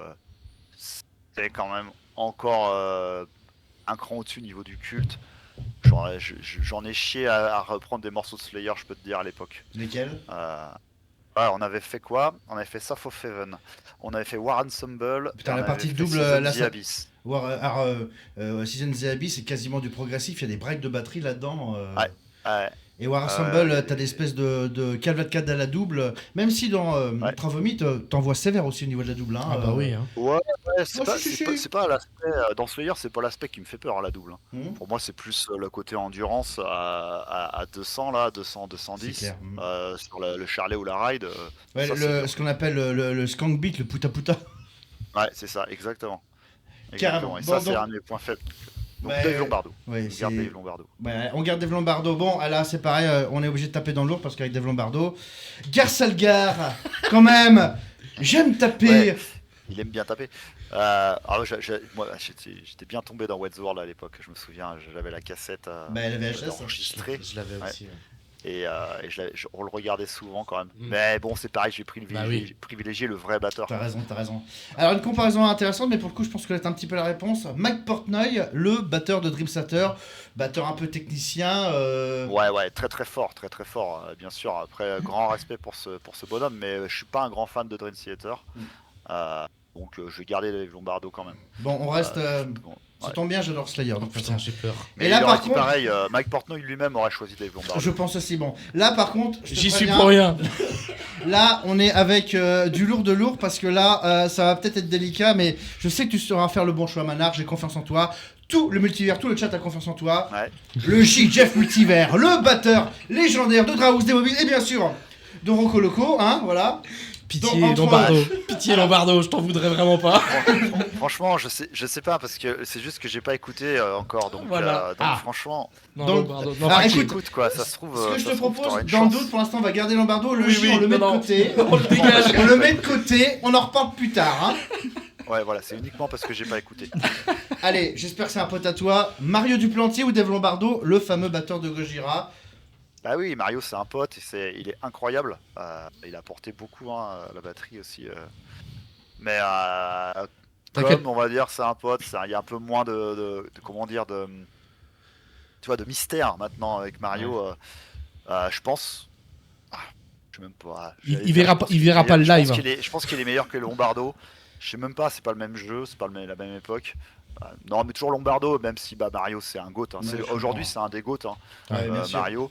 c'est quand même encore un cran au-dessus au niveau du culte. J'en ai chié à reprendre des morceaux de Slayer, je peux te dire, à l'époque. Lesquels Ouais, on avait fait quoi? On avait fait South of Heaven, on avait fait War Ensemble, Putain, et on la avait partie fait double, Season là, the ça- Abyss. Season the Abyss, c'est quasiment du progressif. Il y a des breaks de batterie là-dedans. Ouais. Ouais, Et War Ensemble, et- t'as des espèces de cavalcade à la double. Même si dans Ouais. Ultra Vomit, t'envoies sévère aussi au niveau de la double. Hein, Ah bah oui. Hein. ouais, c'est Oh, pas, si, c'est pas, si. c'est pas l'aspect, dans Slayer, c'est pas l'aspect qui me fait peur, la double. Mhm. Pour moi, c'est plus le côté endurance à 200, là, 200, 210. C'est clair. Sur le Charlet ou la Ride. Ouais, ça, c'est dur. ce qu'on appelle le skank beat, le puta puta. Ouais, c'est ça, exactement. Carrément. Et Bon, ça, c'est donc- un de mes points faibles. Donc, Ouais, Dave Lombardo. Ouais, On garde c'est- Dave Lombardo. Ouais, on garde Dave Lombardo. Bon, là, c'est pareil, on est obligé de taper dans le lourd parce qu'avec Dave Lombardo, Garsalgar, quand même, j'aime taper. Ouais. Il aime bien taper. Moi, j'étais bien tombé dans What's the World à l'époque. Je me souviens, j'avais la cassette Bah, la VHS, hein. enregistrée. Je l'avais Ouais. aussi. Ouais. Et on le regardait souvent quand même. Mm. Mais bon, c'est pareil, j'ai oui. privilégié le vrai batteur. T'as raison. Alors, une comparaison intéressante, mais pour le coup, je pense que c'est un petit peu la réponse. Mike Portnoy, le batteur de Dream Theater, batteur un peu technicien. Ouais, très très fort, bien sûr. Après, grand respect pour ce bonhomme, mais je suis pas un grand fan de Dream Theater. Mm. Donc je vais garder Dave Lombardo quand même. Bon, on reste. Bon, Ça ouais. tombe bien, j'adore Slayer. Oh Donc, putain, j'ai peur. Mais Et là, il aurait par dit contre- pareil, Mike Portnoy lui-même aurait choisi Dave Lombardo. je pense aussi. Bon, là, par contre, je te J'y suis préviens, pour rien. Là, on est avec du lourd de lourd parce que là, ça va peut-être être délicat, mais je sais que tu sauras faire le bon choix, Manar. J'ai confiance en toi. Tout le multivers, tout le chat a confiance en toi. Ouais. Le Jeff Multivers, le batteur légendaire de Drahouse des Mobiles et bien sûr de Rocco Loco, hein, voilà. Pitié, Donc, entre- Lombardo. Pitié, Lombardo, je t'en voudrais vraiment pas. Franchement, je sais pas parce que c'est juste que j'ai pas écouté encore, donc, Voilà. donc Ah. franchement, Non, Donc- Lombardo. Non, Ah, pas faudrait que qui- écoute, j'écoute quoi. Ça se trouve. Ce que je ça te se trouve, propose, t'auras une dans le chance. doute, pour l'instant, on va garder Lombardo. Le Oui, J, oui, on le met non, de non. côté. On le dégage. On le met de côté, on en reparle plus tard. Hein. Ouais, voilà, c'est uniquement parce que j'ai pas écouté. Allez, j'espère que c'est un pote à toi. Mario Duplantier ou Dave Lombardo, le fameux batteur de Gojira. Bah oui, Mario c'est un pote, il est incroyable. Il a apporté beaucoup à la batterie aussi. Mais T'inquiète. comme on va dire c'est un pote, il y a un peu moins comment dire tu vois, de mystère maintenant avec Mario. Je pense. Je sais même pas. Il verra pas le live. Je pense qu'il est meilleur que Lombardo. Je sais même pas, c'est pas le même jeu, c'est pas la même époque. Non, mais toujours Lombardo, même si Mario c'est un GOAT. Hein. Ouais, je Aujourd'hui comprends. c'est un des GOAT. Hein. Ouais, bien sûr. Mario.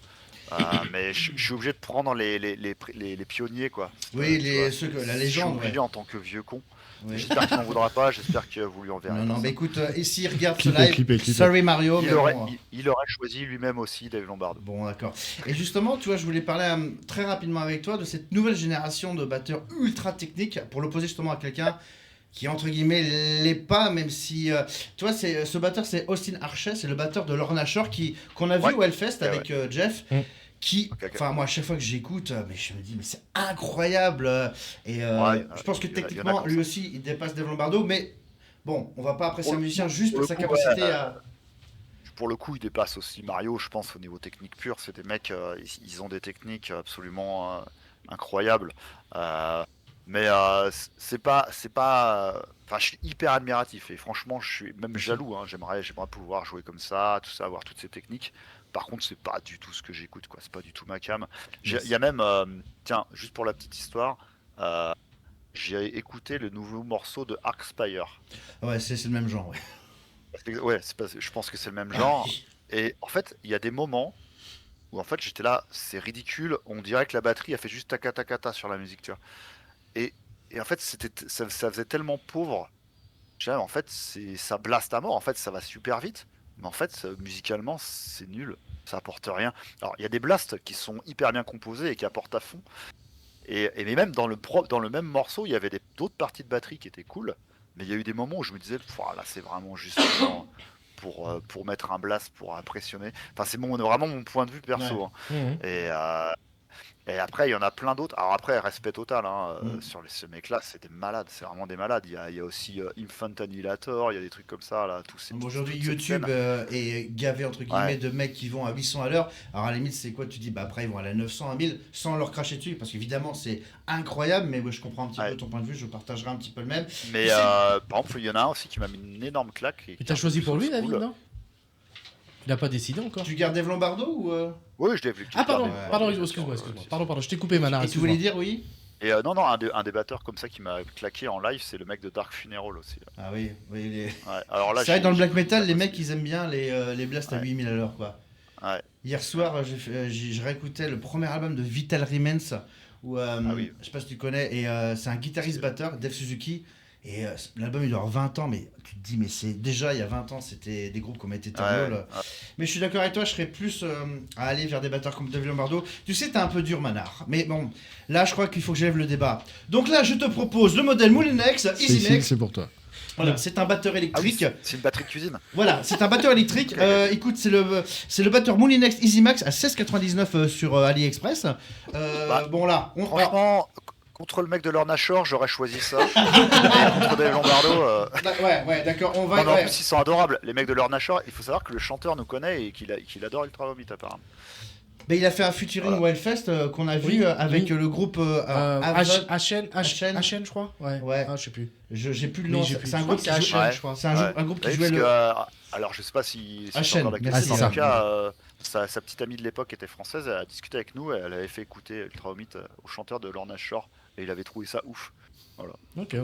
Mais je suis obligé de prendre les pionniers quoi. Oui, Tu vois, ceux que la je suis légende. obligé Ouais. en tant que vieux con. Ouais. J'espère qu'il n'en voudra pas, j'espère que vous lui enverrez. Non, pas mais ça. écoute, ici, regarde ce Clippez, live. clippez, clippez. Sorry Mario, il, mais aurait, bon. il aurait choisi lui-même aussi Dave Lombardo. Bon, d'accord. Et justement, tu vois, je voulais parler très rapidement avec toi de cette nouvelle génération de batteurs ultra techniques pour l'opposer justement à quelqu'un qui, entre guillemets, l'est pas, même si. Tu vois, ce batteur, c'est Austin Archet, c'est le batteur de Lorna Shore qu'on a vu Ouais. au Hellfest Ouais, avec Jeff. Mm. Qui, Ok. enfin moi à chaque fois que j'écoute, mais je me dis mais c'est incroyable et Ouais, je pense que il y en a techniquement comme lui ça. aussi il dépasse Dave Lombardo, mais bon on va pas apprécier un musicien juste pour pour le sa coup, capacité ouais, à. Pour le coup, il dépasse aussi Mario, je pense, au niveau technique pur. C'est des mecs, ils ont des techniques absolument incroyables. Mais c'est pas. Enfin, je suis hyper admiratif et franchement, je suis même jaloux. Hein. J'aimerais pouvoir jouer comme ça, tout ça, avoir toutes ces techniques. Par contre, c'est pas du tout ce que j'écoute, quoi. C'est pas du tout ma cam. Il y a même, tiens, juste pour la petite histoire, j'ai écouté le nouveau morceau de Arcspire. Ouais, c'est le même genre. Ouais. Ouais, je pense que c'est le même genre. Et en fait, il y a des moments où en fait j'étais là, c'est ridicule. On dirait que la batterie a fait juste taka taka ta sur la musique, tu vois. Et en fait, ça faisait tellement pauvre. En fait, ça blaste à mort. En fait, ça va super vite. Mais en fait, musicalement, c'est nul. Ça apporte rien. Alors, il y a des blasts qui sont hyper bien composés et qui apportent à fond. Mais même dans le même morceau, il y avait d'autres parties de batterie qui étaient cool. Mais il y a eu des moments où je me disais, là c'est vraiment juste pour mettre un blast, pour impressionner. Enfin, c'est vraiment mon point de vue perso. Hein. Et après, il y en a plein d'autres. Alors après, respect total sur ce mec-là, c'est des malades, c'est vraiment des malades. Il y a aussi Infant Annihilator, il y a des trucs comme ça là. Aujourd'hui, YouTube est gavé entre guillemets de mecs qui vont à 800 à l'heure. Alors à la limite, c'est quoi? Tu dis, après ils vont aller à 900, à 1000 sans leur cracher dessus, parce qu'évidemment c'est incroyable. Mais moi, je comprends un petit peu ton point de vue, je partagerai un petit peu le même. Mais par exemple, il y en a un aussi qui m'a mis une énorme claque. Et t'as choisi pour lui, David, non? Il n'a pas décidé encore. Tu gardes Dave Lombardo ou Oui, je l'ai vu. Ah pardon, excuse-moi. Pardon, je t'ai coupé, Manar. Et tu voulais dire oui? Et non, un des batteurs comme ça qui m'a claqué en live, c'est le mec de Dark Funeral aussi. Ah oui. Alors là, c'est vrai que dans le black metal, les mecs ils aiment bien les blasts à 8000 à l'heure quoi. Hier soir, je réécoutais le premier album de Vital Remains où je sais pas si tu connais, et c'est un guitariste-batteur, Dave Suzuki. Et l'album il doit avoir 20 ans, mais tu te dis, mais c'est déjà il y a 20 ans, c'était des groupes comme Eternal. Mais je suis d'accord avec toi, je serais plus à aller vers des batteurs comme Dave Lombardo. Tu sais, t'es un peu dur, Manar. Mais bon, là je crois qu'il faut que j'élève le débat. Donc là, je te propose le modèle Moulinex EasyMax. C'est pour toi. Voilà, c'est un batteur électrique. C'est une batterie de cuisine. Voilà, c'est un batteur électrique. Écoute, c'est le batteur Moulinex EasyMax à 16,99 sur AliExpress. Bon là, franchement. Contre le mec de Lorna Shore, j'aurais choisi ça. Contre Dave Lombardo. Ouais, d'accord. On va. En plus, ils sont adorables. Les mecs de Lorna Shore, il faut savoir que le chanteur nous connaît et qu'il adore Ultra Vomit apparemment. Mais il a fait un featuring Wellfest qu'on a vu avec le groupe HN, je crois. Ouais. Ah, je sais plus. J'ai plus le nom. C'est un groupe qui HN, je crois. C'est un groupe qui jouait alors, je sais pas si c'est encore merci. Dans le cas, sa petite amie de l'époque était française. Elle a discuté avec nous. Elle avait fait écouter Ultra Vomit au chanteur de Lorna Shore. Et il avait trouvé ça ouf. Voilà. Ok.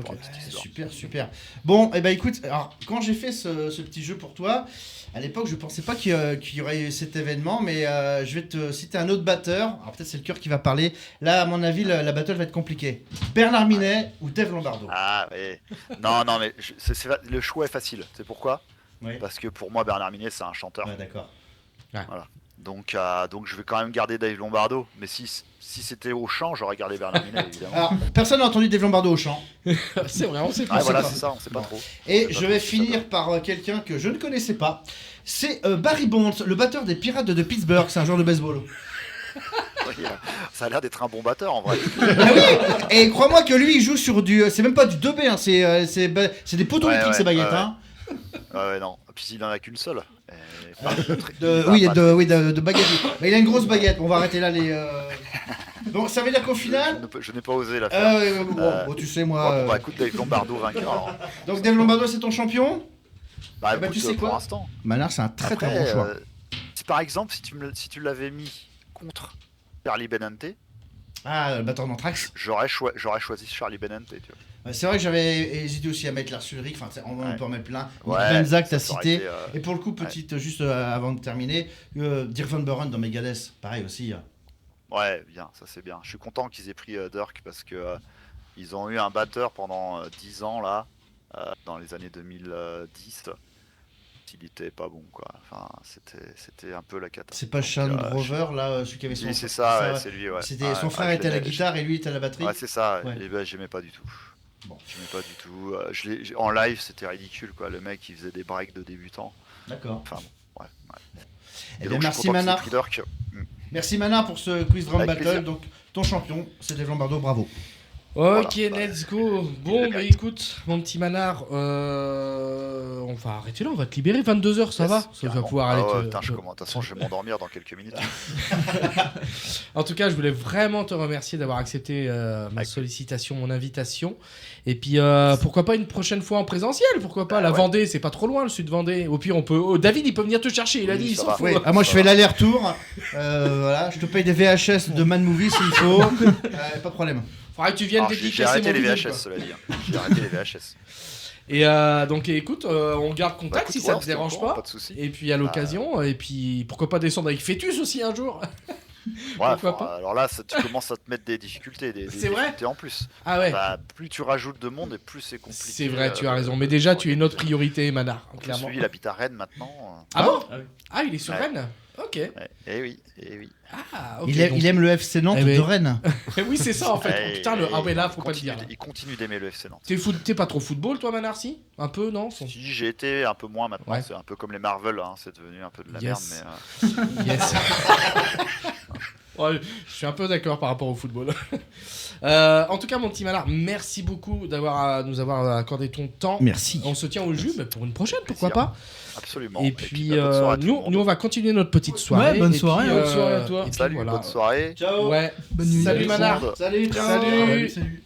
Super. Bon, et écoute, alors quand j'ai fait ce petit jeu pour toi, à l'époque je pensais pas qu'il y aurait eu cet événement, mais je vais te citer un autre batteur. Alors peut-être c'est le cœur qui va parler. Là, à mon avis, la battle va être compliquée. Bernard Minet ou Dave Lombardo? Ah ouais. Non, mais le choix est facile. C'est pourquoi? Parce que pour moi, Bernard Minet, c'est un chanteur. Ouais, d'accord. Voilà. Donc je vais quand même garder Dave Lombardo. Mais si c'était au chant, j'aurais gardé Bernard Minet, évidemment. Alors, personne n'a entendu Dave Lombardo au chant. C'est vrai, on sait pas. Voilà, c'est ça, on sait pas trop. Et je vais finir par quelqu'un que je ne connaissais pas. C'est Barry Bonds, le batteur des Pirates de Pittsburgh. C'est un joueur de baseball. Ça a l'air d'être un bon batteur en vrai. Ah oui. Et crois-moi que lui, il joue sur du. C'est même pas du 2B, hein, c'est des poteaux électriques, ces baguettes. Hein. Ouais, non. Puis il en a qu'une seule. De baguette. Mais il a une grosse baguette. On va arrêter là les. Donc ça veut dire qu'au final. Je n'ai pas osé la faire. Bon, tu sais moi. Écoute, Dave Lombardo vainqueur. Alors. Donc Dave Lombardo c'est ton champion. Écoute, tu sais quoi, pour l'instant. Manar c'est un très bon choix. Si par exemple si tu l'avais mis contre Charlie Benante. Ah, le batteur d'Anthrax. J'aurais choisi Charlie Benante. Tu vois. C'est vrai que j'avais hésité aussi à mettre Lars Ulrich, enfin on peut en mettre plein. Ouais, Zach t'as cité. Et pour le coup, petite, juste avant de terminer, Dirk Van Buren dans Megadeth, pareil aussi. Ouais, bien, ça c'est bien. Je suis content qu'ils aient pris Dirk parce que ils ont eu un batteur pendant 10 ans là, dans les années 2010. Il était pas bon quoi. Enfin, c'était un peu la cata. C'est pas Sean Grover là, celui qui avait son. Oui, c'est ça, c'est lui. Ouais. C'était son frère était à la guitare et lui était à la batterie. Ouais, c'est ça. Ouais. Et j'aimais pas du tout. Bon, j'aimais pas du tout. En live, c'était ridicule quoi. Le mec, il faisait des breaks de débutant. D'accord. Enfin bon, ouais. Et bien merci Manar. Merci Manar pour ce quiz drum battle. Plaisir. Donc ton champion, c'est Dave Lombardo, bravo. Ok, let's go. Bon, écoute, mon petit Manar, on va arrêter là, on va te libérer. 22h, ça va? Ça va pouvoir aller. De toute façon, je vais m'endormir dans quelques minutes. En tout cas, je voulais vraiment te remercier d'avoir accepté ma sollicitation, mon invitation. Et puis, pourquoi pas une prochaine fois en présentiel? Pourquoi pas? La Vendée, c'est pas trop loin, le sud Vendée. Au pire, on peut. David, il peut venir te chercher, il a dit, il s'en fout. Moi, je fais l'aller-retour. Voilà, je te paye des VHS de Man Movie s'il faut. Pas de problème. Faudrait que tu viennes dédicacer. J'ai arrêté les VHS, cela dit. J'ai arrêté les VHS. Et donc écoute, on garde contact si ça te dérange pas. Pas de soucis. Et puis à l'occasion, et puis pourquoi pas descendre avec Fœtus aussi un jour. Pourquoi pas. Alors là, tu commences à te mettre des difficultés, des difficultés en plus. Ah ouais. Plus tu rajoutes de monde et plus c'est compliqué. C'est vrai, tu as raison. Mais déjà, tu es notre priorité, Manar. Clairement. Celui, il habite à Rennes maintenant. Ah bon? Ah, il est sur Rennes. Ok. Eh oui, eh oui. Ah, ok. Il aime le FC Nantes Eh ben- de Rennes. Oui, c'est ça en fait. Eh, Putain, ah ouais, là, faut pas le continue dire. d- Il continue d'aimer le FC Nantes. T'es pas trop football, toi, Manarcy? Un peu, non? Si j'ai été un peu moins maintenant, Ouais. c'est un peu comme les Marvel, hein, c'est devenu un peu de la Yes. merde, mais Yes. Ouais, je suis un peu d'accord par rapport au football. En tout cas, mon petit Manard, merci beaucoup nous avoir accordé ton temps. Merci. On se tient au jus pour une prochaine, pourquoi pas. absolument. Et puis, bonne soirée à tout le monde. nous, on va continuer notre petite soirée. Ouais, bonne Et soirée, puis, bonne soirée à toi. et puis Salut, voilà. bonne soirée. Ciao. Ouais. Bonne nuit. Salut, Salut, Manard. tout le monde. Salut. Salut. Salut.